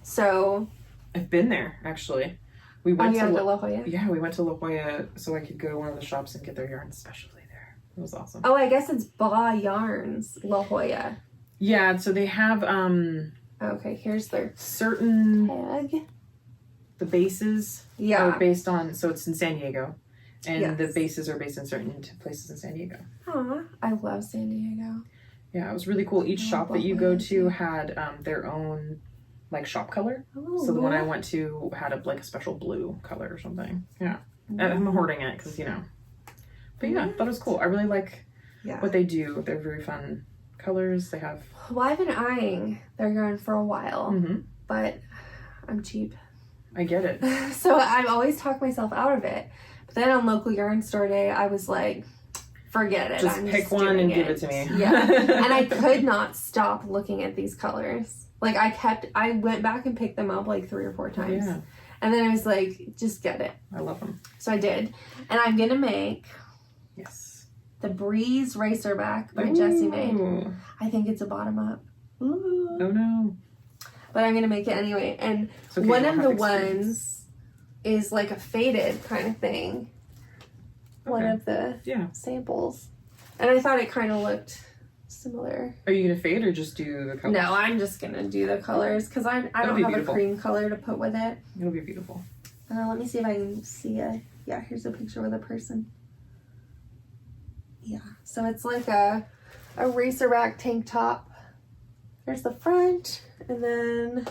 So... I've been there, actually. We went to La Jolla? Yeah, we went to La Jolla so I could go to one of the shops and get their yarn specially there. It was awesome. Oh, I guess it's Ba Yarns, La Jolla. Yeah, so they have okay, here's their certain tag. The bases are based on, so it's in San Diego. And the bases are based in certain places in San Diego. Aw, I love San Diego. Yeah, it was really cool. Each shop that you go to had their own like shop color. Oh, so the one I went to had a special blue color or something. Yeah. I'm hoarding it because, But yeah, that was cool. I really like what they do. They're very fun colors. They have... Well, I've been eyeing their yarn for a while. But I'm cheap. I get it. So I've always talked myself out of it. But then on local yarn store day, I was like, forget it. Just pick one and give it to me. Yeah. And I could not stop looking at these colors. Like I went back and picked them up like 3 or 4 times. Yeah. And then I was like, just get it. I love them. So I did. And I'm going to make the Breeze Racerback by Jessie made. I think it's a bottom up. Ooh. Oh no. But I'm going to make it anyway. And okay, one of the ones is like a faded kind of thing. Okay. One of the samples. And I thought it kind of looked similar. Are you going to fade or just do the colors? No, I'm just going to do the colors because I don't have a cream color to put with it. It'll be beautiful. Let me see if I can see it. Yeah, here's a picture with a person. Yeah, so it's like a racerback tank top. There's the front, and then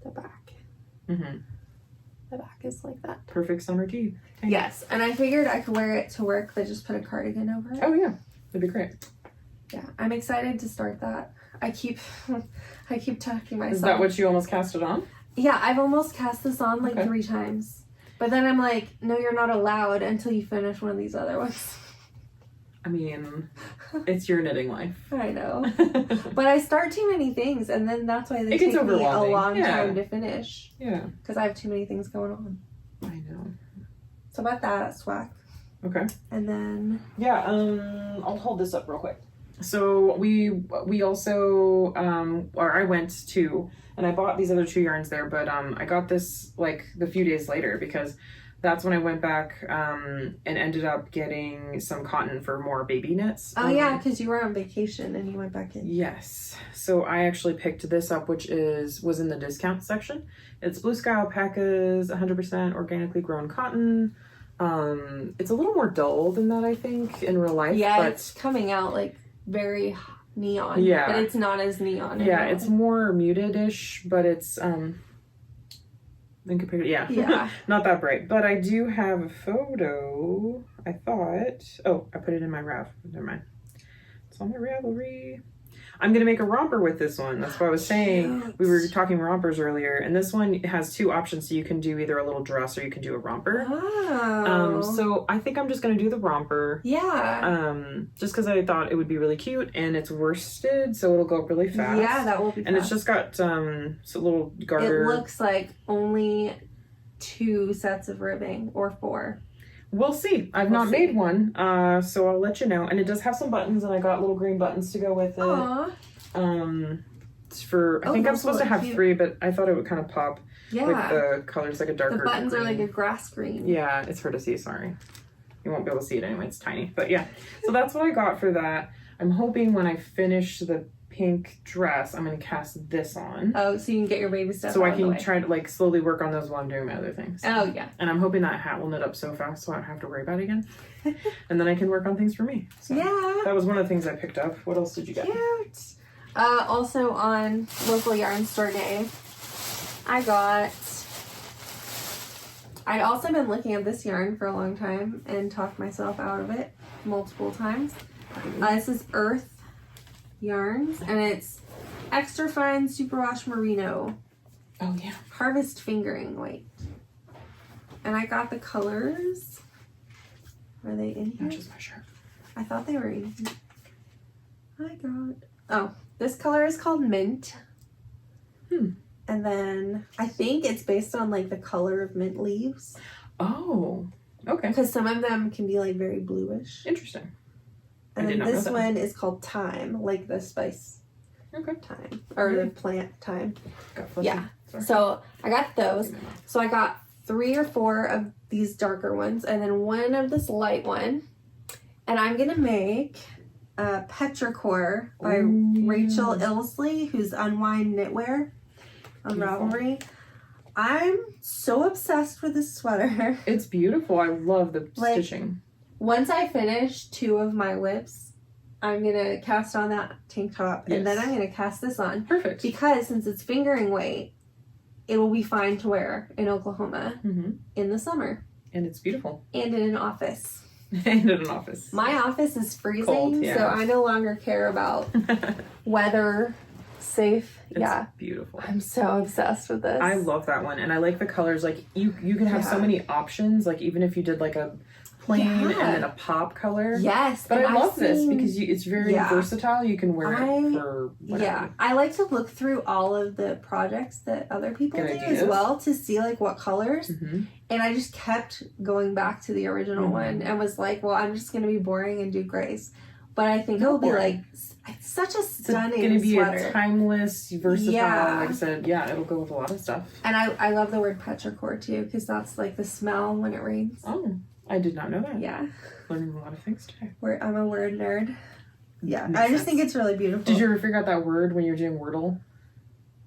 the back. Mm-hmm. The back is like that. Perfect summer tee. Yes, and I figured I could wear it to work, but just put a cardigan over it. Oh yeah, that'd be great. Yeah, I'm excited to start that. I keep talking myself. Is that what you almost cast it on? Yeah, I've almost cast this on like 3 times. But then I'm like, no, you're not allowed until you finish one of these other ones. I mean, it's your knitting life. I know. But I start too many things, and then that's why they take me a long time to finish. Yeah. Because I have too many things going on. I know. So about that, swag. Okay. And then... Yeah, I'll hold this up real quick. So we also, or I went to, and I bought these other 2 yarns there, but I got this like the few days later because that's when I went back and ended up getting some cotton for more baby knits. Oh yeah, because you were on vacation and you went back in. Yes. So I actually picked this up, which was in the discount section. It's Blue Sky Alpaca's 100% organically grown cotton. It's a little more dull than that, I think, in real life. Yeah, but it's coming out like very neon. Yeah. But it's not as neon. Yeah, it's more muted-ish, but it's in comparison, yeah. Not that bright. But I do have a photo, I thought. Oh, I put it in my Rav. Never mind. It's on my Ravelry. I'm gonna make a romper with this one. That's what I was saying. We were talking rompers earlier, and this one has 2 options. So you can do either a little dress or you can do a romper. Oh. So I think I'm just gonna do the romper. Yeah. Just because I thought it would be really cute, and it's worsted, so it'll go up really fast. Yeah, that will be fast. And it's just got so little garter. It looks like only 2 sets of ribbing or 4. We'll see. I've not made one, so I'll let you know. And it does have some buttons, and I got little green buttons to go with it. Aww. It's for, I think I'm supposed to have cute. 3, but I thought it would kind of pop with the colors, like a darker The buttons green. are like a grass green. Yeah, it's hard to see, sorry. You won't be able to see it anyway, it's tiny. But yeah, so that's what I got for that. I'm hoping when I finish the pink dress, I'm going to cast this on. Oh, so you can get your baby stuff so I can try to like slowly work on those while I'm doing my other things. Oh, yeah. And I'm hoping that hat will knit up so fast so I don't have to worry about it again. And then I can work on things for me. So yeah. That was one of the things I picked up. What else did you get? Cute. Also on local yarn store day, I'd also been looking at this yarn for a long time and talked myself out of it multiple times. This is Earth Yarns, and it's extra fine superwash merino. Oh yeah. Harvest fingering weight. And I got the colors. Are they in here? Matches my shirt. I thought they were in here. This color is called Mint. And then I think it's based on like the color of mint leaves. Oh, okay. Because some of them can be like very bluish. Interesting. And then this one is called Thyme, like the spice. Okay. Thyme. Or the plant thyme. Yeah. Sorry. So I got those. So I got 3 or 4 of these darker ones and then one of this light one. And I'm going to make Petrichor by Rachel Ilsley, who's Unwind Knitwear on Ravelry. I'm so obsessed with this sweater. It's beautiful. I love the stitching. Once I finish 2 of my whips, I'm going to cast on that tank top, and then I'm going to cast this on. Perfect. Because since it's fingering weight, it will be fine to wear in Oklahoma in the summer. And it's beautiful. And in an office. And in an office. My office is freezing, Cold, yeah. so I no longer care about weather. safe. It's beautiful. I'm so obsessed with this. I love that one, and I like the colors. Like you can have so many options. Like even if you did like a plain and then a pop color. Yes, but I love this because it's very versatile. You can wear it for whatever. Yeah, I like to look through all of the projects that other people do as well to see like what colors. And I just kept going back to the original one and was like, well, I'm just gonna be boring and do grays. But I think it'll be like such a stunning sweater. It's gonna be a timeless, versatile. Like I said, it'll go with a lot of stuff. And I love the word petrichor too, because that's like the smell when it rains. Oh. I did not know that. Yeah. Learning a lot of things today. I'm a word nerd. Yeah. I just think it's really beautiful. Did you ever figure out that word when you were doing Wordle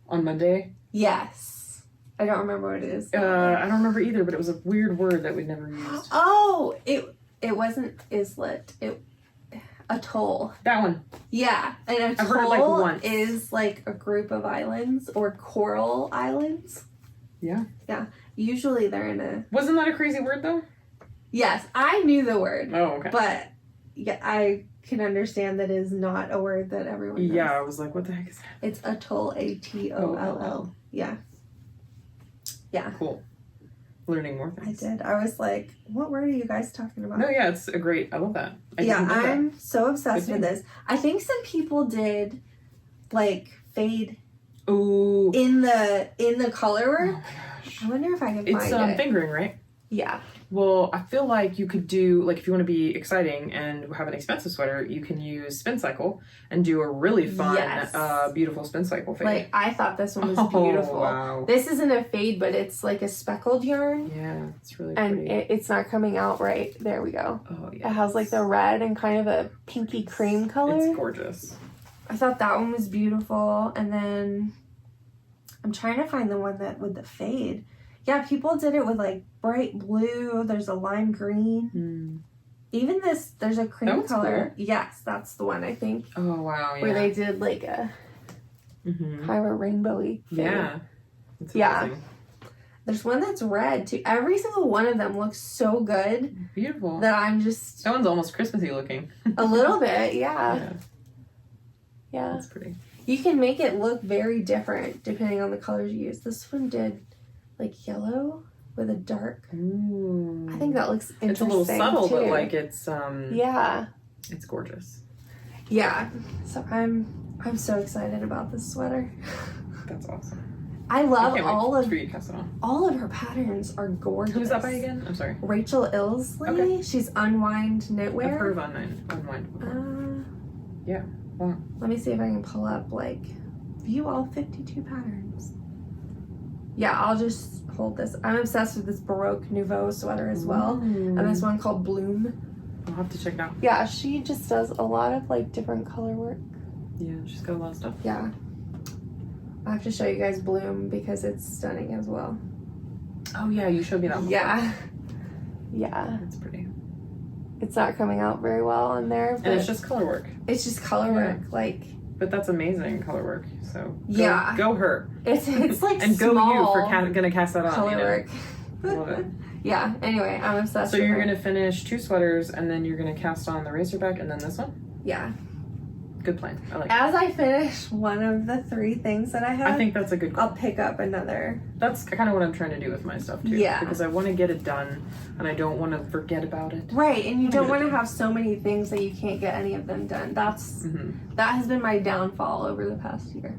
on Monday? Yes. I don't remember what it is. I don't remember either, but it was a weird word that we'd never used. Oh, it wasn't islet. Atoll. That one. Yeah. An atoll I've heard it like once. Is like a group of islands or coral islands. Yeah. Yeah. Usually they're in a... Wasn't that a crazy word though? Yes, I knew the word. Oh, okay. But yeah, I can understand that is not a word that everyone knows. Yeah, I was like, what the heck is that? It's atoll, Atoll. Yeah. Yeah. Cool. Learning more things. I did. I was like, what word are you guys talking about? No, yeah, it's a great, I love that. I'm so obsessed with this. I think some people did like fade Ooh. in the color work. Oh, gosh. I wonder if I can find it. It's fingering, right? Yeah. Well, I feel like you could do, like, if you want to be exciting and have an expensive sweater, you can use Spin Cycle and do a really fun, beautiful Spin Cycle fade. Like, I thought this one was beautiful. Wow. This isn't a fade, but it's like a speckled yarn. Yeah, it's really and pretty. And it's not coming out right. There we go. Oh, yeah. It has, like, the red and kind of a pinky cream color. It's gorgeous. I thought that one was beautiful. And then I'm trying to find the one that with the fade. Yeah, people did it with like bright blue. There's a lime green. Even this, there's a cream color. Cool. Yes, that's the one I think. Oh wow! Yeah. Where they did like a kind of a rainbowy fade. Yeah. Yeah. There's one that's red too. Every single one of them looks so good. Beautiful. That I'm just. That one's almost Christmassy looking. A little bit, yeah. Yeah. That's pretty. You can make it look very different depending on the colors you use. This one did like yellow with a dark. Ooh. I think that looks interesting. It's a little subtle, too. but like it's yeah. It's gorgeous. Yeah. So I'm so excited about this sweater. That's awesome. I love all of her patterns are gorgeous. Who's that by again? I'm sorry. Rachel Ilsley. Okay. She's Unwind Knitwear. I've heard of Unwind before. Yeah. Wow. Let me see if I can pull up like view all 52 patterns. Yeah, I'll just hold this. I'm obsessed with this Baroque Nouveau sweater as well. And this one called Bloom. I'll have to check it out. Yeah, she just does a lot of like different color work. Yeah, she's got a lot of stuff. Yeah. I have to show you guys Bloom because it's stunning as well. Oh yeah, you showed me that one. Yeah. Yeah. It's pretty. It's not coming out very well in there. And it's just color work. It's just color work. Like. But that's amazing color work. So go her. It's like and small go you for gonna cast that on. Color work. Love it. Yeah. Anyway, I'm obsessed. So you're gonna finish 2 sweaters and then you're gonna cast on the racerback and then this one. Yeah. Good plan. I like. As I finish one of the 3 things that I have, I think that's a good goal. I'll pick up another. That's kind of what I'm trying to do with my stuff too. Yeah. Because I want to get it done and I don't want to forget about it. Right, and you don't want to have so many things that you can't get any of them done. That has been my downfall over the past year.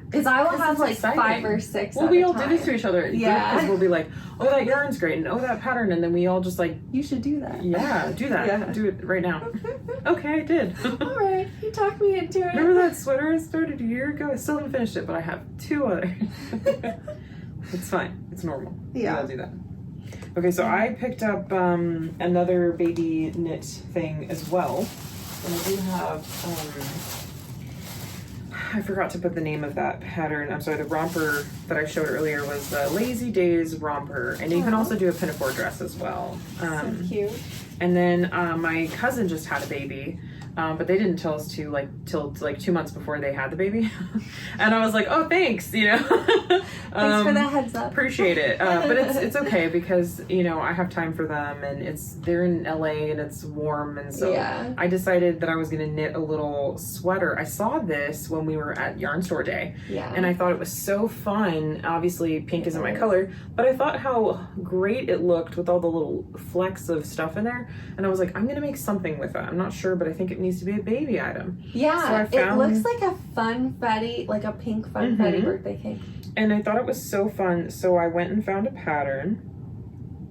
Because I will have like exciting. 5 or 6. Well, we all do this to each other. Yeah. Because we'll be like, oh, that yarn's great, and oh, that pattern, and then we all just like, you should do that. Yeah, do that. Yeah. Do it right now. Okay, I did. All right, you talked me into it. Remember that sweater I started a year ago? I still haven't finished it, but I have 2 others. It's fine. It's normal. Yeah. I'll do that. Okay, so I picked up another baby knit thing as well. And I do have, I forgot to put the name of that pattern. I'm sorry, the romper that I showed earlier was the Lazy Days romper. And you can also do a pinafore dress as well. So cute. And then my cousin just had a baby. But they didn't tell us to till 2 months before they had the baby. And I was like, oh, thanks, Thanks for the heads up. Appreciate it. But it's okay because, I have time for them, and they're in LA and it's warm. And so I decided that I was going to knit a little sweater. I saw this when we were at Yarn Store Day. Yeah. And I thought it was so fun. Obviously, pink isn't my color, but I thought how great it looked with all the little flecks of stuff in there. And I was like, I'm going to make something with that. I'm not sure, but I think it needs to be a baby item. Yeah, so it looks like a funfetti, like a pink funfetti birthday cake. And I thought it was so fun, so I went and found a pattern,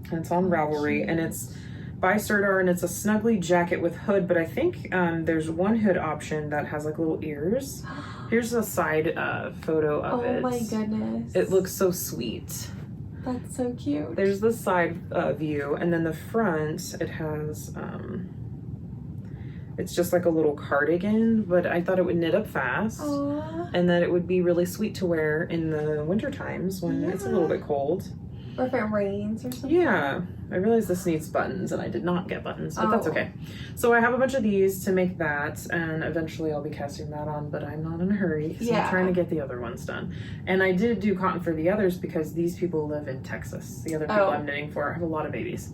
and it's on Ravelry, and it's by Serdar, and it's a snuggly jacket with hood, but I think there's one hood option that has like little ears. Here's a side photo of it. Oh my goodness. It looks so sweet. That's so cute. There's the side view, and then the front, it has... it's just like a little cardigan, but I thought it would knit up fast. Aww. And that it would be really sweet to wear in the winter times when it's a little bit cold. Or if it rains or something. Yeah. I realized this needs buttons, and I did not get buttons, but that's okay. So I have a bunch of these to make that, and eventually I'll be casting that on, but I'm not in a hurry because I'm trying to get the other ones done. And I did do cotton for the others because these people live in Texas. The other people I'm knitting for have a lot of babies.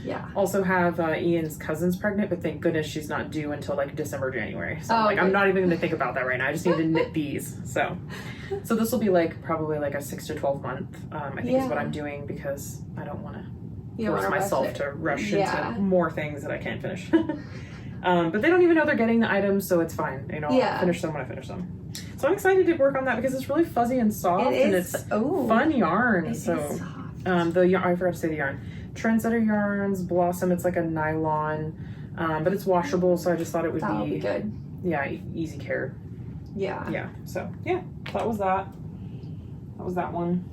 Yeah. Also have Ian's cousin's pregnant, but thank goodness she's not due until like December, January. So I'm not even going to think about that right now. I just need to knit these. So this will be probably a 6 to 12 month. I think is what I'm doing because I don't want to force myself to rush into more things that I can't finish. But they don't even know they're getting the items, so it's fine. I'll finish them when I finish them. So I'm excited to work on that because it's really fuzzy and soft, and it's fun yarn. I forgot to say the yarn. Trendsetter Yarns Blossom. It's like a nylon, but it's washable, so I just thought it would be good. Yeah, easy care. Yeah. So that was that. That was that one.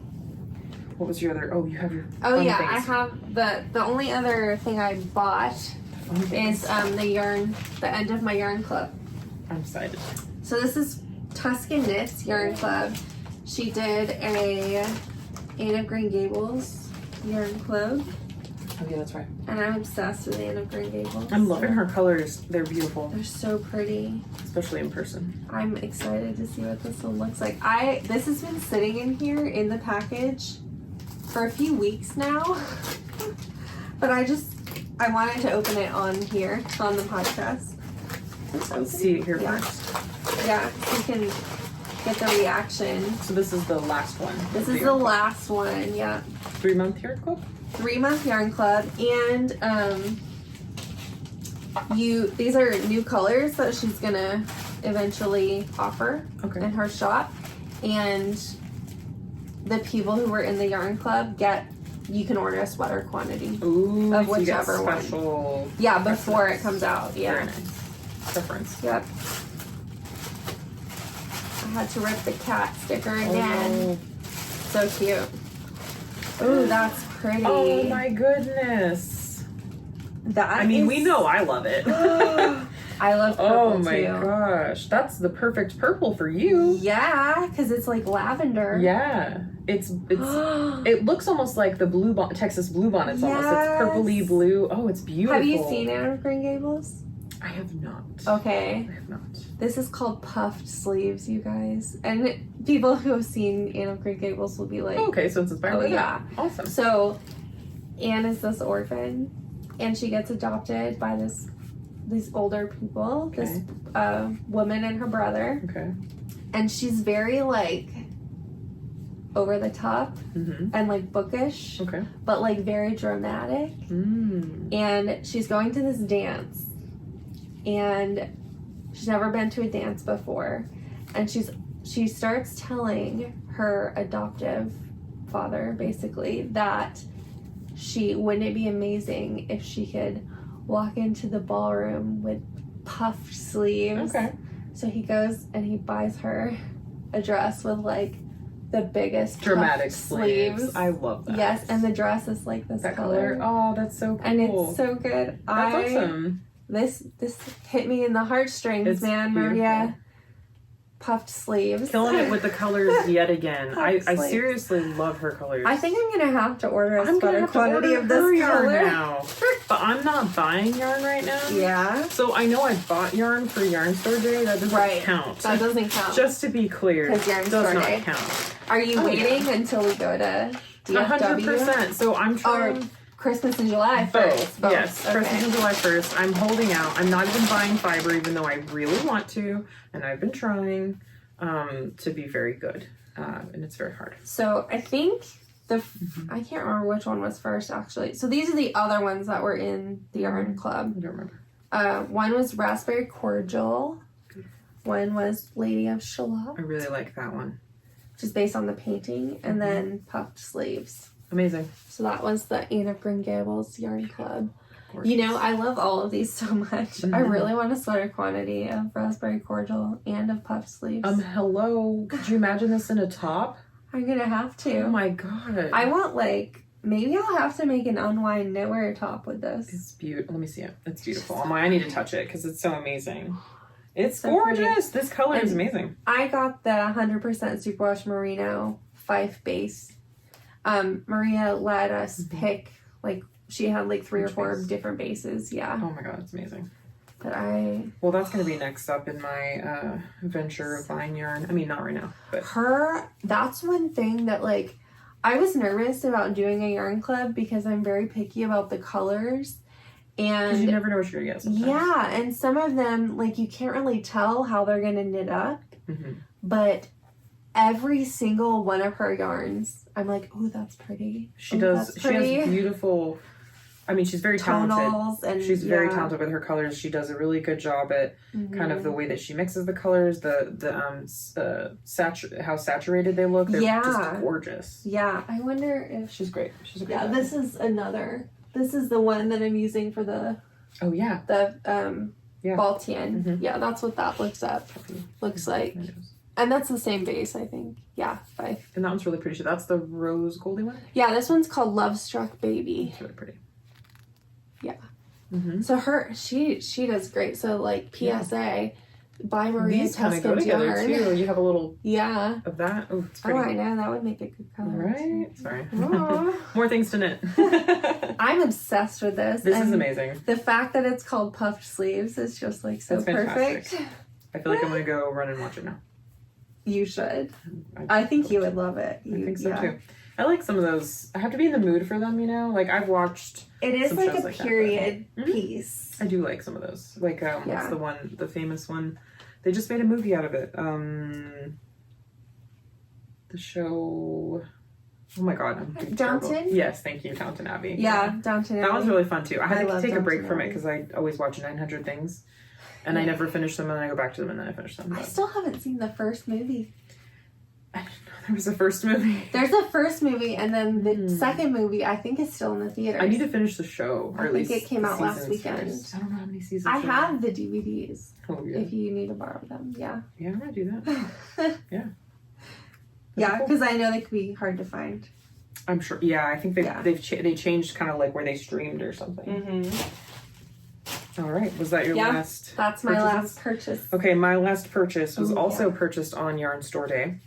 What was your other? Oh, you have your. Oh yeah, things. I have the only other thing I bought is the end of my yarn club. I'm excited. So this is Tuskenknits yarn club. She did a Anne of Green Gables yarn club. Oh yeah, that's right. And I'm obsessed with Anne of Green Gables. I'm loving her colors. They're beautiful. They're so pretty. Especially in person. I'm excited to see what this one looks like. This has been sitting in here in the package for a few weeks now. But I wanted to open it on here, on the podcast. Let's see it here first. Yeah, so you can get the reaction. So this is the last one. This is the last one, yeah. 3-month yarn club? 3-month yarn club, and these are new colors that she's gonna eventually offer in her shop, and the people who were in the yarn club you can order a sweater quantity of whichever one. Yeah, before it comes out. Yeah. Very nice. Preference. Yep. I had to rip the cat sticker again. So cute. Ooh, that's pretty. Oh my goodness. We know I love it. I love purple Oh my gosh. That's the perfect purple for you. Yeah, because it's like lavender. Yeah. It looks almost like the Texas blue bonnets almost. It's purpley blue. Oh, it's beautiful. Have you seen Anne of Green Gables? I have not. Okay. I have not. This is called puffed sleeves, you guys. And people who have seen Anne of Green Gables will be like... Oh, okay, so it's inspired by that. Awesome. So, Anne is this orphan, and she gets adopted by these older people, this woman and her brother. Okay. And she's very, over the top and, bookish. Okay. But, very dramatic. And she's going to this dance. And she's never been to a dance before, and she starts telling her adoptive father basically that wouldn't it be amazing if she could walk into the ballroom with puffed sleeves. Okay. So he goes and he buys her a dress with the biggest dramatic sleeves. I love that. Yes, and the dress is this color. Oh, that's so cool. And it's so good. That's awesome. This hit me in the heartstrings, man. Beautiful. Maria. Puffed sleeves. Killing it with the colors yet again. I seriously love her colors. I think I'm gonna have to order a sweater quantity of this color now. But I'm not buying yarn right now. Yeah. So I know I bought yarn for Yarn Store Day. That doesn't count. That doesn't count. Just to be clear, because Yarn does Store not Day. count. Are you waiting until we go to DFW? 100%. So I'm trying. Or Christmas and July first. Both. Yes, Okay. Christmas and July 1st. I'm holding out. I'm not even buying fiber, even though I really want to, and I've been trying to be very good, and it's very hard. So I think I can't remember which one was first actually. So these are the other ones that were in the yarn club. I don't remember. One was Raspberry Cordial. One was Lady of Shalott. I really like that one. Which is based on the painting, and then Puffed Sleeves. Amazing. So that was the Anne of Green Gables Yarn Club. Gorgeous. You know, I love all of these so much. I really want a sweater quantity of Raspberry Cordial and of Puffed Sleeves. Hello. Could you imagine this in a top? I'm gonna have to. Oh my god. I want maybe I'll have to make an unwind knitwear top with this. It's beautiful. Let me see it. It's beautiful. I need to touch it because it's so amazing. It's so gorgeous. Pretty. This color is amazing. I got the 100% Superwash Merino Fife base. Maria let us pick, she had 3 or 4 different bases. Yeah. Oh my god, it's amazing. But well, that's going to be next up in my venture of buying yarn. I mean, not right now, but that's one thing that I was nervous about doing a yarn club because I'm very picky about the colors. And you never know what you're going to get sometimes. Yeah, and some of them, you can't really tell how they're going to knit up. But every single one of her yarns, I'm like, oh, that's pretty. She does. She has beautiful. I mean, she's very talented. And she's very talented with her colors. She does a really good job at kind of the way that she mixes the colors, how saturated they look. They're just gorgeous. Yeah, I wonder if she's great. She's a great. Yeah, this is another. This is the one that I'm using for the. Oh yeah. The Baltian. Yeah, that's what that looks like. And that's the same base, I think. Yeah, Fife. And that one's really pretty. So that's the rose goldy one? Yeah, this one's called Love Struck Baby. It's really pretty. Yeah. So she does great. So PSA, buy Maria Tusken's yarn. Too. You have a little of that. Oh, it's pretty. I know. That would make a good color. Right? Sorry. More things to knit. I'm obsessed with this. This is amazing. The fact that it's called Puffed Sleeves is just so perfect. I feel like I'm going to go run and watch it now. You should. I think you would love it. I think so too. I like some of those. I have to be in the mood for them, I've watched. It is a period piece. I do like some of those. What's the one, the famous one? They just made a movie out of it. The show. Oh my god, I'm Downton? Yes, thank you, Downton Abbey. Yeah, Downton Abbey. That one's really fun too. I had to take a break from it because I always watch 900 things. And I never finish them, and then I go back to them, and then I finish them. I still haven't seen the first movie. I didn't know there was a first movie. There's a first movie, and then the second movie, I think, is still in the theaters. I need to finish the show, or at least it came out last weekend. I don't know how many seasons. I have the DVDs. Oh, yeah. If you need to borrow them, yeah. Yeah, I'm gonna do that. Yeah. Yeah, because I know they could be hard to find. I'm sure. Yeah, I think they changed kind of where they streamed or something. All right. Was that your last? That's my last purchase. Okay, my last purchase was also purchased on Yarn Store Day.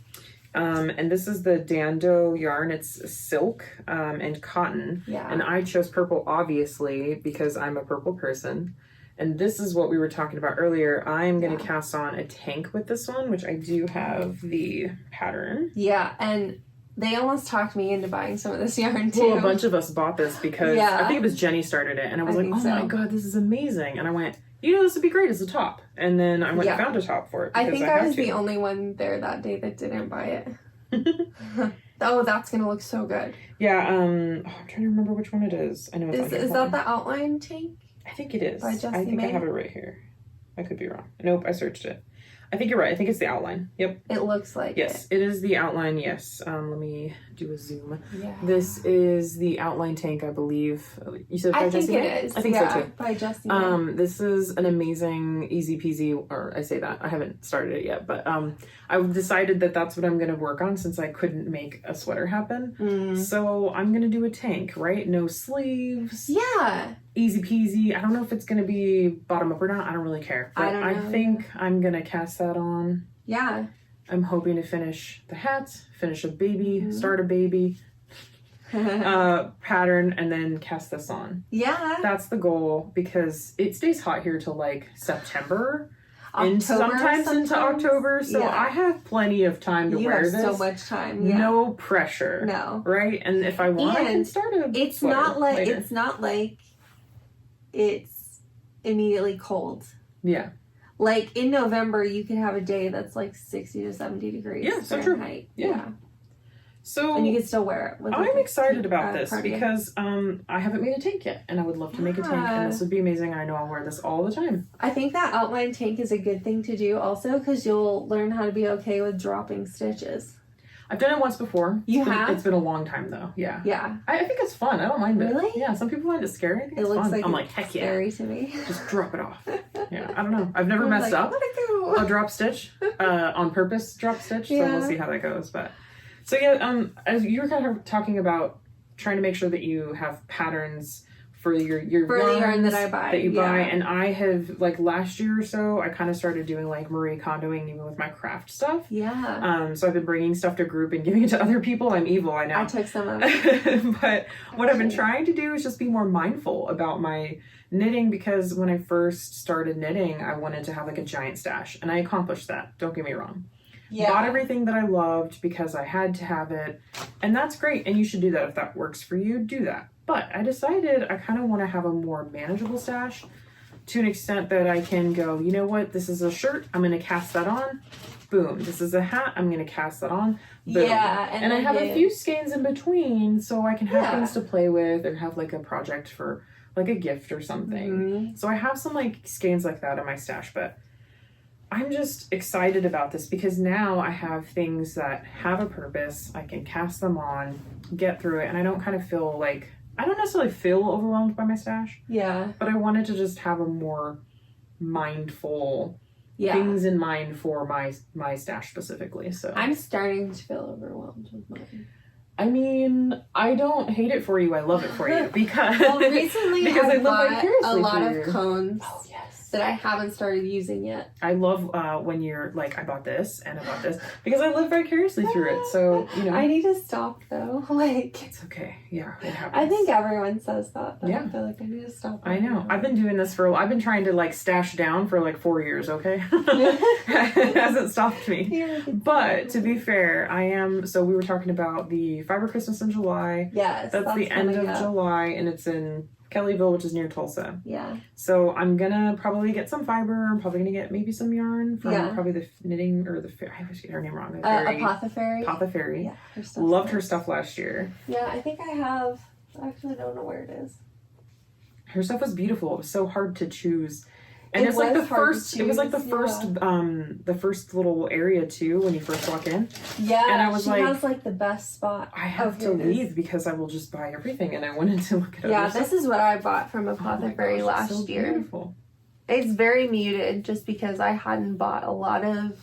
And this is the Dando yarn. It's silk and cotton. Yeah. And I chose purple, obviously, because I'm a purple person. And this is what we were talking about earlier. I'm going to cast on a tank with this one, which I do have the pattern. Yeah, and they almost talked me into buying some of this yarn too. Well, a bunch of us bought this because I think it was Jenny started it. And I was like, oh my god, this is amazing. And I went, this would be great as a top. And then I went and found a top for it. I think I was the only one there that day that didn't buy it. Oh, that's going to look so good. Yeah, I'm trying to remember which one it is. I know it's Is that the outline tank? I think it is. By Jessie I think May? I have it right here. I could be wrong. Nope, I searched it. I think you're right. I think it's the outline. Yep. It looks like Yes, it is the outline, yes. Let me do a zoom. Yeah. This is the outline tank, I believe. You said by Jessie May? It is. I think so too. By Jessie May. This is an amazing, easy peasy, or I say that, I haven't started it yet, but I've decided that that's what I'm going to work on since I couldn't make a sweater happen. So I'm going to do a tank, right? No sleeves. Yeah. Easy peasy. I don't know if it's going to be bottom up or not. I don't really care. But I think I'm going to cast that on. Yeah. I'm hoping to finish the hat, finish a baby, start a baby. pattern and then cast this on. Yeah. That's the goal because it stays hot here till like September. And Sometimes into October, so yeah. I have plenty of time to wear this. You have so much time. Yeah. No pressure. No. Right? And if I want, I can start a it's not like later. It's not like it's immediately cold. Yeah. Like in November, you can have a day that's like 60 to 70 degrees. Yeah, so Fahrenheit. true. Yeah. So and you can still wear it. With I'm excited about this cardigan. because I haven't made a tank yet, and I would love to make a tank, and this would be amazing. I know I'll wear this all the time. I think that outline tank is a good thing to do also because you'll learn how to be okay with dropping stitches. I've done it once before. Have? It's been a long time though. Yeah. Yeah. I think it's fun. I don't mind it. Really? Yeah. Some people find it scary. I think It it's looks fun. like I'm like, heck yeah. Scary to me. Just drop it off. Yeah. I don't know. I've never messed up Let it go. a drop stitch on purpose drop stitch. So Yeah. we'll see how that goes. But so yeah, as you were kind of talking about trying to make sure that you have patterns for your For the yarn that I buy. that you buy, and I have like last year or so I kind of started doing like Marie Kondoing even with my craft stuff. Yeah. So I've been bringing stuff to group and giving it to other people. I'm evil, I know. I took some of it. But what I've been trying to do is just be more mindful about my knitting, because when I first started knitting I wanted to have like a giant stash, and I accomplished that, don't get me wrong. Yeah. Bought everything that I loved because I had to have it, and that's great, and you should do that. If that works for you, do that. But I decided I kind of want to have a more manageable stash to an extent that I can go, you know what, this is a shirt, I'm going to cast that on, boom. This is a hat, I'm going to cast that on, boom. Yeah. And I have a few skeins in between so I can have things to play with or have like a project for like a gift or something. Mm-hmm. So I have some like skeins like that in my stash, but I'm just excited about this because now I have things that have a purpose. I can cast them on, get through it, and I don't kind of feel like, I don't necessarily feel overwhelmed by my stash. Yeah. But I wanted to just have a more mindful things in mind for my stash specifically. So I'm starting to feel overwhelmed with mine. I mean, I don't hate it for you. I love it for you because recently because I live bought vicariously a lot through of you. cones. Oh yes. That I haven't started using yet. I love when you're like, I bought this and I bought this because I live vicariously through it. So, you know. I need to stop though. Like, it's okay. Yeah, it happens. I think everyone says that. But Yeah. I feel like I need to stop. I know. I've been doing this I've been trying to like stash down for like 4 years, okay? It hasn't stopped me. But to be fair, so we were talking about the Fiber Christmas in July. Yes. That's the end of coming up. July, and it's in Kellyville, which is near Tulsa. Yeah. So I'm gonna probably get some fiber. I'm probably gonna get maybe some yarn from probably the knitting or the I always get her name wrong. Apothecary. Apothecary. Yeah. Loved her stuff last year. Yeah, I think I have. I actually don't know where it is. Her stuff was beautiful. It was so hard to choose. And It it's like the was hard to first. It was like the choose, the first little area too when you first walk in. Yeah, and I was she like, has like the best spot. I have to leave because I will just buy everything, and I wanted to look at it. Yeah, this is what I bought from Apothecary last so year. Beautiful. It's very muted just because I hadn't bought a lot of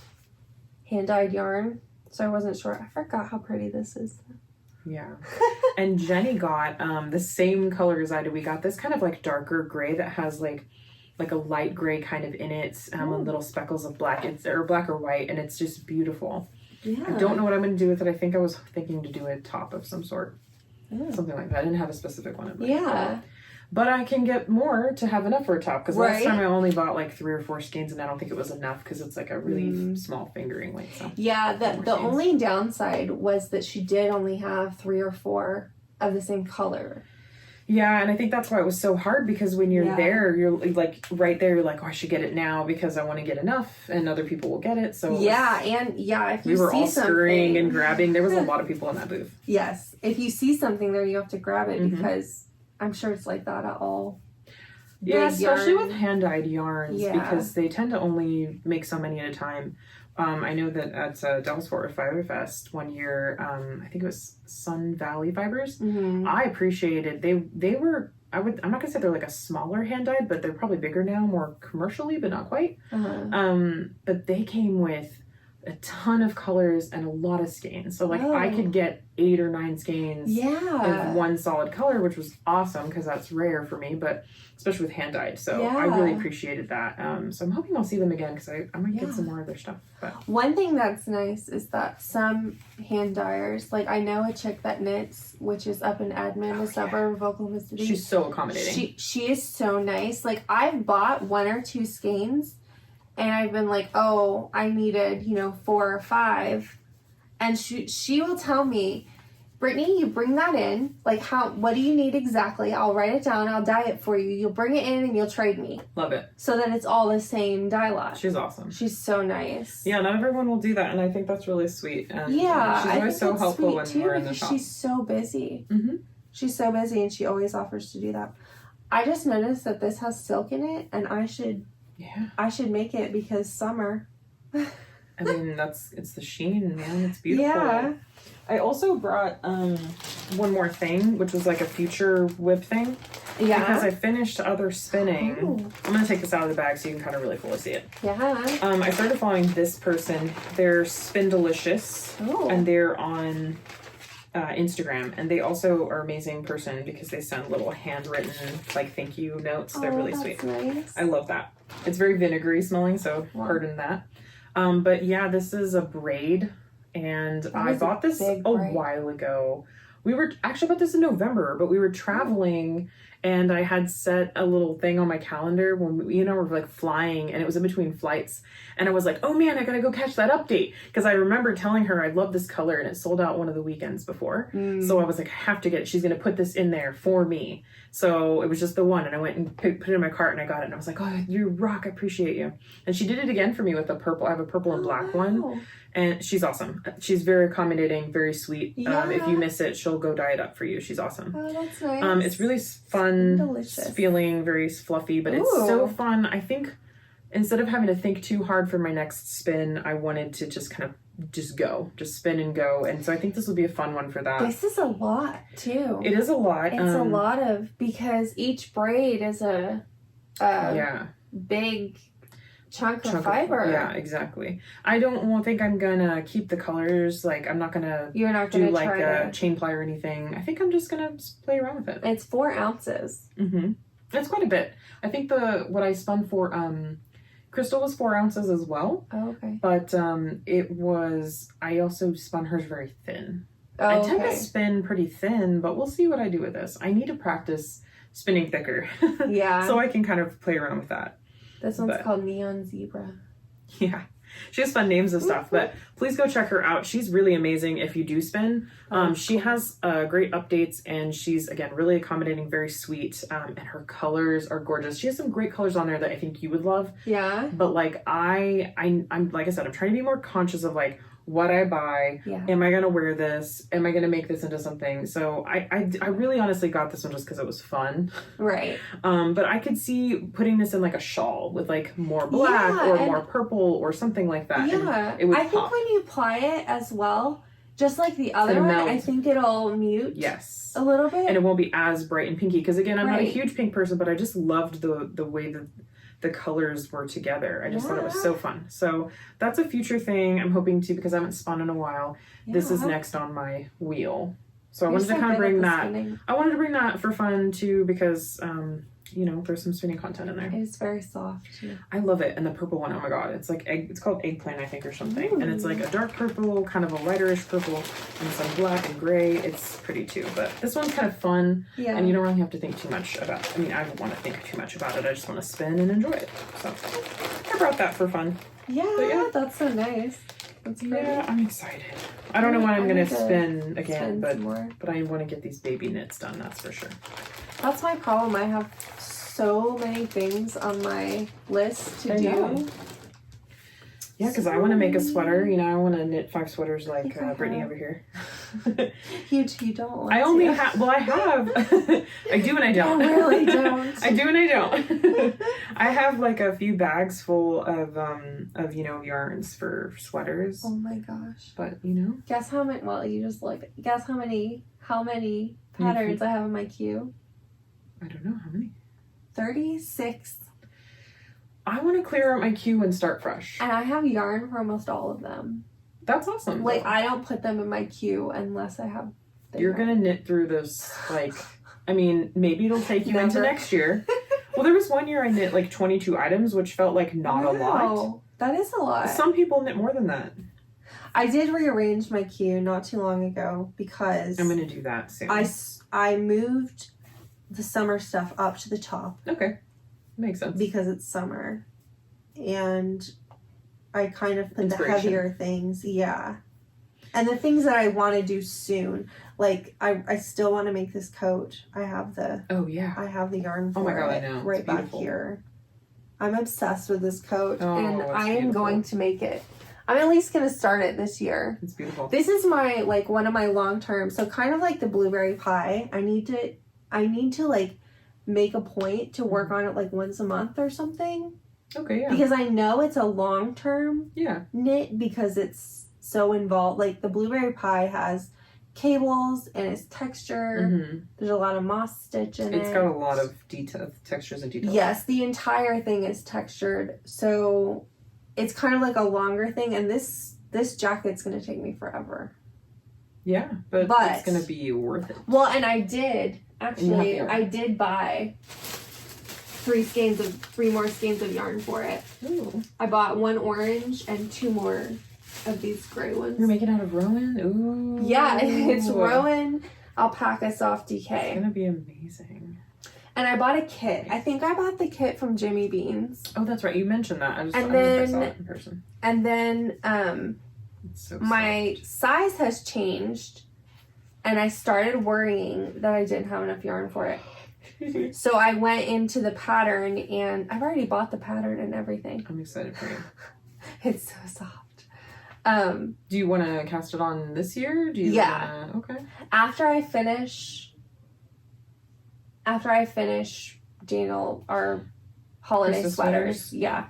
hand-dyed yarn, so I wasn't sure. I forgot how pretty this is. Yeah. And Jenny got the same color as I did. We got this kind of like darker gray that has like a light gray kind of in it, and little speckles of black. It's or black or white, and it's just beautiful. Yeah. I don't know what I'm going to do with it. I think I was thinking to do a top of some sort. Something like that. I didn't have a specific one in mind. Yeah. But I can get more to have enough for a top, because last Right. time I only bought like 3 or 4 skeins, and I don't think it was enough because it's like a really small fingering weight. So Yeah, the only downside was that she did only have 3 or 4 of the same color. yeah, and I think that's why it was so hard, because when you're there, you're like right there, you're like, oh, I should get it now because I want to get enough, and other people will get it. So Yeah, and if you we were see all scurrying something, and grabbing. There was a lot of people in that booth. Yes, if you see something there, you have to grab it Mhm. because I'm sure it's like that at all. Yeah, big especially yarn. with hand-dyed yarns, Yeah. because they tend to only make so many at a time. I know that at Devil's Fort Fiber Fest one year, I think it was Sun Valley Fibers. Mm-hmm. I appreciated they were. I'm not gonna say they're like a smaller hand-dyed, but they're probably bigger now, more commercially, but not quite. Uh-huh. But they came with a ton of colors and a lot of skeins. So like I could get 8 or 9 skeins of one solid color, which was awesome because that's rare for me, but especially with hand dyed. So I really appreciated that. So I'm hoping I'll see them again because I might get some more of their stuff. But one thing that's nice is that some hand dyers, like I know a chick that knits, which is up in Edmond, a suburb of Oklahoma City. She's so accommodating. She is so nice. Like I've bought 1 or 2 skeins and I've been like, oh, I needed, 4 or 5. And she will tell me, Brittany, you bring that in. Like, what do you need exactly? I'll write it down. I'll dye it for you. You'll bring it in and you'll trade me. Love it. So that it's all the same dye lot. She's awesome. She's so nice. Yeah, not everyone will do that. And I think that's really sweet. And she's always so helpful when we're in the shop. She's so busy. Mm-hmm. She's so busy and she always offers to do that. I just noticed that this has silk in it and I should make it because summer. I mean, it's the sheen, man. It's beautiful. Yeah. I also brought one more thing, which was like a future whip thing. Yeah. Because I finished other spinning. Oh. I'm going to take this out of the bag so you can kind of really fully see it. Yeah. I started following this person. They're Spindelicious. Oh. And they're on Instagram. And they also are an amazing person because they send little handwritten, like, thank you notes. They're really sweet. Nice. I love that. It's very vinegary smelling, so pardon that. But yeah, this is a braid. And I bought this a while ago. We were actually bought this in November, but we were traveling and I had set a little thing on my calendar when we're like flying and it was in between flights. And I was like, oh man, I gotta go catch that update. Because I remember telling her I love this color and it sold out one of the weekends before. So I was like, I have to get it. She's gonna put this in there for me. So it was just the one and I went and put it in my cart and I got it and I was like, oh, you rock, I appreciate you. And she did it again for me with a purple. I have a purple and black one. And she's awesome. She's very accommodating, very sweet. If you miss it, she'll go dye it up for you. She's awesome. Oh, that's nice. It's really fun, feeling very fluffy, but it's so fun. I think instead of having to think too hard for my next spin, I wanted to just kind of just spin and go. And so I think this will be a fun one for that. This is a lot too. It is a lot. It's a lot because each braid is a big chunk of fiber. Yeah, exactly. I don't think I'm gonna keep the colors. Like I'm not gonna. You're not gonna do like a chain ply or anything. I think I'm just gonna play around with it. It's 4 ounces. Mm-hmm. That's quite a bit. I think what I spun for Crystal was 4 ounces as well. Oh, okay. But I also spun hers very thin. Oh, I tend to spin pretty thin, but we'll see what I do with this. I need to practice spinning thicker. Yeah. So I can kind of play around with that. This one's called Neon Zebra. Yeah. She has fun names and stuff, but please go check her out. She's really amazing if you do spin. She has great updates and she's, again, really accommodating, very sweet. And her colors are gorgeous. She has some great colors on there that I think you would love. Yeah. But like I'm like I said, I'm trying to be more conscious of like what I buy. Yeah. Am I going to wear this? Am I going to make this into something? So I really honestly got this one just because it was fun. Right. But I could see putting this in like a shawl with like more black or more purple or something like that. Yeah. It would I think when you ply it as well, just like the other one, I think it'll mute. Yes. A little bit. And it won't be as bright and pinky. Because again, I'm not a huge pink person, but I just loved the way that the colors were together. I just thought it was so fun. So that's a future thing I'm hoping to, because I haven't spun in a while. This is next on my wheel. So I wanted to kind of bring that. I wanted to bring that for fun too, because there's some spinning content in there. It's very soft too. I love it. And the purple one, oh my god, it's like it's called eggplant, I think, or something. Ooh. And it's like a dark purple, kind of a lighterish purple, and some black and gray. It's pretty too. But this one's kind of fun. Yeah. And you don't really have to think too much about it. I mean, I don't want to think too much about it. I just want to spin and enjoy it. So I brought that for fun. Yeah, that's so nice. That's great. Yeah, I'm excited. I don't know when I'm gonna spin again, but I want to get these baby knits done, that's for sure. That's my problem. I have so many things on my list to do. Yeah, because I want to make a sweater. I want to knit 5 sweaters like Brittany over here. You don't want I only have, well, I have. I do and I don't. I really don't. I do and I don't. I have like a few bags full of yarns for sweaters. Oh my gosh. But, Guess how many, guess how many patterns I have in my queue? I don't know. How many? 36. I want to clear out my queue and start fresh. And I have yarn for almost all of them. That's awesome. Like, though. I don't put them in my queue unless I have You're yarn. going to knit through this, like, I mean, maybe it'll take you into next year. Well, there was one year I knit like 22 items, which felt like not a lot. That is a lot. Some people knit more than that. I did rearrange my queue not too long ago because I'm going to do that soon. I moved the summer stuff up to the top. Okay. Makes sense. Because it's summer. And I kind of put the heavier things. Yeah. And the things that I want to do soon. Like, I still want to make this coat. I have the yarn for God, it I know. right back here. I'm obsessed with this coat. and I am beautiful. going to make it. I'm at least going to start it this year. It's beautiful. This is my, like, one of my long term. So kind of like the blueberry pie. I need to like make a point to work on it like once a month or something. Okay, yeah. Because I know it's a long term knit because it's so involved. Like the blueberry pie has cables and it's texture. Mm-hmm. There's a lot of moss stitch in it. It's got a lot of textures and details. Yes, the entire thing is textured. So it's kind of like a longer thing, and this jacket's going to take me forever. Yeah, but it's going to be worth it. Well, and I did buy 3 more skeins of yarn for it. Ooh. I bought 1 orange and 2 more of these gray ones. You're making out of Rowan? Ooh. Yeah, it's Rowan Alpaca Soft DK. It's going to be amazing. And I bought a kit. I think I bought the kit from Jimmy Beans. Oh, that's right. You mentioned that. I don't know if I saw it in person. And then So my size has changed, and I started worrying that I didn't have enough yarn for it. So I went into the pattern, and I've already bought the pattern and everything. I'm excited for you. It's so soft. Do you want to cast it on this year? Yeah. Okay. After I finish Daniel, our holiday Christmas sweaters, yeah.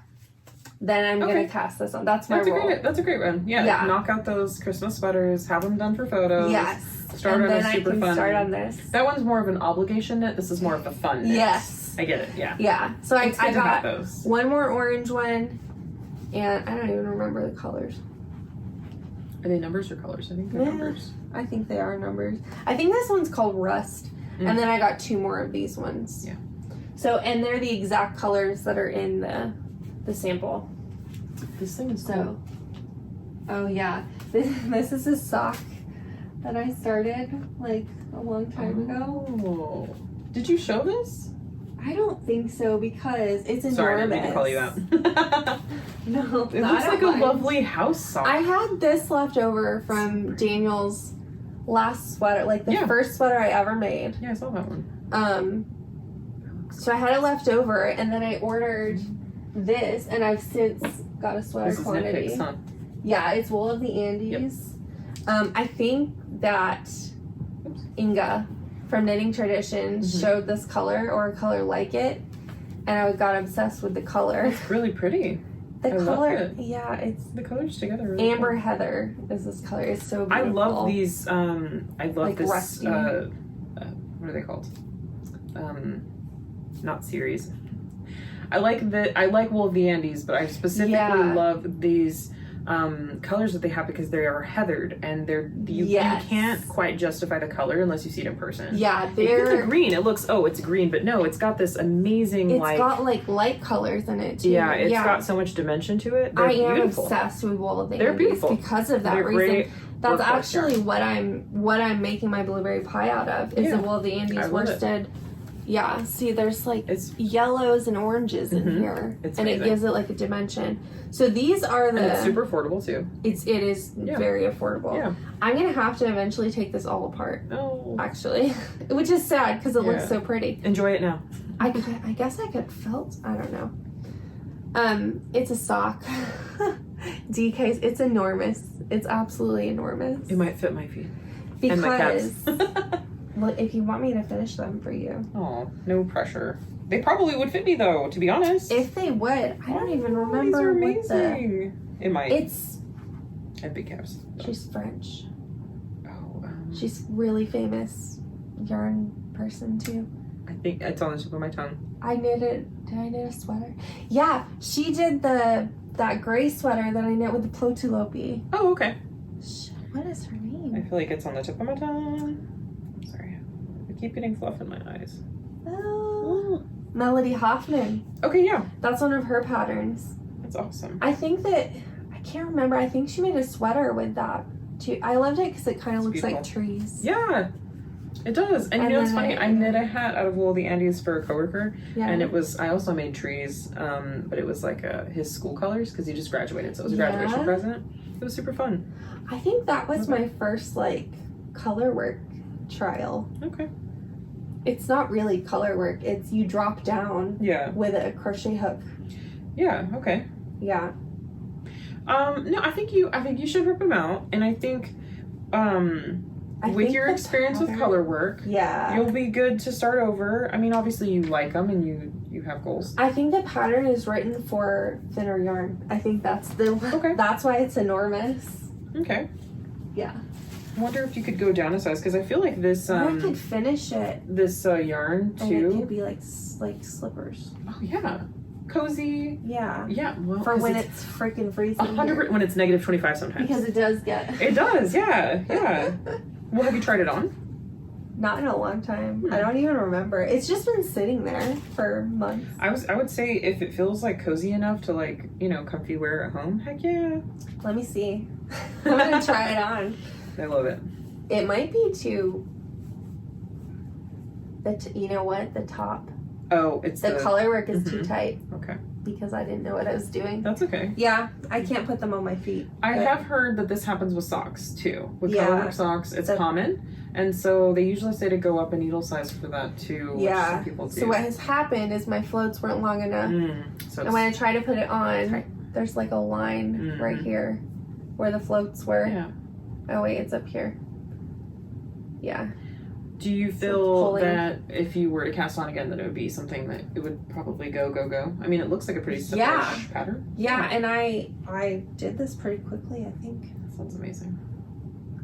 Then I'm gonna cast this on. That's my role. That's a great one. Yeah. Knock out those Christmas sweaters. Have them done for photos. Yes. Start on a super fun. Start on this. That one's more of an obligation knit. This is more of a fun knit. Yes. I get it. Yeah. Yeah. So I got those. 1 more orange one, and I don't even remember the colors. Are they numbers or colors? I think they're numbers. I think they are numbers. I think this one's called Rust, and then I got 2 more of these ones. Yeah. So, and they're the exact colors that are in the sample. This thing is cool. Oh yeah, this is a sock that I started like a long time ago. Oh. Did you show this? I don't think so because it's enormous. Sorry, I didn't mean to call you out. No, it looks like a lovely house sock. I had this left over from Daniel's last sweater, like the first sweater I ever made. Yeah, I saw that one. So I had it left over, and then I ordered this, and I've since got a sweater quantity. This is Knit Picks, huh? Yeah, it's wool of the Andes. Yep. I think that Inga from Knitting Traditions showed this color or a color like it, and I got obsessed with the color. It's really pretty. The I color, love it. yeah, it's the colors together. Really Amber cool. Heather is this color. It's so beautiful. I love these. I love like this. rusty. What are they called? Not series. I like Wool of the Andes, but I specifically love these colors that they have because they are heathered and you can't quite justify the color unless you see it in person. Yeah, they're the green. It looks it's green, but no, it's got this amazing It's got like light colors in it too. Yeah, it's got so much dimension to it. They're beautiful. Obsessed with Wool of the They're Andes beautiful because of that reason. Great. That's actually what I'm making my blueberry pie out of is the Wool of the Andes worsted. Yeah, see there's like yellows and oranges in here. It's and amazing. it gives it like a dimension. So these are and it's super affordable too. It is very affordable. Yeah. I'm gonna have to eventually take this all apart. Oh. Actually. Which is sad because it looks so pretty. Enjoy it now. I guess I could felt. I don't know. It's a sock. DK's. It's enormous. It's absolutely enormous. It might fit my feet. Because. And my cats. Well, if you want me to finish them for you. Oh, no pressure. They probably would fit me though, to be honest. If they would, I don't even remember. These are amazing. It might. It's. I have big calves. She's French. Oh. She's really famous yarn person too. I think it's on the tip of my tongue. Did I knit a sweater? Yeah, she did that gray sweater that I knit with the Plotulopi. Oh, okay. What is her name? I feel like it's on the tip of my tongue. Sorry. I keep getting fluff in my eyes. Oh. Melody Hoffman. Okay, yeah. That's one of her patterns. That's awesome. I think that, I can't remember, I think she made a sweater with that too. I loved it because it kind of looks beautiful. like trees. Yeah, it does. And you know what's funny? I knit a hat out of wool the Andes for a coworker. Yeah. And I also made trees, but it was like his school colors because he just graduated. So it was a graduation present. It was super fun. I think that was my first like color work trial. Okay. It's not really color work. It's you drop down with a crochet hook. Yeah, okay. Yeah. No, I think you should rip them out, and I think with your experience with color work, you'll be good to start over. I mean, obviously you like them and you have goals. I think the pattern is written for thinner yarn. I think that's that's why it's enormous. Okay. Yeah. I wonder if you could go down a size because I feel like this. I could finish it. This yarn too. And it could be like slippers. Oh yeah. Cozy. Yeah. Yeah. Well, for when it's freaking freezing. 100 when it's -25 sometimes. Because it does get. It does. Yeah. Yeah. Well, have you tried it on? Not in a long time. I don't even remember. It's just been sitting there for months. I would say if it feels like cozy enough to like, you know, comfy wear at home, heck yeah. Let me see. I'm gonna try it on. I love it. It might be too. You know what? The top. Oh, it's the color work is too tight. Okay. Because I didn't know what I was doing. That's okay. Yeah, I can't put them on my feet. I have heard that this happens with socks too. With color work socks, it's common. And so they usually say to go up a needle size for that too. Yeah. Which some people do. So what has happened is my floats weren't long enough. And when I try to put it on, there's like a line right here where the floats were. Yeah. Oh wait, it's up here. Yeah. Do you feel that if you were to cast on again, that it would be something that it would probably go? I mean, it looks like a pretty simple pattern. Yeah, and I did this pretty quickly, I think. That sounds amazing.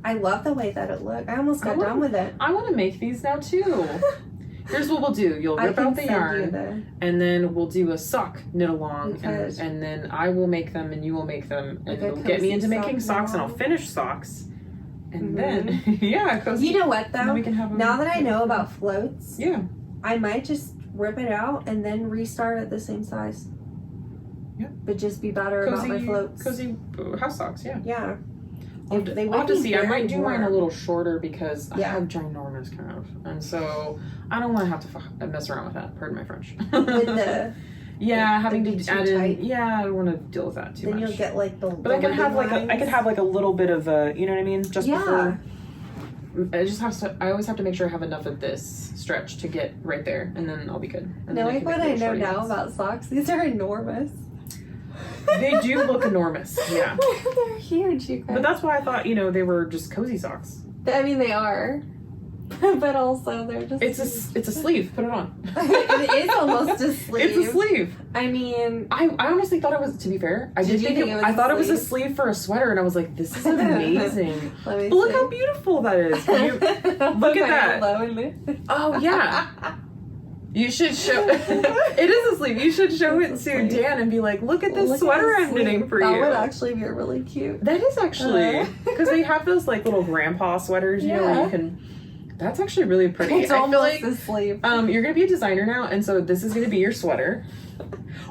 I love the way that it looked. I almost got done with it. I want to make these now too. Here's what we'll do. You'll rip out the yarn, and then we'll do a sock knit along, and then I will make them, and you will make them, and you'll get me into making socks, and I'll finish socks. And then, cozy. You know what though? We can have now that I know about floats, I might just rip it out and then restart at the same size. Yeah. But just be better about my floats. Cozy house socks, yeah. I'll have to see. I might do mine a little shorter because I have ginormous calf, and so I don't want to have to mess around with that. Pardon my French. With the having to add in. I don't want to deal with that too much. Then you'll get like the. But I can have like a little bit of a, you know what I mean? Just before. I always have to make sure I have enough of this stretch to get right there, and then I'll be good. And like what I know now about socks, these are enormous. They do look enormous. Yeah. They're huge, you guys. But that's why I thought, they were just cozy socks. I mean, they are. But also they're just. It's a sleeve. Put it on. It is almost a sleeve. It's a sleeve. I mean, I honestly thought it was. To be fair, I thought it was a sleeve for a sweater, and I was like, "This is amazing." But look how beautiful that is. Look at that. Oh yeah. You should show. It is a sleeve. You should show it to Dan and be like, "Look at this sweater I'm knitting for you." That would actually be really cute. That is actually because they have those like little grandpa sweaters, you know, where you can. That's actually really pretty. It's almost a sleeve. You're gonna be a designer now, and so this is gonna be your sweater.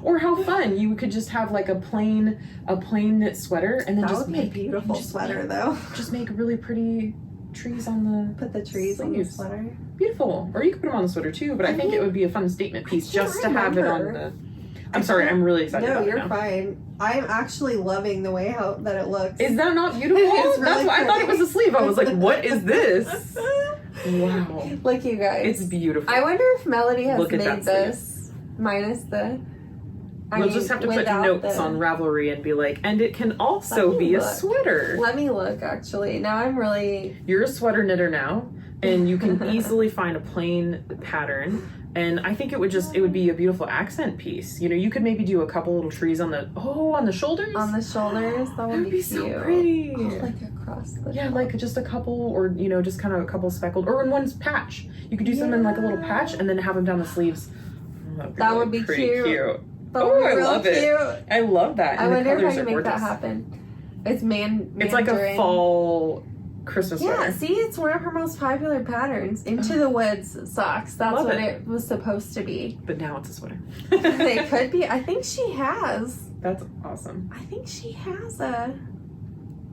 Or how fun! You could just have like a plain knit sweater, and then that would be a beautiful sweater, though. Just make really pretty trees on the. Put the trees on the sweater. Beautiful. Or you could put them on the sweater too, but I think it would be a fun statement piece just to have it on the. I'm sorry, I'm really excited. No, about you're it now. Fine. I'm actually loving the way that it looks. Is that not beautiful? It's really That's why I thought it was a sleeve. I was like, what is this? Wow. Look, you guys. It's beautiful. I wonder if Melody has made this minus the. We'll just have to put notes on Ravelry and be like, and it can also be a sweater. Let me look, actually. Now I'm really. You're a sweater knitter now, and you can easily find a plain pattern. And I think it would be a beautiful accent piece. You could maybe do a couple little trees on the shoulders. On the shoulders, that would be so pretty. Oh, like across the top. Like just a couple, or just kind of a couple speckled, or in one patch. You could do some in like a little patch, and then have them down the sleeves. Oh That would be pretty cute. Oh, I love cute. it. I love that. I And wonder if I colors can are make that gorgeous. happen. It's It's like a fall Christmas sweater. Yeah, see, it's one of her most popular patterns. Into the Woods socks. That's Love what it. it was supposed to be. But now it's a sweater. It could be. I think she has. That's awesome. I think she has a.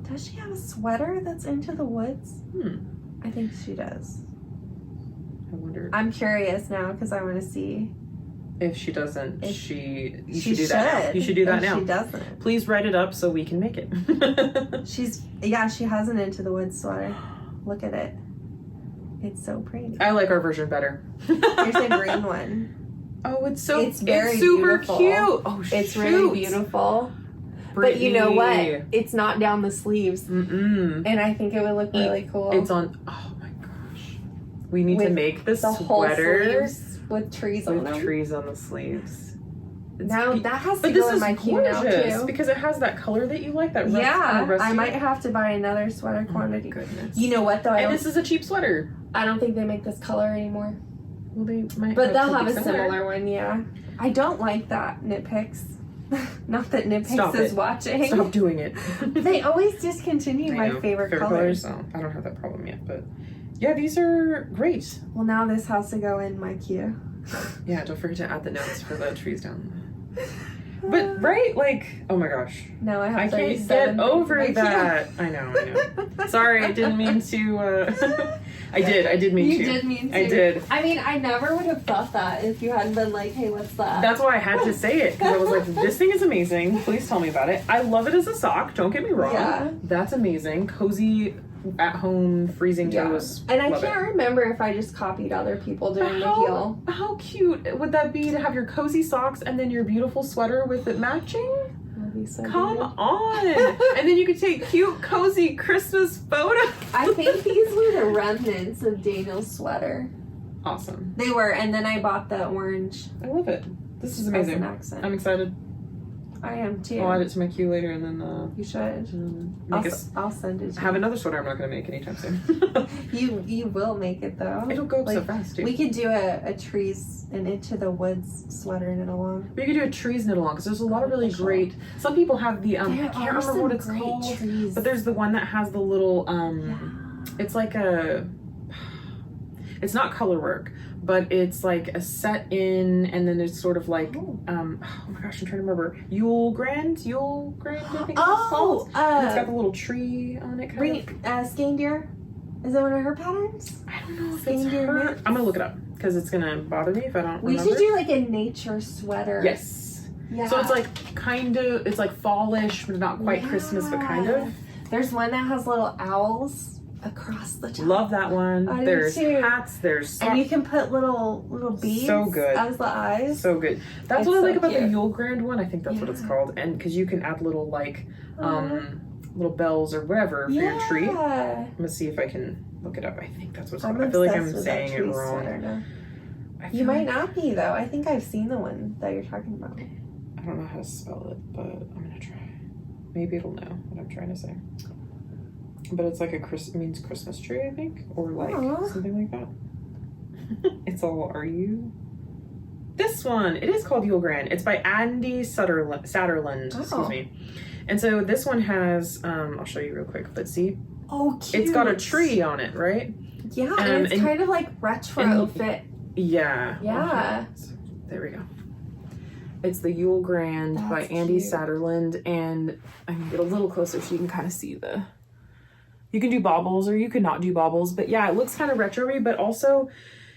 Does she have a sweater that's Into the Woods? I think she does. I wonder. I'm curious now because I want to see. If she doesn't, you She should do that now. You should do that if now. She doesn't. Please write it up so we can make it. She has an Into the Woods sweater. Look at it. It's so pretty. I like our version better. Here's a green one. Oh, it's very super beautiful. cute. Oh, It's shoot. really beautiful. But you know what? It's not down the sleeves. Mm-mm. And I think it would look really cool. It's on. Oh my gosh. We need to With make the whole sweater sleeves with trees on with them. trees on the sleeves. It's Now be- that has to But go this in is my queue now gorgeous too. because it has that color that you like. That kind Yeah, of rusty. I might have to buy another sweater quantity. Goodness. You know what though? And this is a cheap sweater. I don't think they make this color anymore. Well, they might. But they'll have something a similar one, yeah. I don't like that Knitpicks. Not that Knitpicks Stop is it. watching. Stop doing it. They always discontinue I my know. favorite colors. Oh, I don't have that problem yet, but yeah, these are great. Well, now this has to go in my queue. Yeah, don't forget to add the notes for the trees down. But right, like, oh my gosh, Now I have I can't 37 get over in my that. I know. Sorry, I didn't mean to. I did mean You to. did mean to. I did. I mean, I never would have thought that if you hadn't been like, hey, what's that? That's why I had to say it because I was like, this thing is amazing. Please tell me about it. I love it as a sock. Don't get me wrong. Yeah. That's amazing. Cozy at home freezing toes. And I Love can't remember if I just copied other people doing the heel. How cute would that be to have your cozy socks and then your beautiful sweater with it matching? That'd be so Come good. on! And then you could take cute, cozy Christmas photos. I think these were the remnants of Daniel's sweater. Awesome. They were, and then I bought the orange I love it. This is as amazing. an accent. I'm excited. I am too. I'll add it to my queue later and then You should. make I'll send it to have you. another sweater I'm not going to make anytime soon. You will make it though. It'll go up so Like, fast too. We could do a trees and Into the Woods sweater knit along. We could do a trees knit along because there's a lot of really great. Some people have the I There can't are remember some what it's great called, trees. but there's the one that has the little It's like a. It's not color work, but it's like a set in, and then it's sort of like oh my gosh, I'm trying to remember Yule Grand, I think it's called. And it's got the little tree on it. Skein Is that one of her patterns? I don't know if Skein it's deer her. knits? I'm gonna look it up because it's gonna bother me if I don't. We remember. should do like a nature sweater. Yes. Yeah. So it's like it's like fallish, but not quite Christmas, but kind of. There's one that has little owls across the top. Love that one. I do There's too. hats. There's socks. And you can put little beads So good. as the eyes. So good. That's It's what I like so about the cute. Yule Grand one. I think that's what it's Yeah. called, and because you can add little like little bells or whatever for your tree. I'm gonna see if I can look it up. I think that's what it's called. I feel like I'm saying it wrong. You might not be though. I think I've seen the one that you're talking about. I don't know how to spell it, but I'm gonna try. Maybe it'll know what I'm trying to say. But it's like it means Christmas tree, I think, or like something like that. It's all are you? This one, it is called Yule Grand. It's by Andy Satterland, excuse me. And so this one has, I'll show you real quick. Let's see. Oh, cute. It's got a tree on it, right? Yeah, and it's kind of like retro fit. Yeah. Yeah. There we go. It's the Yule Grand by Andy Satterland, and I can get a little closer so you can kind of see the. You can do baubles or you could not do baubles, but yeah, it looks kind of retro-y, but also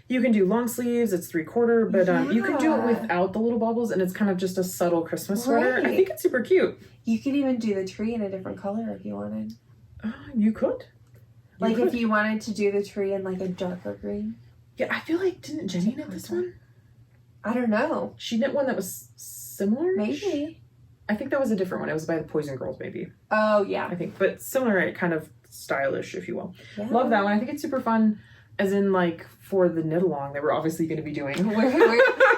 you can do long sleeves. It's 3/4, but you can do it without the little baubles, and it's kind of just a subtle Christmas sweater. I think it's super cute. You could even do the tree in a different color if you wanted. You could. Like if you wanted to do the tree in like a darker green. Yeah, I feel like didn't Jenny knit this one? I don't know. She knit one that was similar. Maybe. I think that was a different one. It was by the Poison Girls, maybe. Oh yeah. I think, but similar, kind of stylish, if you will. Yeah. Love that one. I think it's super fun. As in, like for the knit along, they were obviously going to be doing.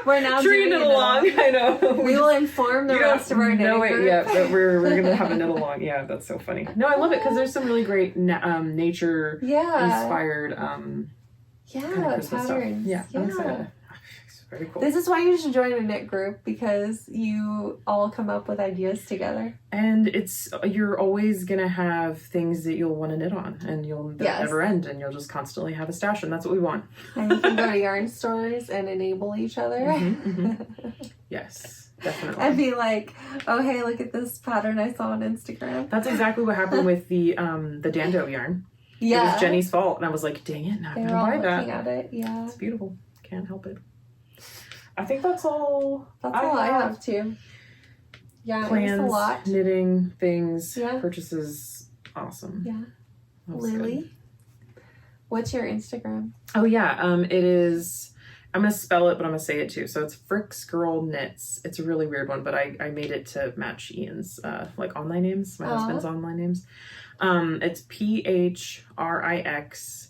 We're now tree doing knit along. I know. We will inform the rest of our knitting know it group. yet, but we're gonna have a knit along. Yeah, that's so funny. No, I love it because there's some really great nature inspired kind of Christmas patterns. stuff. Yeah, I'm excited. very cool. This is why you should join a knit group, because you all come up with ideas together. And you're always gonna have things that you'll want to knit on, and they'll never end, and you'll just constantly have a stash, and that's what we want. And you can go to yarn stores and enable each other. Yes, definitely. And be like, oh hey, look at this pattern I saw on Instagram. That's exactly what happened with the Dando yarn. Yeah. It was Jenny's fault, and I was like, dang it, not They were gonna all buy that. looking at it, yeah. It's beautiful. Can't help it. I think that's all. That's all I have too. Yeah, Plans, it's a lot. knitting, things, Yeah. purchases. Awesome. Yeah. That was Lily, good. what's your Instagram? Oh yeah, it is. I'm gonna spell it, but I'm gonna say it too. So it's Fricks Girl Knits. It's a really weird one, but I made it to match Ian's like online names, my husband's online names. It's PHRIXGURLKNITS,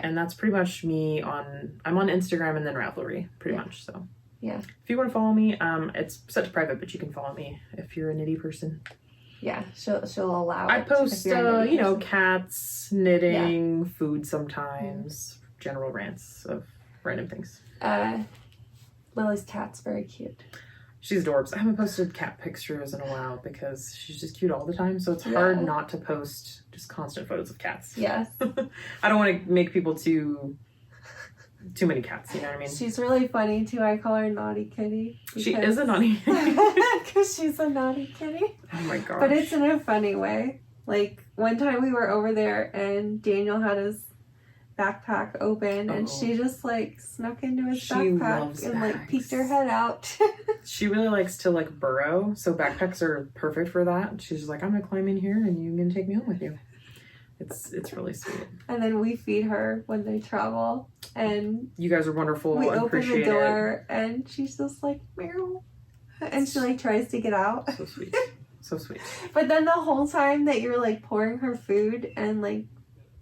and that's pretty much me I'm on Instagram and then Ravelry, pretty much. So yeah, if you want to follow me, it's set to private, but you can follow me if you're a knitty person. Yeah, she'll allow it. I post cats, knitting, food sometimes, general rants of random things. Lily's cat's very cute. She's adorbs. I haven't posted cat pictures in a while because she's just cute all the time, so it's hard not to post just constant photos of cats. Yes. I don't want to make people too many cats, you know what I mean? She's really funny too. I call her Naughty Kitty. She is a naughty kitty. Because she's a naughty kitty. Oh my gosh. But it's in a funny way. Like, one time we were over there and Daniel had his backpack open and she just like snuck into his backpack and like peeked her head out. She really likes to like burrow, so backpacks are perfect for that. She's just like, I'm gonna climb in here and you're gonna take me home with you. It's really sweet. And then we feed her when they travel, and you guys are wonderful. We I open the door and she's just like meow, and she like tries to get out. So sweet. So sweet. But then the whole time that you're like pouring her food and like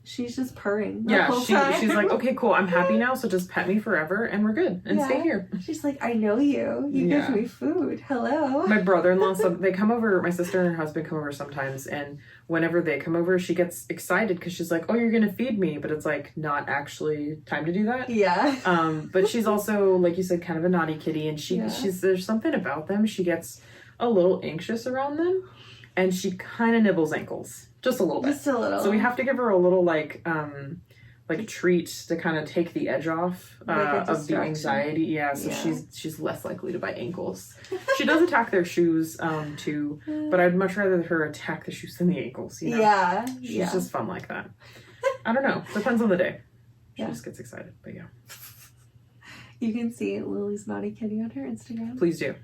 she's just purring the whole she's like, okay, cool, I'm happy now, so just pet me forever and we're good and stay here. She's like, I know you give me food, hello. My brother-in-law, they come over, my sister and her husband come over sometimes, and whenever they come over she gets excited because she's like, oh, you're gonna feed me, but it's like not actually time to do that. But she's also, like you said, kind of a naughty kitty, and she's there's something about them, she gets a little anxious around them and she kind of nibbles ankles. Just a little bit. Just a little. So we have to give her a little like treat to kind of take the edge off of the anxiety. Yeah, so she's less likely to bite ankles. She does attack their shoes too, but I'd much rather her attack the shoes than the ankles, you know? Yeah. She's just fun like that. I don't know. Depends on the day. She just gets excited, but yeah. You can see Lily's Naughty Kitty on her Instagram. Please do.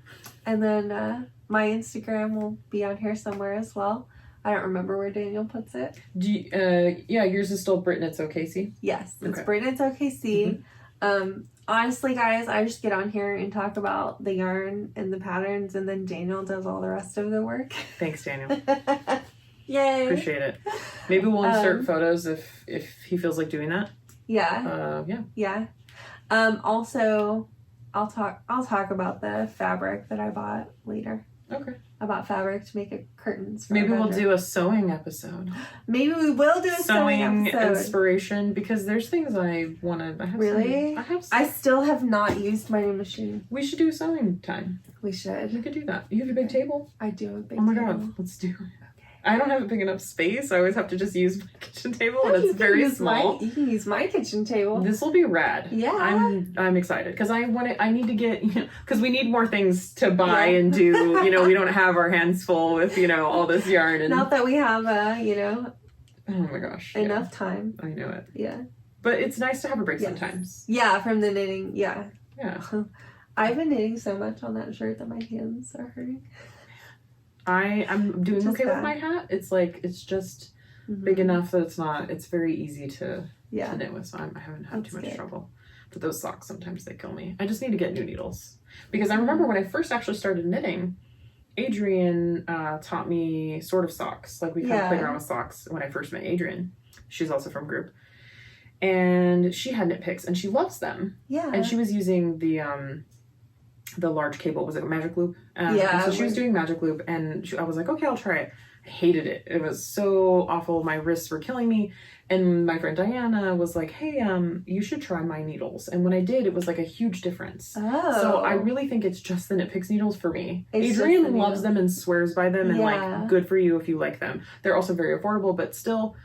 And then my Instagram will be on here somewhere as well. I don't remember where Daniel puts it. Yours is still BrittKnitsOKC? Yes, it's BrittKnitsOKC. Honestly, guys, I just get on here and talk about the yarn and the patterns, and then Daniel does all the rest of the work. Thanks, Daniel. Yay. Appreciate it. Maybe we'll insert photos if he feels like doing that. Yeah. Yeah. Also, I'll talk about the fabric that I bought later. Okay. About fabric to make curtains. Maybe we'll do a sewing episode. Maybe we will do a sewing episode. Inspiration, because there's things I want to. Really? I still have not used my new machine. We should do sewing time. We should. We could do that. You have a big table? I do have a big table. Oh my table. god, let's do it. I don't have a big enough space. I always have to just use my kitchen table, and it's very small. You can use my kitchen table. This will be rad. Yeah. I'm excited because I need to get, because we need more things to buy and do. We don't have our hands full with all this yarn. And not that we have oh my gosh. enough time. I know it. Yeah. But it's nice to have a break sometimes. Yeah, from the knitting. Yeah. Yeah. I've been knitting so much on that shirt that my hands are hurting. I'm doing okay with my hat. It's like, it's just big enough that it's very easy to knit with, so I haven't had too much trouble. But those socks, sometimes they kill me. I just need to get new needles. Because I remember when I first actually started knitting, Adrian taught me sort of socks. Like, we kind of played around with socks when I first met Adrian. She's also from group. And she had knit picks, and she loves them. Yeah. And she was using the the large cable. Was it a magic loop? Yeah. So she was doing magic loop, and I was like, okay, I'll try it. I hated it. It was so awful. My wrists were killing me. And my friend Diana was like, hey, you should try my needles. And when I did, it was like a huge difference. Oh. So I really think it's just the Knit Picks needles for me. It's Adrian loves them and swears by them, and like, good for you if you like them. They're also very affordable, but still,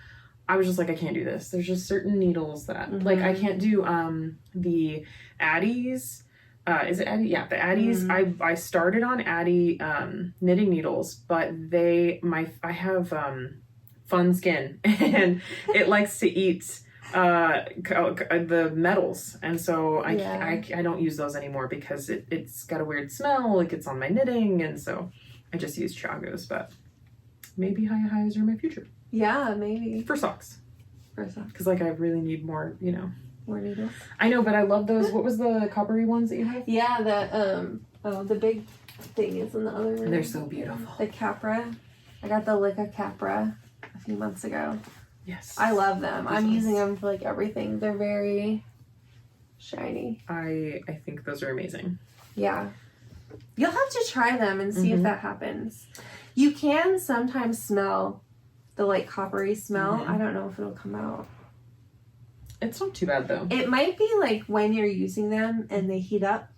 I was just like, I can't do this. There's just certain needles that, like, I can't do the Addie's. Is it Addie? Yeah, the Addie's. I started on Addie knitting needles, but I have fun skin, and it likes to eat the metals, and so I don't use those anymore because it's got a weird smell. It gets on my knitting, and so I just use Chiago's. But maybe high highs are my future. Yeah, maybe for socks. Because like I really need more, more needles. I know, but I love those. What was the coppery ones that you have? Yeah, the big thing is in the other room. They're so beautiful. The Capra. I got the Licca Capra a few months ago. Yes. I love them. I'm using them for like everything. They're very shiny. I think those are amazing. Yeah. You'll have to try them and see if that happens. You can sometimes smell the like coppery smell. I don't know if it'll come out. It's not too bad though. It might be like when you're using them and they heat up.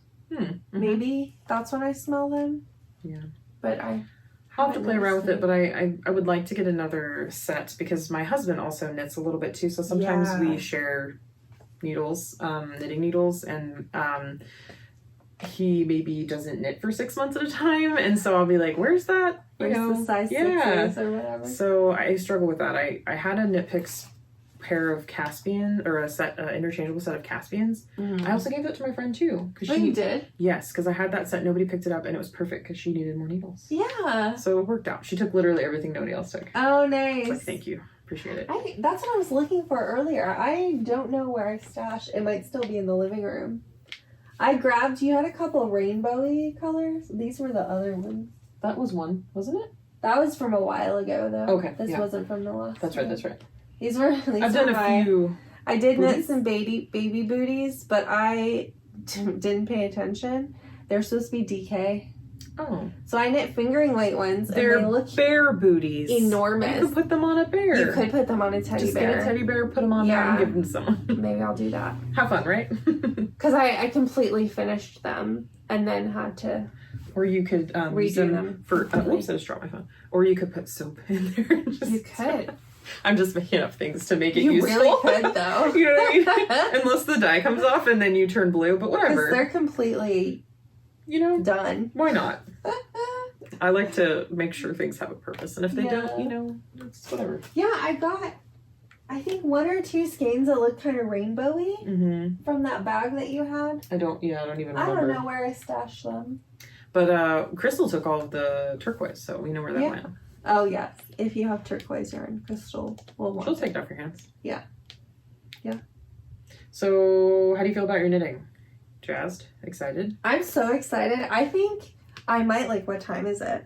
Maybe that's when I smell them. Yeah. But I'll have to play around with it, but I would like to get another set because my husband also knits a little bit too. So sometimes we share needles, knitting needles, and he maybe doesn't knit for 6 months at a time, and so I'll be like, where's that? Where's the size 6s or whatever? So I struggle with that. I had a Knit Picks pair of Caspian, or a set, interchangeable set of Caspians. I also gave that to my friend too. You did? Yes, because I had that set. Nobody picked it up, and it was perfect because she needed more needles. Yeah. So it worked out. She took literally everything nobody else took. Oh, nice. Like, thank you. Appreciate it. That's what I was looking for earlier. I don't know where I stashed. It might still be in the living room. I grabbed, you had a couple rainbowy colors. These were the other ones. That was one, wasn't it? That was from a while ago, though. Okay. This wasn't from the last That's right, that's right. These were, I've done a few. I did knit some baby booties, but I didn't pay attention. They're supposed to be DK. Oh. So I knit fingering weight ones. They're and they look bear booties. Enormous. You could put them on a bear. You could put them on a teddy bear. Just get a teddy bear, put them on there, and give them to someone. Maybe I'll do that. Have fun, right? Because I completely finished them and then had to or you could use them for... Oops, I just dropped my phone. Or you could put soap in there. And just, you could. I'm just making up things to make it useful. You really could, though. You know what I mean? Unless the dye comes off and then you turn blue, but whatever. Because they're completely, done. Why not? I like to make sure things have a purpose, and if they don't, it's whatever. Yeah, I got, I think 1 or 2 skeins that look kind of rainbowy from that bag that you had. I don't even remember. I don't know where I stashed them. But Crystal took all of the turquoise, so we know where that went. Oh, yes. If you have turquoise yarn, Crystal will want She'll take it off your hands. Yeah. Yeah. So, how do you feel about your knitting? Jazzed? Excited? I'm so excited. I think I might, what time is it?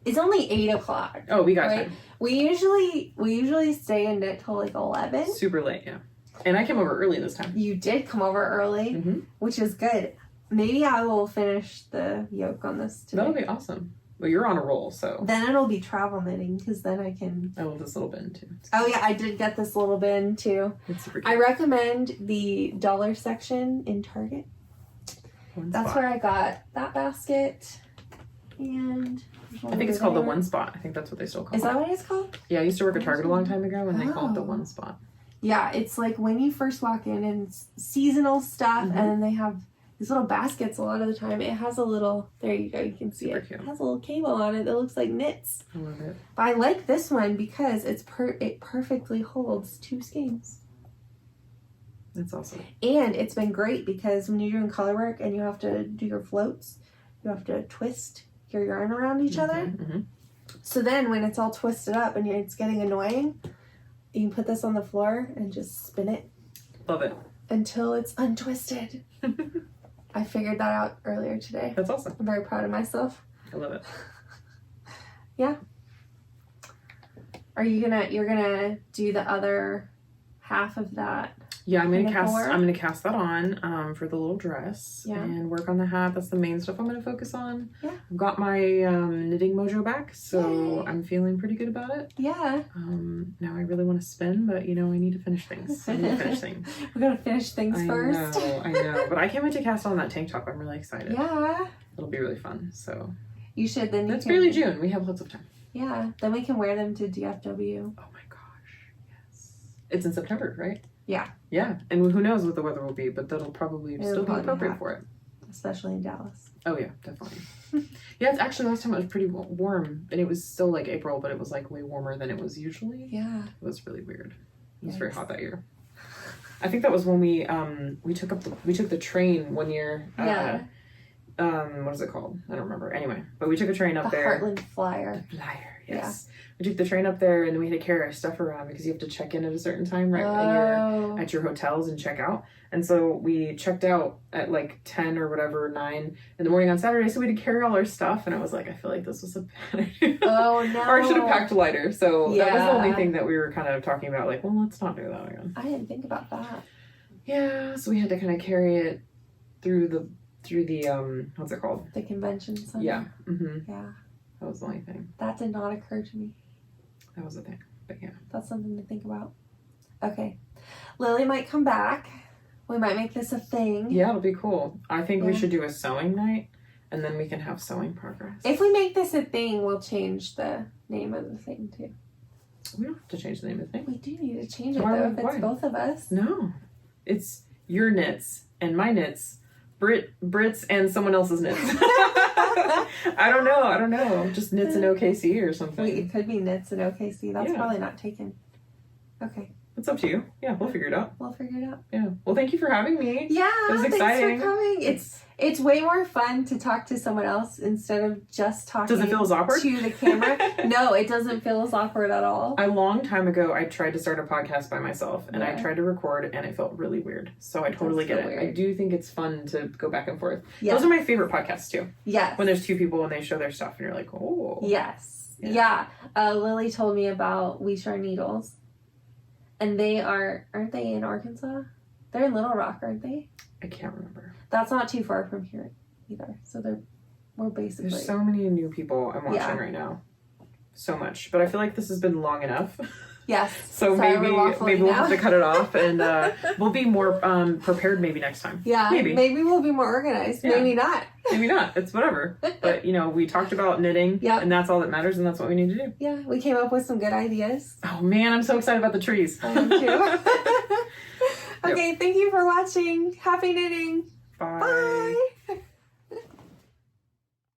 It's only 8 o'clock. Oh, we got time. We usually stay and knit till 11. Super late, yeah. And I came over early this time. You did come over early, which is good. Maybe I will finish the yoke on this today. That'll be awesome. Well, you're on a roll, so. Then it'll be travel knitting, because then I can... I love this little bin, too. Oh, yeah, I did get this little bin, too. It's super cute. I recommend the dollar section in Target. That's where I got that basket. And... I think it's called the One Spot. I think that's what they still call it. Is that what it's called? Yeah, I used to work at Target a long time ago, and they call it the One Spot. Yeah, it's like when you first walk in, and it's seasonal stuff, and then they have... these little baskets a lot of the time. It has a little, there you go, you can see it. It has a little cable on it that looks like knits. I love it. But I like this one because it perfectly holds 2 skeins. That's awesome. And it's been great because when you're doing color work and you have to do your floats, you have to twist your yarn around each other. So then when it's all twisted up and it's getting annoying, you can put this on the floor and just spin it. Love it. Until it's untwisted. I figured that out earlier today. That's awesome. I'm very proud of myself. I love it. Yeah. You're gonna do the other half of that? Yeah, I'm gonna pinafore. cast that on for the little dress and work on the hat. That's the main stuff I'm gonna focus on. Yeah. I've got my knitting mojo back, so I'm feeling pretty good about it. Yeah. Now I really want to spin, but you know, I need to finish things. We're gonna finish things first. I know. But I can't wait to cast on that tank top. I'm really excited. Yeah. It'll be really fun. So you should then. It's barely June. We have lots of time. Yeah. Then we can wear them to DFW. Oh my gosh. Yes. It's in September, right? Yeah. Yeah. And who knows what the weather will be, but that'll probably still be appropriate for it. Especially in Dallas. Oh yeah, definitely. Yeah, it's actually last time it was pretty warm, and it was still like April, but it was like way warmer than it was usually. Yeah. It was really weird. It was very hot that year. I think that was when we took the train one year. Yeah. What is it called? I don't remember. Anyway, but we took a train up there. Heartland Flyer. The Flyer, yes. Yeah. We took the train up there, and then we had to carry our stuff around because you have to check in at a certain time, right? At your hotels and check out. And so we checked out at like 10 or whatever, 9 in the morning on Saturday. So we had to carry all our stuff, and I was like, I feel like this was a bad idea. Oh no! Or I should have packed lighter. So that was the only thing that we were kind of talking about. Like, well, let's not do that again. I didn't think about that. Yeah. So we had to kind of carry it through the what's it called? The convention center. Yeah. Mm-hmm. Yeah. That was the only thing. That did not occur to me. That was the thing. But yeah. That's something to think about. Okay. Lily might come back. We might make this a thing. Yeah, it'll be cool. I think we should do a sewing night, and then we can have sewing progress. If we make this a thing, we'll change the name of the thing too. We don't have to change the name of the thing. We do need to change it though, if it's both of us. No. It's your knits and my knits. Britt's and someone else's knits. I don't know. Just knits in OKC or something. Wait, it could be knits in OKC. That's probably not taken. Okay. It's up to you. Yeah, we'll figure it out. Yeah. Well, thank you for having me. Yeah, it was exciting. Thanks for coming. It's way more fun to talk to someone else instead of just talking. Does it feel as awkward to the camera? No, it doesn't feel as awkward at all. A long time ago, I tried to start a podcast by myself, and I tried to record, and it felt really weird. So I totally get it. Weird. I do think it's fun to go back and forth. Yeah. Those are my favorite podcasts too. Yes. When there's two people and they show their stuff, and you're like, oh. Yes. Yeah. Lily told me about We Share Needles. And aren't they in Arkansas? They're in Little Rock, aren't they? I can't remember. That's not too far from here either. So we're basically... There's so many new people I'm watching right now. So much. But I feel like this has been long enough. Yes. So maybe we'll have to cut it off, and we'll be more prepared maybe next time. Yeah. Maybe we'll be more organized. Yeah. Maybe not. Maybe not. It's whatever. But, we talked about knitting, and that's all that matters, and that's what we need to do. Yeah. We came up with some good ideas. Oh, man. I'm so excited about the trees. I am too. Okay. Thank you for watching. Happy knitting. Bye. Bye.